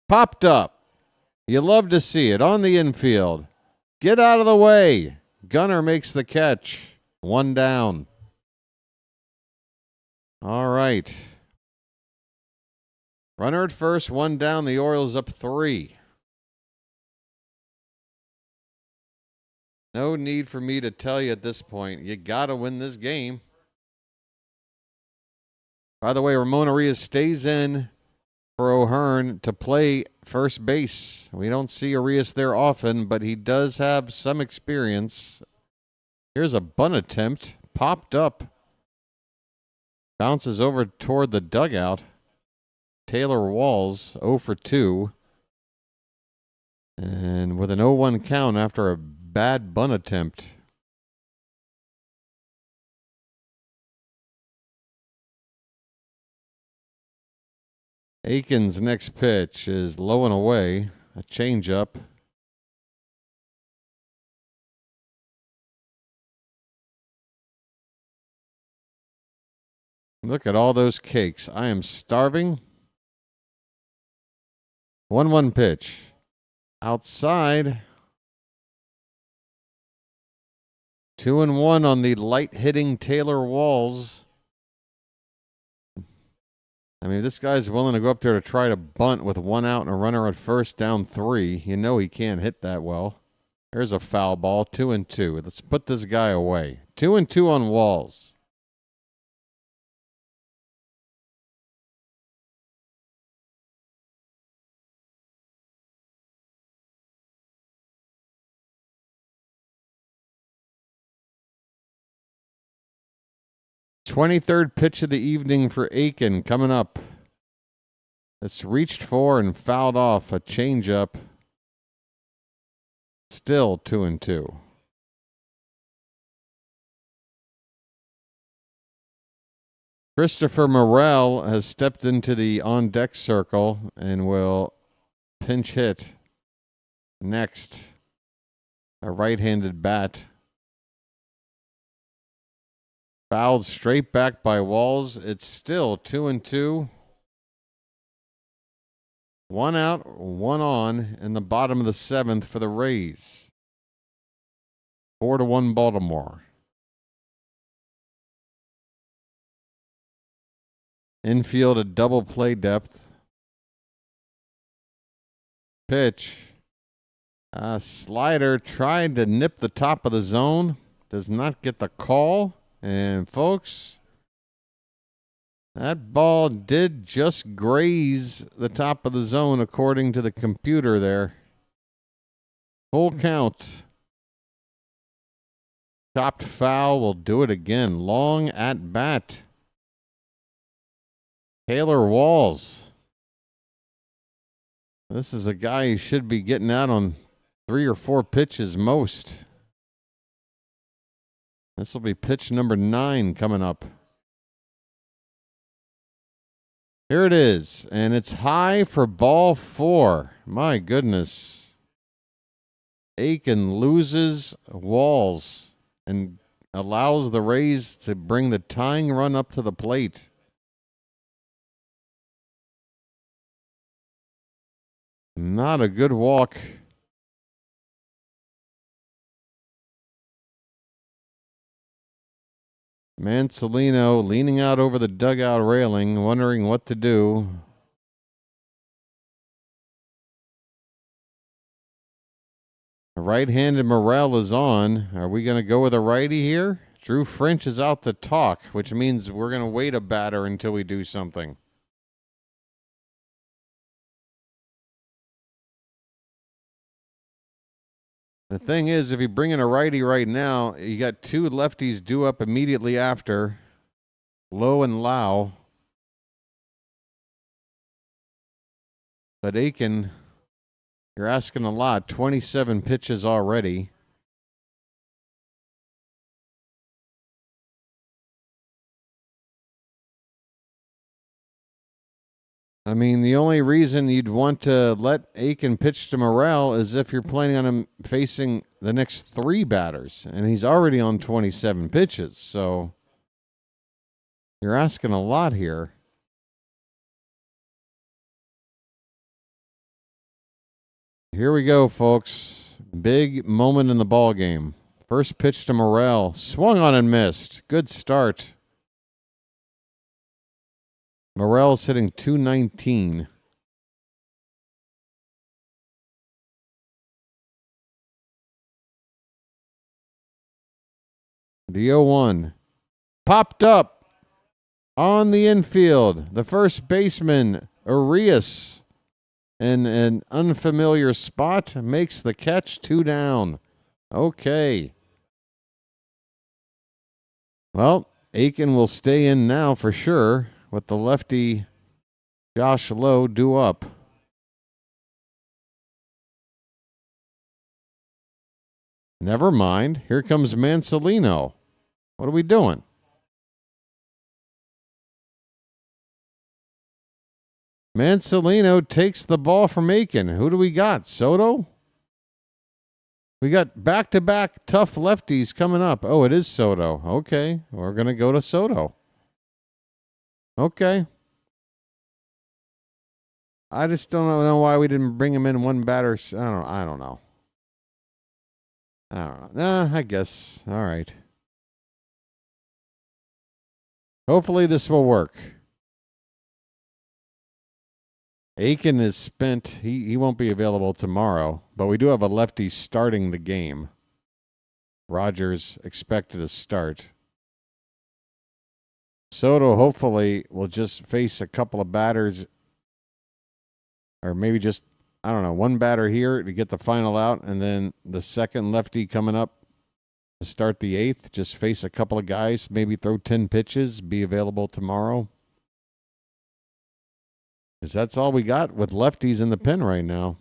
Popped up. You love to see it on the infield. Get out of the way. Gunner makes the catch. 1 down. All right. Runner at first, 1 down. The Orioles up 3. No need for me to tell you at this point. You got to win this game. By the way, Ramon Arias stays in for O'Hearn to play first base. We don't see Arias there often, but he does have some experience. Here's a bunt attempt. Popped up. Bounces over toward the dugout. Taylor Walls 0 for 2. And with an 0-1 count after a bad bunt attempt. Aiken's next pitch is low and away. A changeup. Look at all those cakes. I am starving. 1-1 pitch. Outside. 2-1 on the light hitting Taylor Walls. I mean, this guy's willing to go up there to try to bunt with 1 out and a runner at first, down 3. You know he can't hit that well. There's a foul ball, 2-2. Let's put this guy away. 2-2 on Walls. '23rd pitch of the evening for Aiken coming up. It's reached for and fouled off. A changeup. Still 2-2. Christopher Morel has stepped into the on-deck circle and will pinch hit next. A right-handed bat. Fouled straight back by Walls. It's still 2-2. 1 out, 1 on in the bottom of the 7th for the Rays. 4-1 Baltimore. Infield at double play depth. Pitch. Slider tried to nip the top of the zone. Does not get the call. And folks, that ball did just graze the top of the zone according to the computer there. Full count. Chopped foul will do it again. Long at bat. Taylor Walls. This is a guy who should be getting out on 3 or 4 pitches most. This will be pitch number 9 coming up. Here it is, and it's high for ball 4. My goodness. Aiken loses Walls and allows the Rays to bring the tying run up to the plate. Not a good walk. Mansolino leaning out over the dugout railing, wondering what to do. Right-handed Morel is on. Are we going to go with a righty here? Drew French is out to talk, which means we're going to wait a batter until we do something. The thing is, if you bring in a righty right now, you got two lefties due up immediately after, Lowe and Lau. But Aiken, you're asking a lot. 27 pitches already. I mean, the only reason you'd want to let Aiken pitch to Morel is if you're planning on him facing the next three batters, and he's already on 27 pitches, so you're asking a lot here. Here we go, folks. Big moment in the ball game. First pitch to Morel. Swung on and missed. Good start. Morel's hitting .219. The 0-1. Popped up on the infield. The first baseman, Arias, in an unfamiliar spot, makes the catch. 2 down. Okay. Well, Aiken will stay in now for sure, with the lefty Josh Lowe due up. Never mind. Here comes Mansolino. What are we doing? Mansolino takes the ball from Aiken. Who do we got? Soto? We got back-to-back tough lefties coming up. Oh, it is Soto. Okay, we're going to go to Soto. Okay. I just don't know why we didn't bring him in one batter. I don't know. Nah, I guess. All right. Hopefully this will work. Aiken is spent. He won't be available tomorrow, but we do have a lefty starting the game. Rogers expected to start. Soto hopefully will just face a couple of batters, or maybe just, I don't know, one batter here to get the final out, and then the second lefty coming up to start the 8th, just face a couple of guys, maybe throw 10 pitches, be available tomorrow. Because that's all we got with lefties in the pen right now.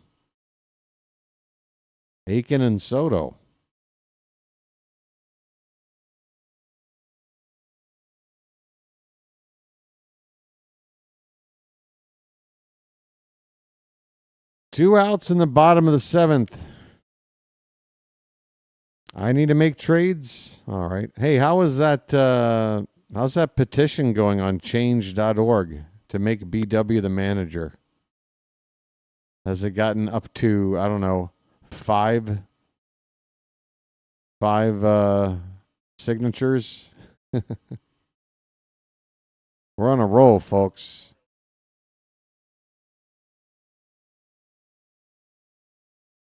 Aiken and Soto. Two outs in the bottom of the 7th. I need to make trades. All right. Hey, how's that petition going on change.org to make BW the manager? Has it gotten up to, I don't know, five signatures? We're on a roll, folks.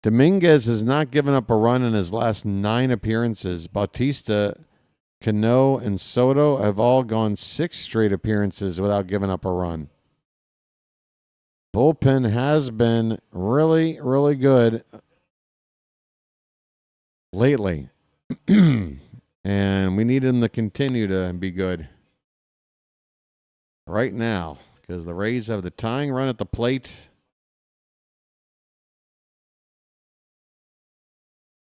Dominguez has not given up a run in his last 9 appearances. Bautista, Cano, and Soto have all gone 6 straight appearances without giving up a run. Bullpen has been really, really good lately. And we need him to continue to be good right now because the Rays have the tying run at the plate.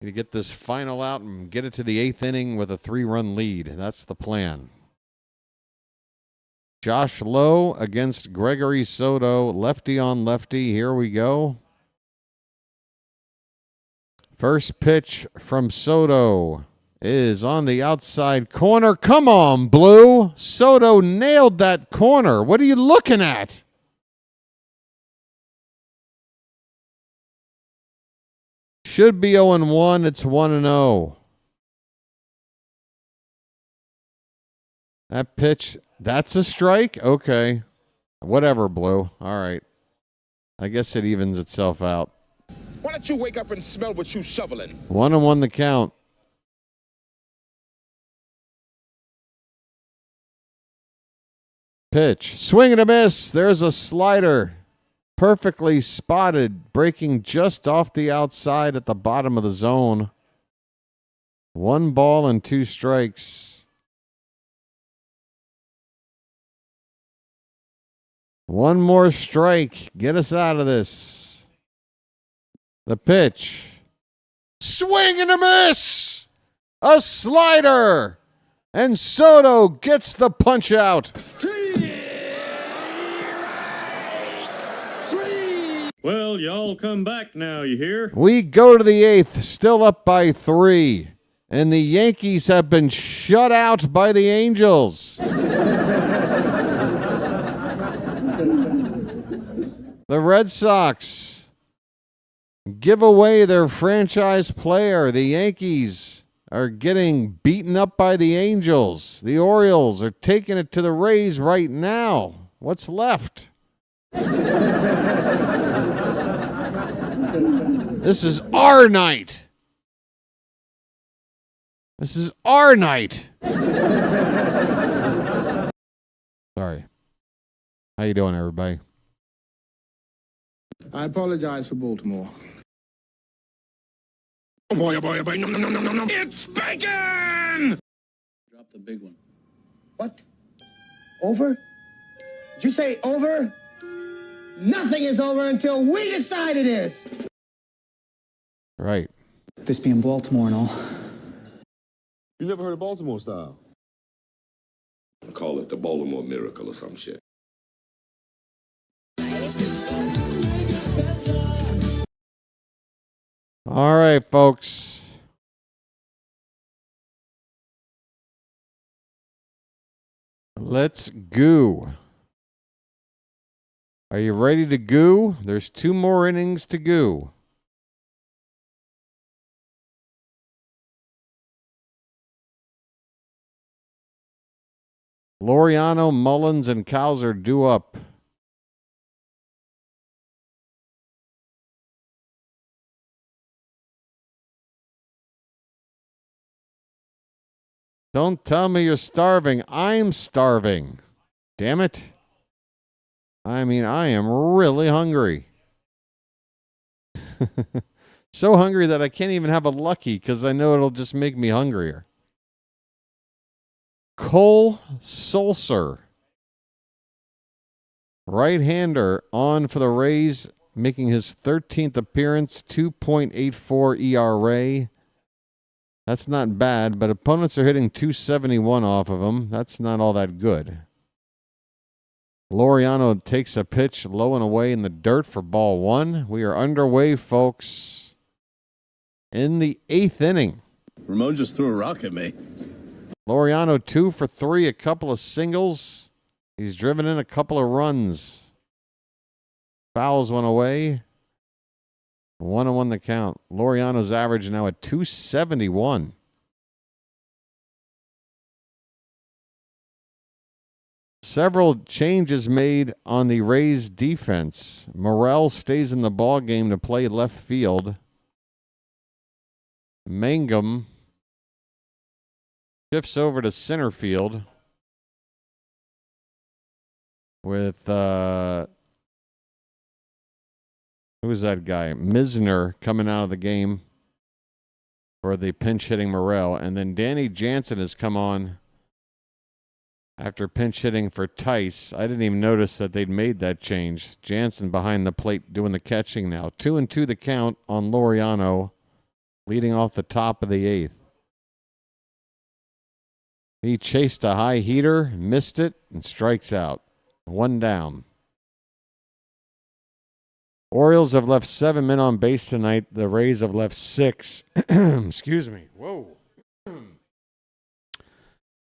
To get this final out and get it to the 8th inning with a 3-run lead. That's the plan. Josh Lowe against Gregory Soto. Lefty on lefty. Here we go. First pitch from Soto is on the outside corner. Come on, Blue. Soto nailed that corner. What are you looking at? Should be 0-1. It's 1-0. That pitch, that's a strike? Okay. Whatever, Blue. All right. I guess it evens itself out. Why don't you wake up and smell what you shoveling? 1-1 the count. Pitch. Swing and a miss. There's a slider. Perfectly spotted. Breaking just off the outside at the bottom of the zone. 1 ball and 2 strikes. One more strike. Get us out of this. The pitch. Swing and a miss. A slider. And Soto gets the punch out. Well, y'all come back now, you hear? We go to the 8th, still up by 3. And the Yankees have been shut out by the Angels. The Red Sox give away their franchise player. The Yankees are getting beaten up by the Angels. The Orioles are taking it to the Rays right now. What's left? This is our night. This is our night. Sorry. How you doing, everybody? I apologize for Baltimore. Oh boy, oh boy, oh boy, no, no, no, no, no, no. It's bacon! Drop the big one. What? Over? Did you say over? Nothing is over until we decide it is. Right. This being Baltimore and all. You never heard of Baltimore style? Call it the Baltimore miracle or some shit. All right, folks. Let's goo. Are you ready to goo? There's 2 more innings to goo. Laureano, Mullins, and Cowser due up. Don't tell me you're starving. I'm starving. Damn it. I mean, I am really hungry. So hungry that I can't even have a lucky because I know it'll just make me hungrier. Cole Sulser, right-hander, on for the Rays, making his 13th appearance, 2.84 ERA. That's not bad, but opponents are hitting 271 off of him. That's not all that good. Laureano takes a pitch low and away in the dirt for ball 1. We are underway, folks, in the 8th inning. Ramon just threw a rock at me. Laureano 2 for 3, a couple of singles. He's driven in a couple of runs. Fouls one away. 1-1 the count. Laureano's average now at 271. Several changes made on the Rays defense. Morrell stays in the ballgame to play left field. Mangum shifts over to center field with who's that guy? Misner coming out of the game for the pinch hitting Morrell. And then Danny Jansen has come on after pinch hitting for Tice. I didn't even notice that they'd made that change. Jansen behind the plate doing the catching now. 2-2 the count on Laureano, leading off the top of the 8th. He chased a high heater, missed it, and strikes out. 1 down. Orioles have left 7 men on base tonight. The Rays have left 6. Excuse me. Whoa.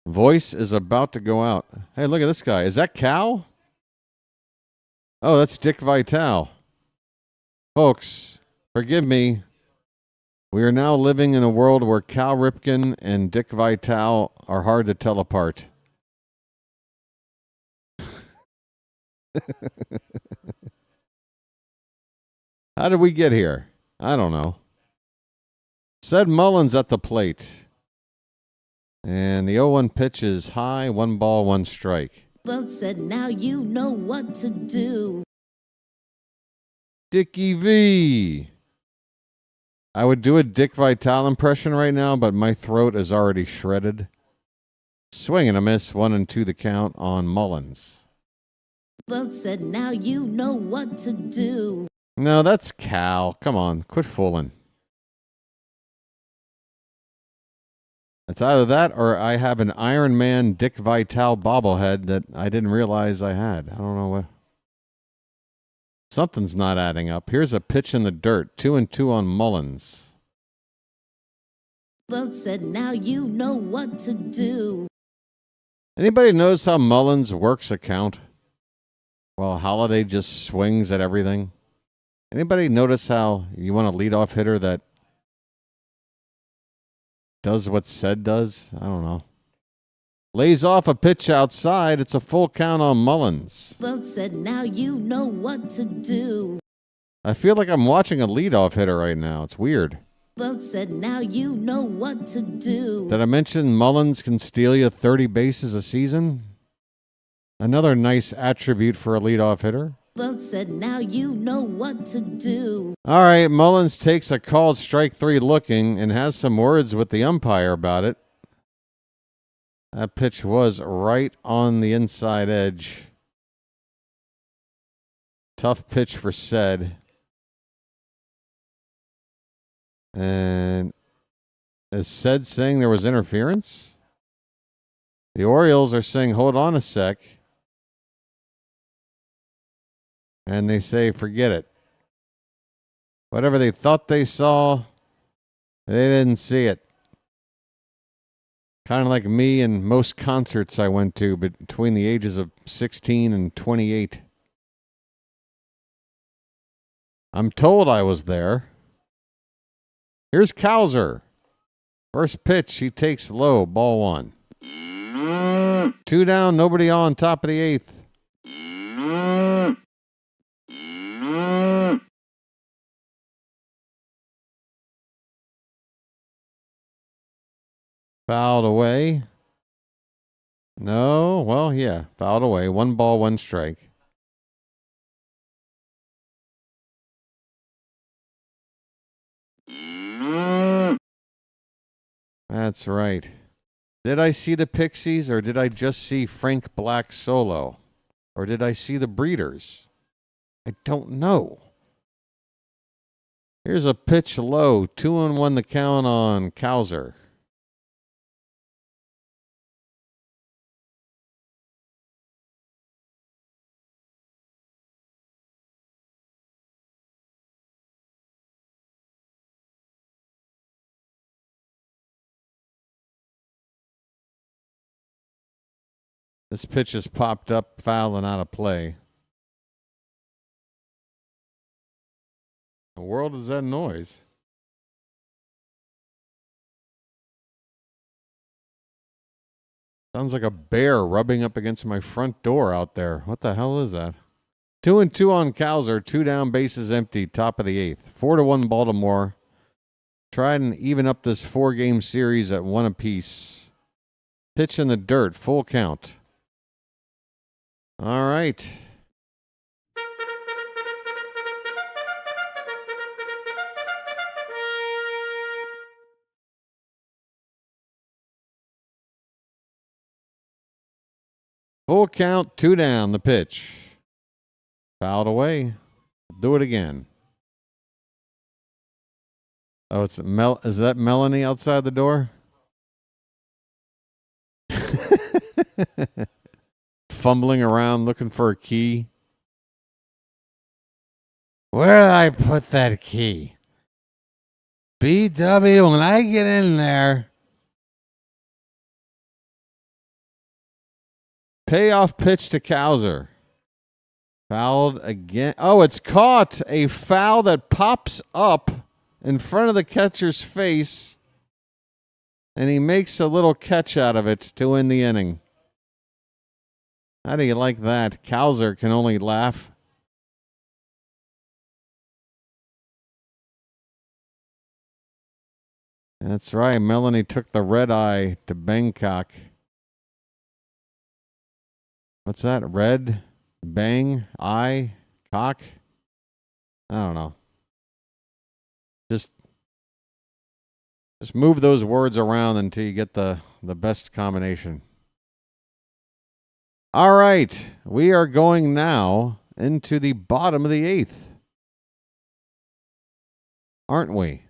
Voice is about to go out. Hey, look at this guy. Is that Cal? Oh, that's Dick Vitale. Folks, forgive me. We are now living in a world where Cal Ripken and Dick Vitale are hard to tell apart. How did we get here? I don't know. Said Mullins at the plate. And the 0-1 pitch is high, 1 ball, 1 strike. Both said, now you know what to do. Dickie V. I would do a Dick Vitale impression right now, but my throat is already shredded. Swing and a miss, 1-2 the count on Mullins. Both said, now you know what to do. No, that's Cal. Come on, quit fooling. It's either that or I have an Iron Man Dick Vitale bobblehead that I didn't realize I had. I don't know what. Something's not adding up. Here's a pitch in the dirt. 2-2 on Mullins. Both said, now you know what to do. Anybody knows how Mullins works a count? Well, Holiday just swings at everything. Anybody notice how you want a leadoff hitter that does what said does? I don't know. Lays off a pitch outside. It's a full count on Mullins. Both said, now you know what to do. I feel like I'm watching a leadoff hitter right now. It's weird. Both said, now you know what to do. Did I mention Mullins can steal you 30 bases a season? Another nice attribute for a leadoff hitter. Both said, now you know what to do. All right, Mullins takes a called strike 3 looking and has some words with the umpire about it. That pitch was right on the inside edge. Tough pitch for said. And is said saying there was interference? The Orioles are saying, hold on a sec. And they say, forget it. Whatever they thought they saw, they didn't see it. Kind of like me and most concerts I went to between the ages of 16 and 28. I'm told I was there. Here's Cowser. First pitch, he takes low, ball 1. 2 down, nobody on, top of the 8th. Fouled away. No, well, yeah, fouled away. 1 ball, 1 strike. That's right. Did I see the Pixies or did I just see Frank Black solo? Or did I see the Breeders? I don't know. Here's a pitch low. 2-1 the count on Cowser. This pitch has popped up, foul and out of play. The world is that noise? Sounds like a bear rubbing up against my front door out there. What the hell is that? 2-2 on Cowser. 2 down, bases empty. Top of the 8th. 4-1 Baltimore. Try and even up this 4-game series at 1 apiece. Pitch in the dirt. Full count. All right. Full count, 2 down, the pitch. Fouled away. Do it again. Oh, it's is that Melanie outside the door? Fumbling around looking for a key. Where did I put that key? BW, when I get in there. Payoff pitch to Cowser. Fouled again. Oh, it's caught. A foul that pops up in front of the catcher's face. And he makes a little catch out of it to win the inning. How do you like that? Cowser can only laugh. That's right. Melanie took the red eye to Bangkok. What's that? Red, bang, eye, cock? I don't know. Just move those words around until you get the best combination. All right. We are going now into the bottom of the 8th. Aren't we?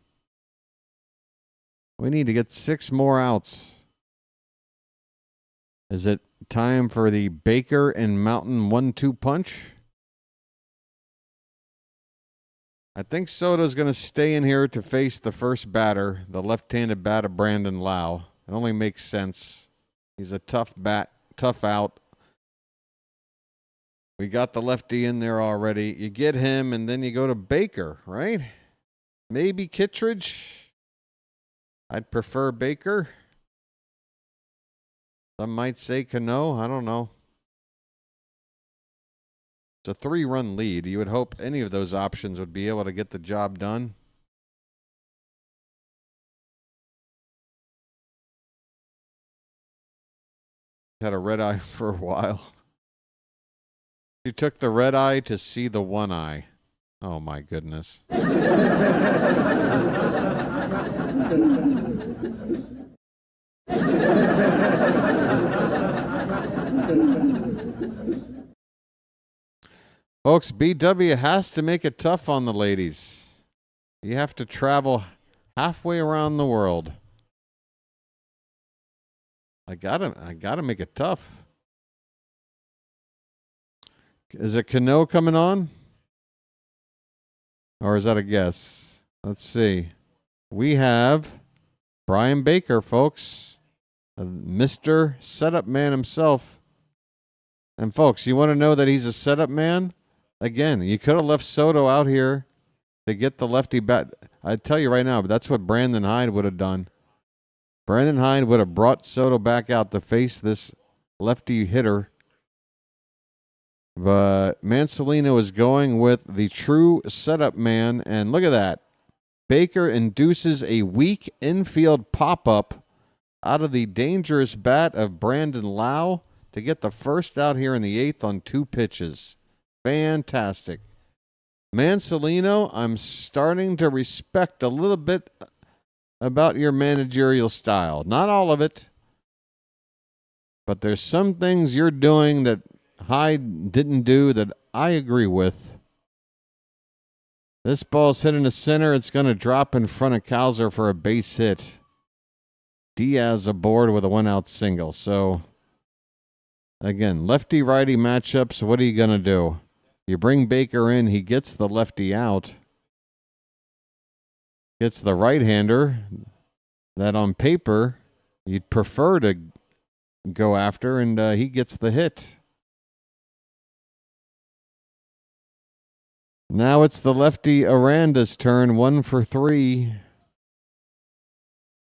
We need to get 6 more outs. Is it time for the Baker and Mountain 1-2 punch? I think Soto's going to stay in here to face the first batter, the left-handed bat of Brandon Lau. It only makes sense. He's a tough bat, tough out. We got the lefty in there already. You get him, and then you go to Baker, right? Maybe Kittredge. I'd prefer Baker. Some might say Cano. I don't know. It's a 3-run lead. You would hope any of those options would be able to get the job done. Had a red eye for a while. She took the red eye to see the one eye. Oh, my goodness. Folks, BW has to make it tough on the ladies. You have to travel halfway around the world. I gotta make it tough. Is it Cano coming on? Or is that a guess? Let's see. We have Brian Baker, folks. Mr. Setup Man himself. And folks, you want to know that he's a setup man? Again, you could have left Soto out here to get the lefty bat. I tell you right now, but that's what Brandon Hyde would have done. Brandon Hyde would have brought Soto back out to face this lefty hitter. But Mansolino is going with the true setup man. And look at that. Baker induces a weak infield pop-up out of the dangerous bat of Brandon Lau to get the first out here in the 8th on 2 pitches. Fantastic. Mansolino, I'm starting to respect a little bit about your managerial style. Not all of it, but there's some things you're doing that Hyde didn't do that I agree with. This ball's hit in the center. It's going to drop in front of Cowser for a base hit. Diaz aboard with a 1-out single. So, again, lefty-righty matchups. What are you going to do? You bring Baker in. He gets the lefty out. Gets the right-hander that on paper you'd prefer to go after, and he gets the hit. Now it's the lefty Aranda's turn. 1 for 3.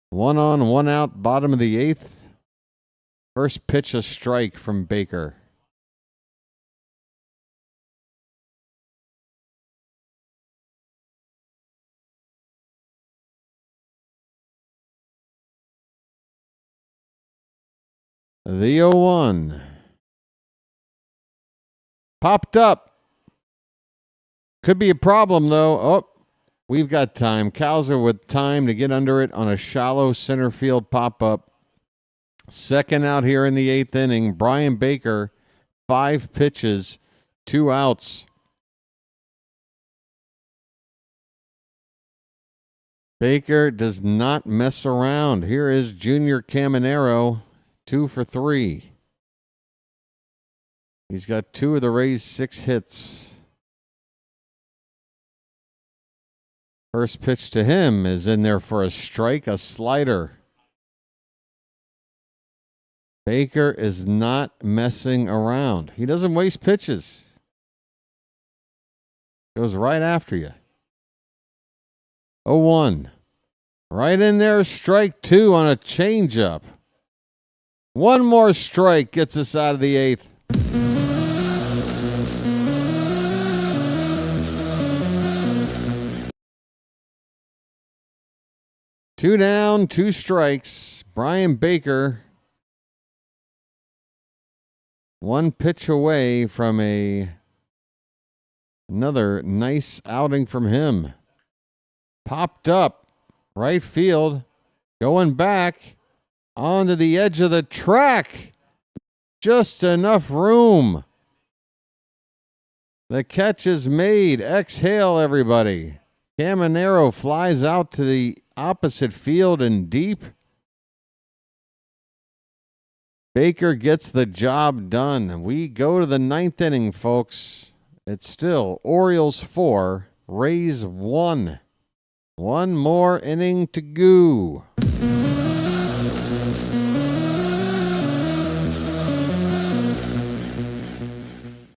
1 on, 1 out, bottom of the 8th. First pitch, a strike from Baker. The 0-1. Popped up. Could be a problem, though. Oh, we've got time. Cowser with time to get under it on a shallow center field pop-up. Second out here in the 8th inning. Brian Baker, 5 pitches, 2 outs. Baker does not mess around. Here is Junior Caminero, 2 for 3. He's got 2 of the Rays' 6 hits. First pitch to him is in there for a strike, a slider. Baker is not messing around. He doesn't waste pitches. Goes right after you. 0-1. Right in there, strike 2 on a changeup. One more strike gets us out of the 8th. Two down, 2 strikes. Brian Baker, 1 pitch away from another nice outing from him. Popped up, right field, going back onto the edge of the track. Just enough room. The catch is made. Exhale, everybody. Caminero flies out to the opposite field and deep. Baker gets the job done. We go to the 9th inning, folks. It's still Orioles 4, Rays 1. One more inning to go.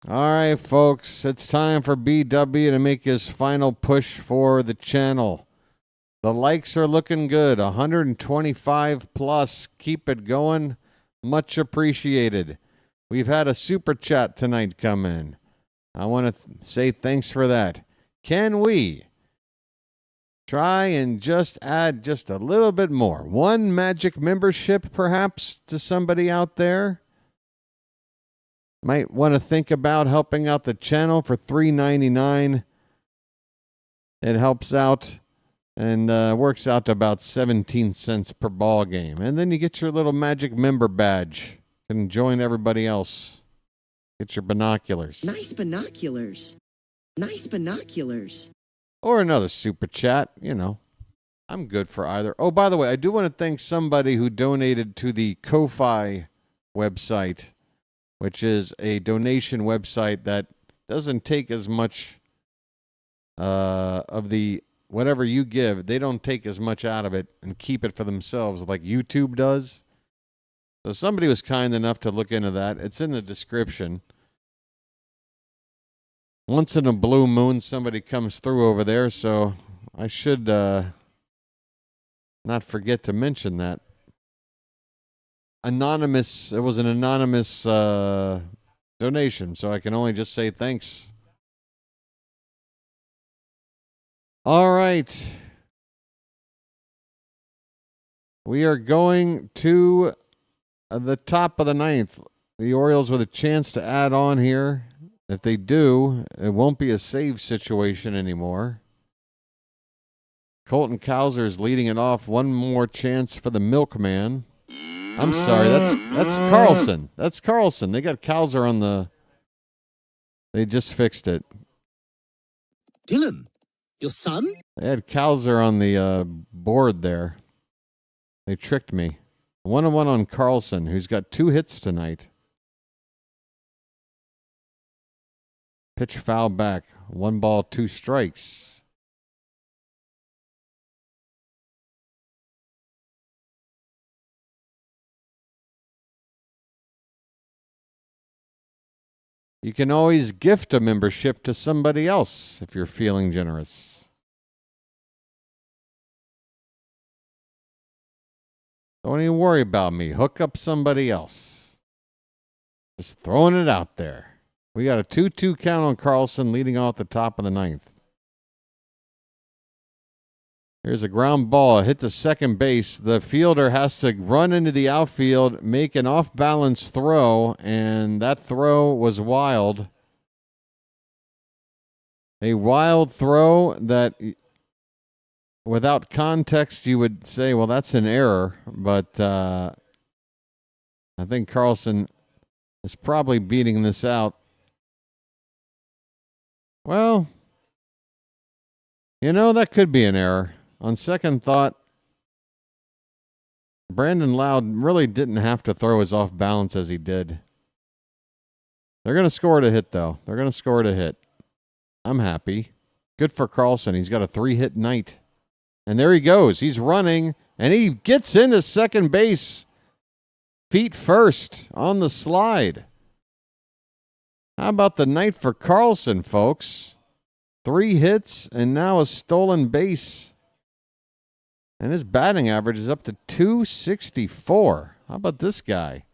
All right, folks, it's time for BW to make his final push for the channel. The likes are looking good, 125 plus. Keep it going. Much appreciated. We've had a super chat tonight come in. I want to say thanks for that. Can we try and just add just a little bit more? One magic membership, perhaps, to somebody out there? Might want to think about helping out the channel for $3.99. It helps out and works out to about 17 cents per ball game. And then you get your little magic member badge. You can join everybody else. Get your binoculars. Nice binoculars. Nice binoculars. Or another super chat, you know. I'm good for either. Oh, by the way, I do want to thank somebody who donated to the Ko-Fi website, which is a donation website that doesn't take as much of the whatever you give. They don't take as much out of it and keep it for themselves like YouTube does. So somebody was kind enough to look into that. It's in the description. Once in a blue moon, somebody comes through over there, so I should not forget to mention that. Anonymous. It was an anonymous donation, so I can only just say thanks. All right. We are going to the top of the 9th. The Orioles with a chance to add on here. If they do, it won't be a save situation anymore. Colton Cowser is leading it off. One more chance for the milkman. I'm sorry, that's Carlson. That's Carlson. They got Cowser on the... They just fixed it. Dylan, your son? They had Cowser on the board there. They tricked me. 1-1 on Carlson, who's got 2 hits tonight. Pitch foul back. 1 ball, 2 strikes. You can always gift a membership to somebody else if you're feeling generous. Don't even worry about me. Hook up somebody else. Just throwing it out there. We got a 2-2 count on Carlson leading off the top of the 9th. Here's a ground ball, hit to second base. The fielder has to run into the outfield, make an off-balance throw, and that throw was wild. A wild throw that, without context, you would say, well, that's an error. But I think Carlson is probably beating this out. Well, you know, that could be an error. On second thought, Brandon Loud really didn't have to throw as off balance as he did. They're going to score it a hit, though. They're going to score it a hit. I'm happy. Good for Carlson. He's got a 3-hit night. And there he goes. He's running, and he gets into second base. Feet first on the slide. How about the night for Carlson, folks? 3 hits and now a stolen base. And his batting average is up to 264. How about this guy?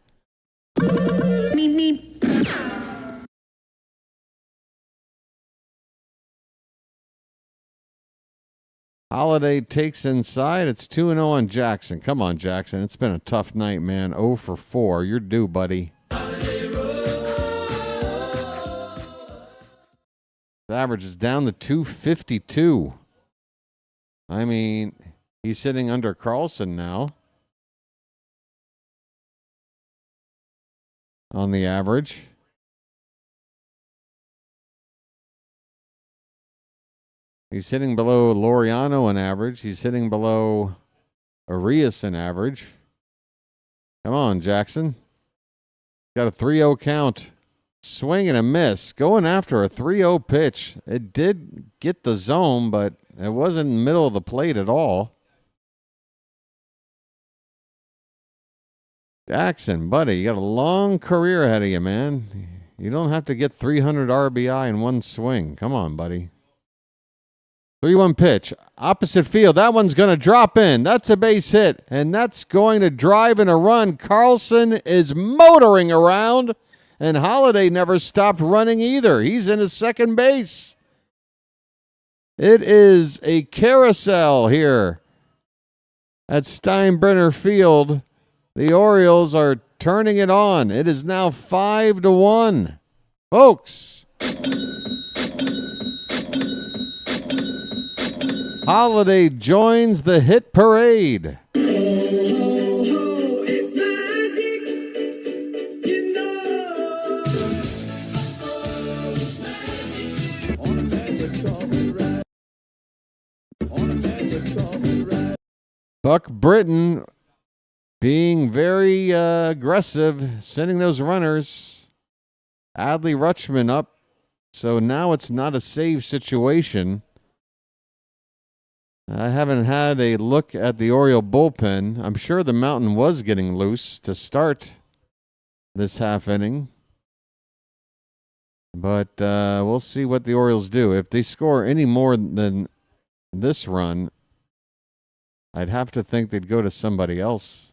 Holiday takes inside. It's 2-0 on Jackson. Come on, Jackson. It's been a tough night, man. 0 for 4. You're due, buddy. The average is down to 252. I mean, he's sitting under Carlson now on the average. He's hitting below Laureano in average. He's hitting below Arias in average. Come on, Jackson. Got a 3-0 count. Swing and a miss. Going after a 3-0 pitch. It did get the zone, but it wasn't in the middle of the plate at all. Jackson, buddy, you got a long career ahead of you, man. You don't have to get 300 RBI in one swing. Come on, buddy. 3-1 pitch. Opposite field. That one's going to drop in. That's a base hit. And that's going to drive in a run. Carlson is motoring around. And Holiday never stopped running either. He's in his second base. It is a carousel here at Steinbrenner Field. The Orioles are turning it on. It is now 5-1. Folks. Holiday joins the hit parade. Buck Britton being very aggressive, sending those runners. Adley Rutschman up. So now it's not a save situation. I haven't had a look at the Oriole bullpen. I'm sure the mountain was getting loose to start this half inning. But we'll see what the Orioles do. If they score any more than this run, I'd have to think they'd go to somebody else.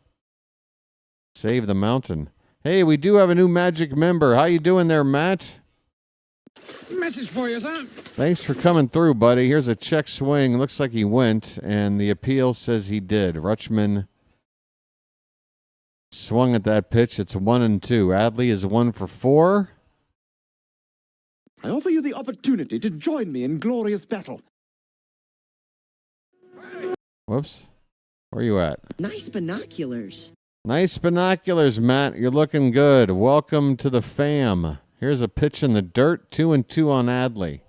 Save the mountain. Hey, we do have a new Magic member. How you doing there, Matt? Message for you, son. Thanks for coming through, buddy. Here's a check swing. Looks like he went, and the appeal says he did. Rutschman swung at that pitch. It's 1-2. Adley is 1 for 4. I offer you the opportunity to join me in glorious battle. Whoops. Where you at? Nice binoculars. Nice binoculars, Matt. You're looking good. Welcome to the fam. Here's a pitch in the dirt. 2-2 on Adley.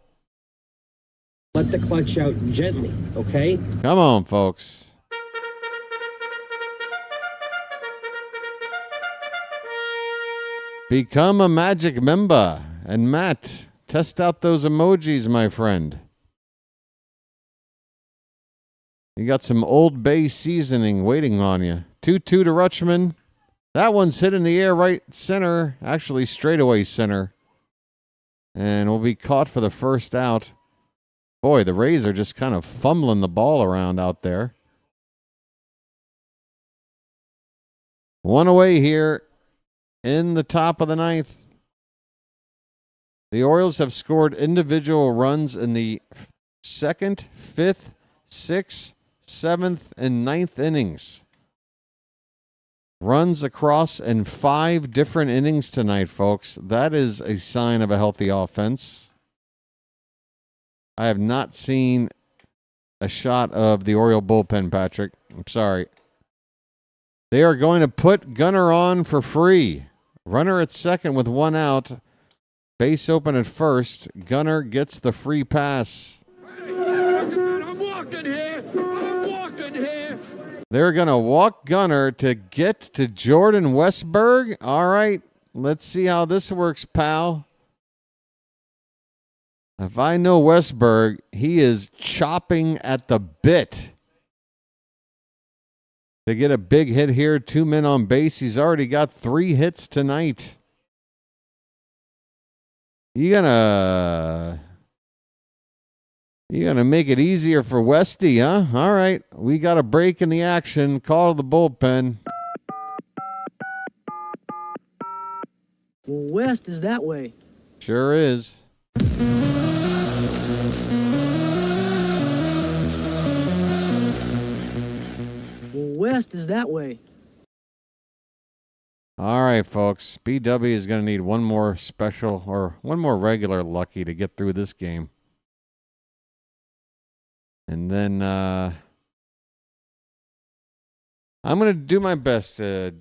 Let the clutch out gently, okay? Come on, folks. Become a Magic member. And Matt, test out those emojis, my friend. You got some Old Bay seasoning waiting on you. 2-2 to Rutschman. That one's hit in the air right center. Actually, straightaway center. And will be caught for the first out. Boy, the Rays are just kind of fumbling the ball around out there. 1 away here in the top of the 9th. The Orioles have scored individual runs in the 2nd, 5th, 6th, 7th, and 9th innings. Runs across in 5 different innings tonight, folks. That is a sign of a healthy offense. I have not seen a shot of the Oriole bullpen, Patrick. I'm sorry. They are going to put Gunnar on for free. Runner at second with 1 out. Base open at first. Gunnar gets the free pass. I'm walking here. I'm walking here. They're going to walk Gunnar to get to Jordan Westberg. All right, let's see how this works, pal. If I know Westberg, he is chopping at the bit to get a big hit here. 2 men on base. He's already got 3 hits tonight. You gonna make it easier for Westy, huh? All right. We got a break in the action. Call to the bullpen. Well, West is that way. Sure is. Well, West is that way. All right, folks. BW is going to need one more special or one more regular lucky to get through this game. And then I'm going to do my best to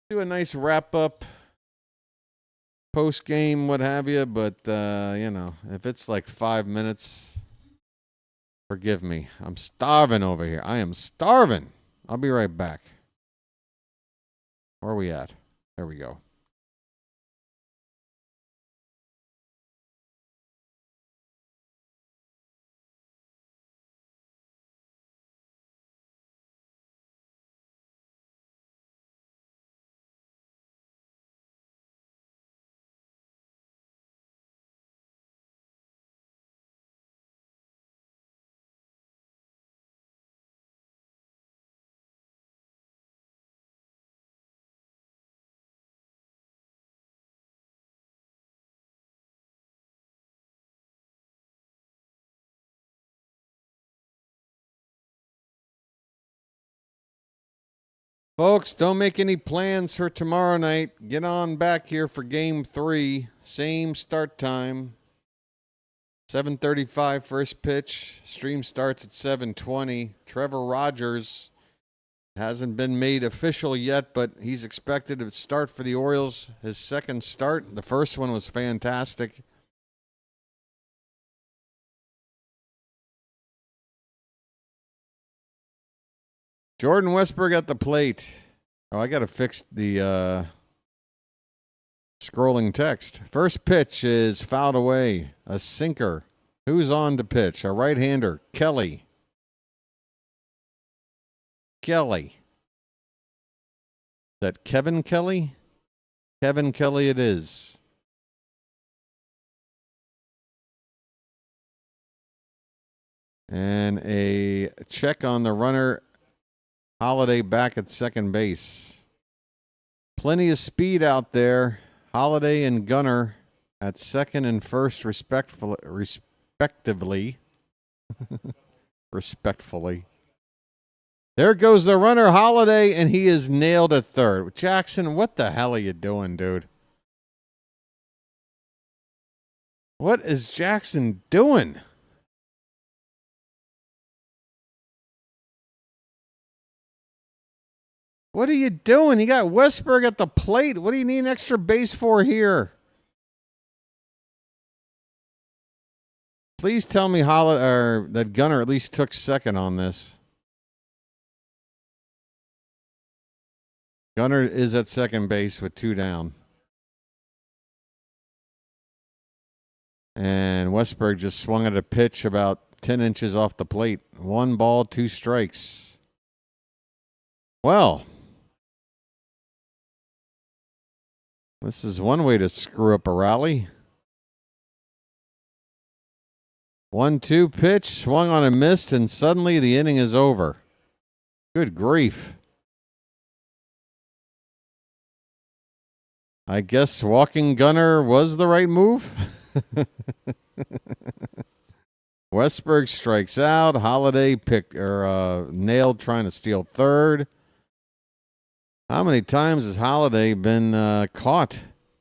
do a nice wrap-up, post-game, what have you. But, if it's like 5 minutes, forgive me. I'm starving over here. I am starving. I'll be right back. Where are we at? There we go. Folks, don't make any plans for tomorrow night. Get on back here for Game 3. Same start time. 7:35 first pitch. Stream starts at 7:20. Trevor Rogers hasn't been made official yet, but he's expected to start for the Orioles. His second start. The first one was fantastic. Jordan Westberg at the plate. Oh, I got to fix the scrolling text. First pitch is fouled away. A sinker. Who's on to pitch? A right-hander. Kelly. Is that Kevin Kelly? Kevin Kelly it is. And a check on the runner. Holiday back at second base. Plenty of speed out there. Holiday and Gunner at second and first respectively. Respectfully. There goes the runner, Holiday, and he is nailed at third. Jackson, what the hell are you doing, dude? What is Jackson doing? What are you doing? You got Westberg at the plate. What do you need an extra base for here? Please tell me that Gunner at least took second on this. Gunner is at second base with 2 down. And Westberg just swung at a pitch about 10 inches off the plate. 1 ball, 2 strikes. Well, this is one way to screw up a rally. 1-2 pitch, swung on and missed, and suddenly the inning is over. Good grief. I guess walking Gunner was the right move. Westberg strikes out. Holiday nailed trying to steal third. How many times has Holiday been caught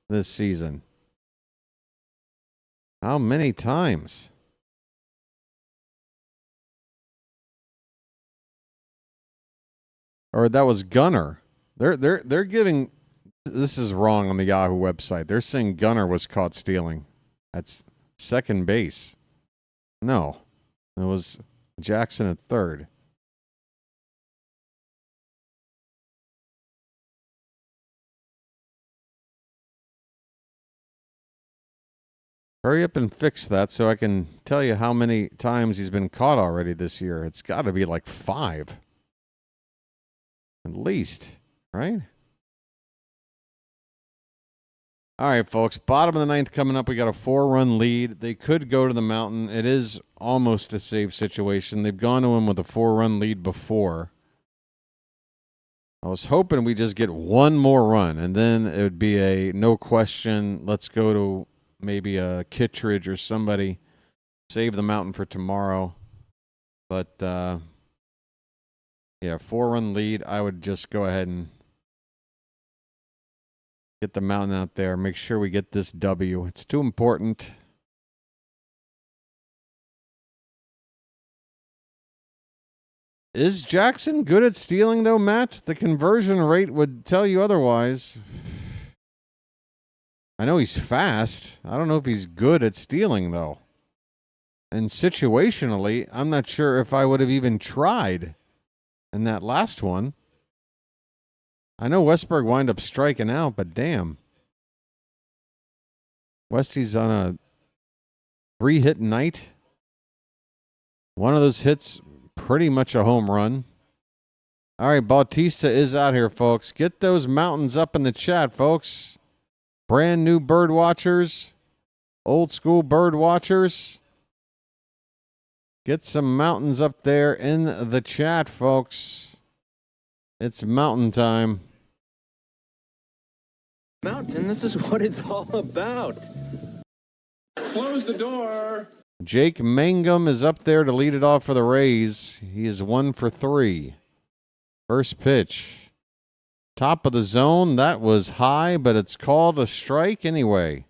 this season? How many times? Or that was Gunner. They're giving. This is wrong on the Yahoo website. They're saying Gunner was caught stealing. That's second base. No, it was Jackson at third. Hurry up and fix that so I can tell you how many times he's been caught already this year. It's got to be like 5. At least, right? All right, folks. Bottom of the 9th coming up. We got a 4-run lead. They could go to the mountain. It is almost a safe situation. They've gone to him with a 4-run lead before. I was hoping we just get one more run, and then it would be a no question. Let's go to maybe a Kittredge or somebody. Save the mountain for tomorrow. But, yeah, 4-run lead. I would just go ahead and get the mountain out there. Make sure we get this W. It's too important. Is Jackson good at stealing, though, Matt? The conversion rate would tell you otherwise. I know he's fast. I don't know if he's good at stealing, though. And situationally, I'm not sure if I would have even tried in that last one. I know Westberg wound up striking out, but damn. Westy's on a 3-hit night. One of those hits, pretty much a home run. All right, Bautista is out here, folks. Get those mountains up in the chat, folks. Brand new bird watchers, old school bird watchers. Get some mountains up there in the chat, folks. It's mountain time. Mountain, this is what it's all about. Close the door. Jake Mangum is up there to lead it off for the Rays. He is 1 for 3. First pitch. Top of the zone. That was high, but it's called a strike anyway.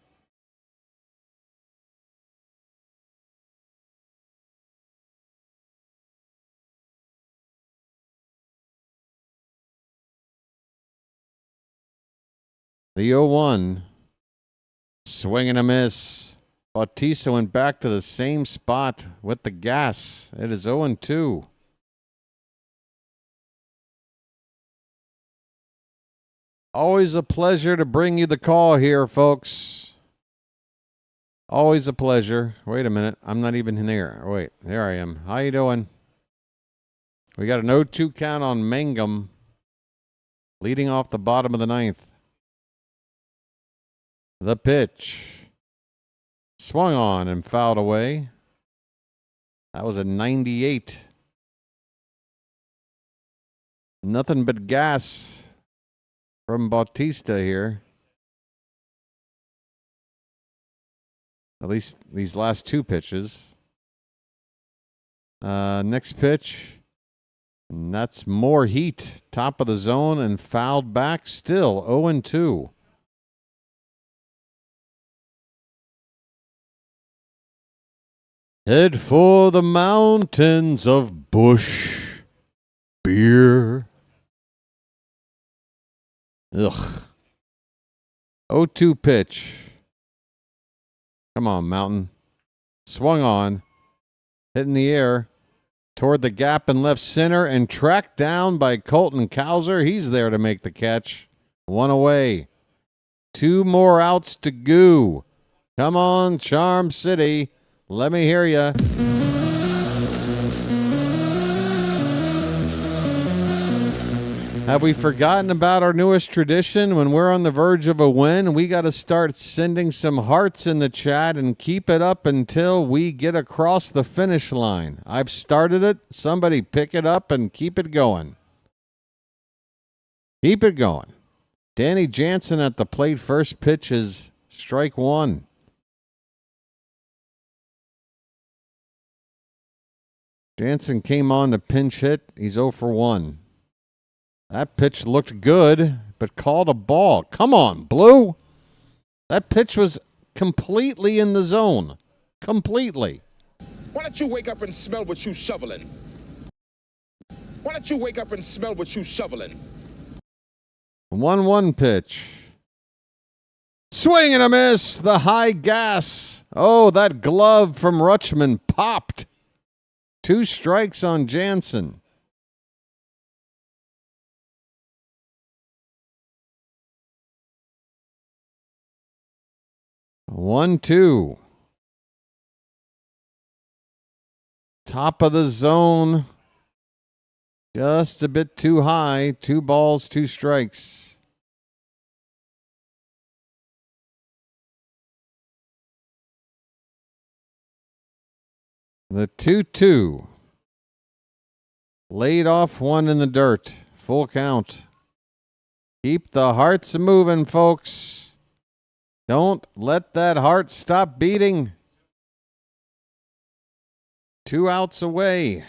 The 0-1. Swing and a miss. Bautista went back to the same spot with the gas. It is 0-2. Always a pleasure to bring you the call here, folks. Always a pleasure. Wait a minute. I'm not even in there. Wait, there I am. How you doing? We got an 0-2 count on Mangum, leading off the bottom of the 9th. The pitch. Swung on and fouled away. That was a 98. Nothing but gas from Bautista here. At least these last 2 pitches. Next pitch. And that's more heat. Top of the zone and fouled back. Still 0-2. Head for the mountains of Bush beer. Ugh. 0-2 pitch. Come on, Mountain. Swung on. Hit in the air. Toward the gap in left center and tracked down by Colton Cowser. He's there to make the catch. 1 away. 2 more outs to go. Come on, Charm City. Let me hear ya. Have we forgotten about our newest tradition? When we're on the verge of a win, we got to start sending some hearts in the chat and keep it up until we get across the finish line. I've started it. Somebody pick it up and keep it going. Keep it going. Danny Jansen at the plate. First pitch is strike 1. Jansen came on to pinch hit. He's 0 for 1. That pitch looked good, but called a ball. Come on, Blue. That pitch was completely in the zone. Completely. Why don't you wake up and smell what you shoveling? Why don't you wake up and smell what you shoveling? 1-1 pitch. Swing and a miss. The high gas. Oh, that glove from Rutschman popped. 2 strikes on Jansen. One, 2. Top of the zone. Just a bit too high. 2 balls, 2 strikes. The 2-2. Laid off one in the dirt. Full count. Keep the hearts moving, folks. Don't let that heart stop beating. 2 outs away.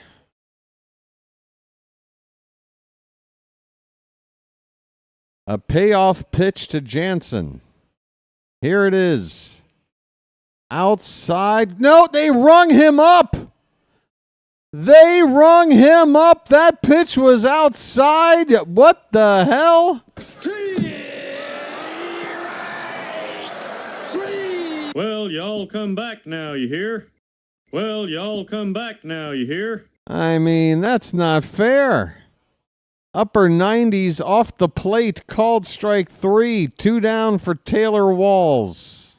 A payoff pitch to Jansen. Here it is. Outside. No, they rung him up. They rung him up. That pitch was outside. What the hell? Well, y'all come back now, you hear? Well, y'all come back now, you hear? I mean, that's not fair. Upper 90s off the plate, called strike 3. 2 down for Taylor Walls.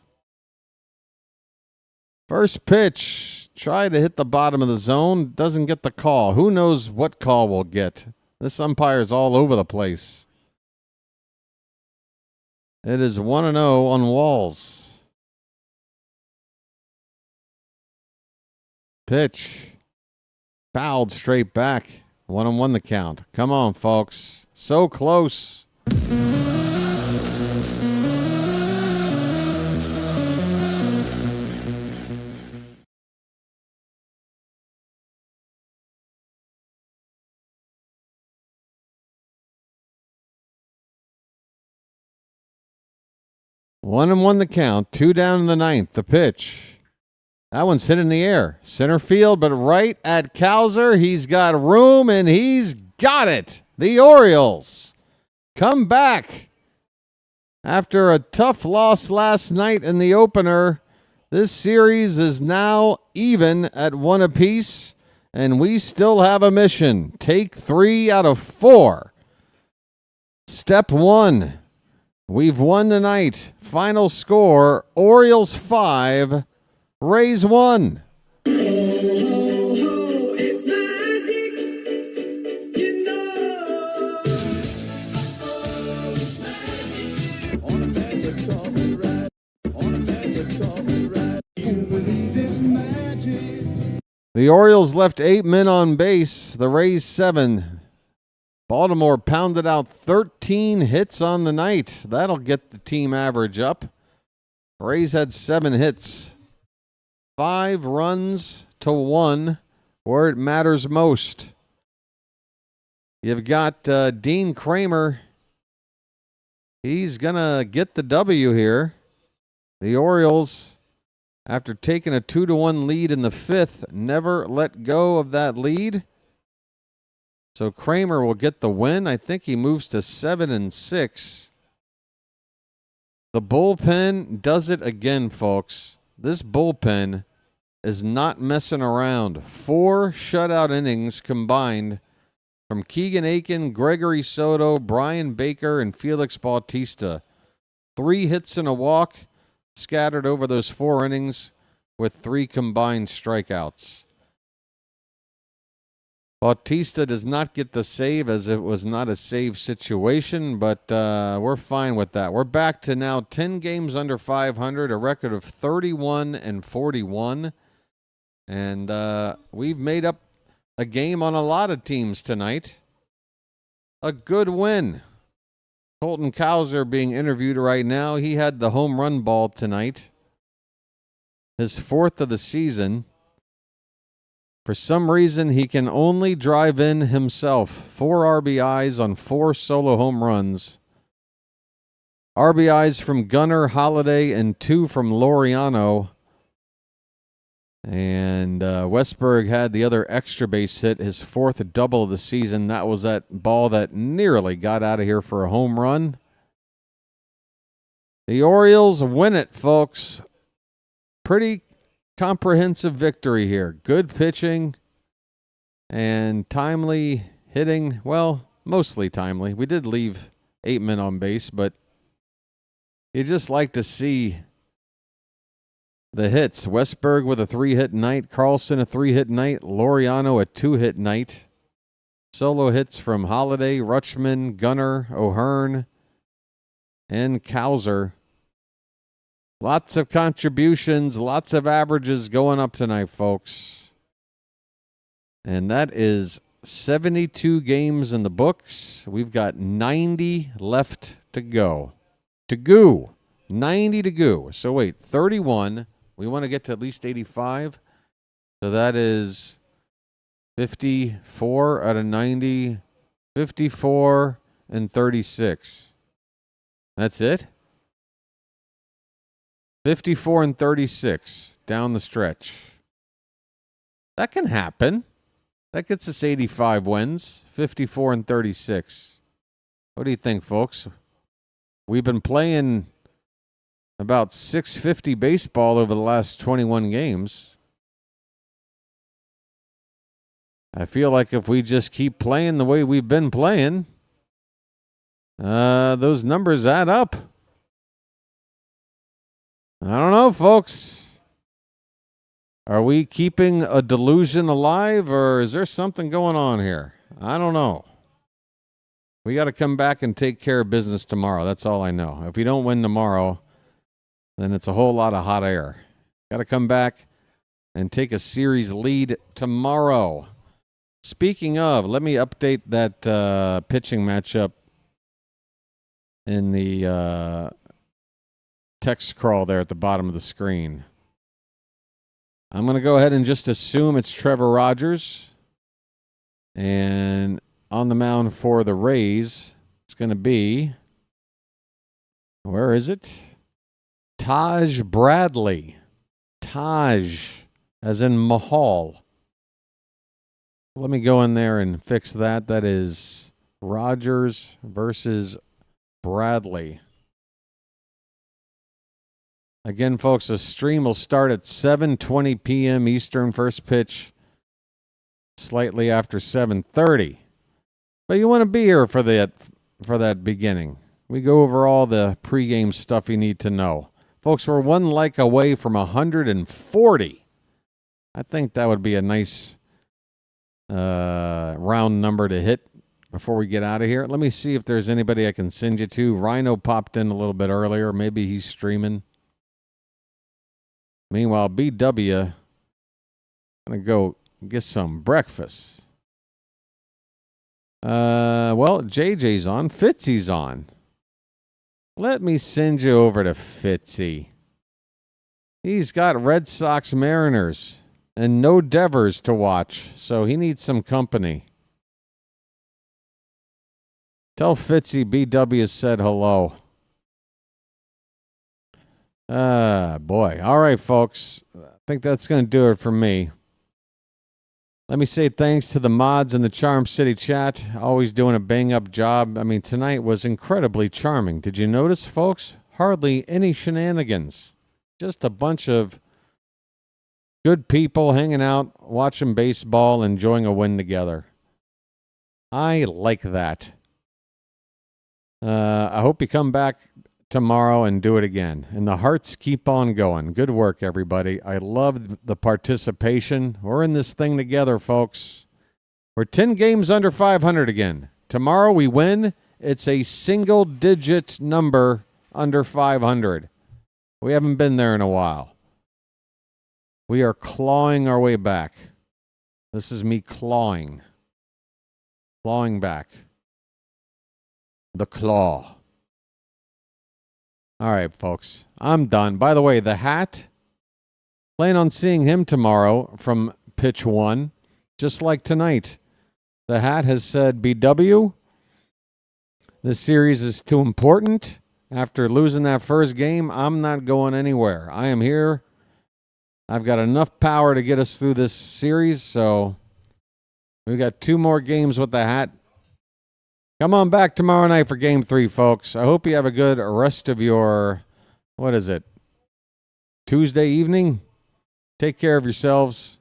First pitch, try to hit the bottom of the zone, doesn't get the call. Who knows what call we'll get? This umpire's all over the place. It is 1-0 on Walls. Pitch. Fouled straight back. 1-1 the count. Come on, folks. So close. One and 1 the count. 2 down in the 9th. The pitch. That one's hit in the air. Center field, but right at Cowser. He's got room, and he's got it. The Orioles come back. After a tough loss last night in the opener, this series is now even at 1 apiece, and we still have a mission. Take 3 out of 4. Step 1. We've won tonight. Final score, Orioles 5, Rays 1. The Orioles left 8 men on base. The Rays 7. Baltimore pounded out 13 hits on the night. That'll get the team average up. Rays had 7 hits. 5 runs to 1 where it matters most. You've got Dean Kremer. He's going to get the W here. The Orioles, after taking a 2-1 lead in the 5th, never let go of that lead. So Kremer will get the win. I think he moves to 7-6. The bullpen does it again, folks. This bullpen is not messing around. 4 shutout innings combined from Keegan Aiken, Gregory Soto, Brian Baker, and Felix Bautista. 3 hits and a walk scattered over those 4 innings with 3 combined strikeouts. Bautista does not get the save, as it was not a save situation, but we're fine with that. We're back to now 10 games under 500, a record of 31-41, and we've made up a game on a lot of teams tonight. A good win. Colton Cowser being interviewed right now. He had the home run ball tonight, his 4th of the season. For some reason, he can only drive in himself. 4 RBIs on 4 solo home runs. RBIs from Gunnar, Holiday, and 2 from Laureano. And Westberg had the other extra base hit, his 4th double of the season. That was that ball that nearly got out of here for a home run. The Orioles win it, folks. Pretty comprehensive victory here. Good pitching and timely hitting. Well, mostly timely. We did leave 8 men on base, but you just like to see The hits. Westberg with a 3-hit night. Carlson a 3-hit night. Laureano a 2-hit night. Solo hits from Holiday, Rutschman, Gunnar, O'Hearn, and Cowser. Lots of contributions, lots of averages going up tonight, folks. And that is 72 games in the books. We've got 90 left to go. 90 to go. So wait, 31. We want to get to at least 85. So that is 54 out of 90, 54 and 36. That's it? 54 and 36 down the stretch. That can happen. That gets us 85 wins, 54 and 36. What do you think, folks? We've been playing about 650 baseball over the last 21 games. I feel like if we just keep playing the way we've been playing, those numbers add up. I don't know, folks. Are we keeping a delusion alive, or is there something going on here? I don't know. We got to come back and take care of business tomorrow. That's all I know. If we don't win tomorrow, then it's a whole lot of hot air. Got to come back and take a series lead tomorrow. Speaking of, let me update that pitching matchup in the text crawl there at the bottom of the screen. I'm going to go ahead and just assume it's Trevor Rogers. And on the mound for the Rays, it's going to be, where is it? Taj Bradley. Taj, as in Mahal. Let me go in there and fix that. That is Rogers versus Bradley. Again, folks, the stream will start at 7:20 p.m. Eastern. First pitch slightly after 7:30. But you want to be here for that beginning. We go over all the pregame stuff you need to know. Folks, we're one like away from 140. I think that would be a nice round number to hit before we get out of here. Let me see if there's anybody I can send you to. Rhino popped in a little bit earlier. Maybe he's streaming. Meanwhile, BW going to go get some breakfast. Well, JJ's on. Fitzy's on. Let me send you over to Fitzy. He's got Red Sox Mariners and no Devers to watch, so he needs some company. Tell Fitzy BW said hello. Boy. All right, folks. I think that's going to do it for me. Let me say thanks to the mods in the Charm City chat. Always doing a bang-up job. I mean, tonight was incredibly charming. Did you notice, folks? Hardly any shenanigans. Just a bunch of good people hanging out, watching baseball, enjoying a win together. I like that. I hope you come back tomorrow and do it again. And the hearts keep on going. Good work, everybody. I love the participation. We're in this thing together, folks. We're 10 games under 500 again. Tomorrow we win. It's a single-digit number under 500. We haven't been there in a while. We are clawing our way back. This is me clawing. Clawing back. The claw. All right, folks. I'm done. By the way, the hat, plan on seeing him tomorrow from pitch 1, just like tonight. The hat has said, BW, this series is too important. After losing that first game, I'm not going anywhere. I am here. I've got enough power to get us through this series, so we've got 2 more games with the hat. Come on back tomorrow night for Game 3, folks. I hope you have a good rest of your, what is it, Tuesday evening? Take care of yourselves.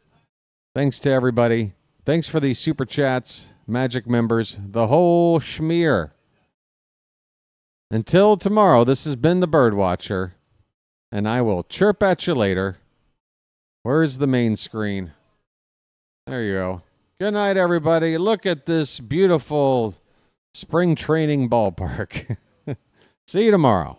Thanks to everybody. Thanks for the super chats, Magic members, the whole schmear. Until tomorrow, this has been the BirdWatcher. and I will chirp at you later. Where's the main screen? There you go. Good night, everybody. Look at this beautiful spring training ballpark. See you tomorrow.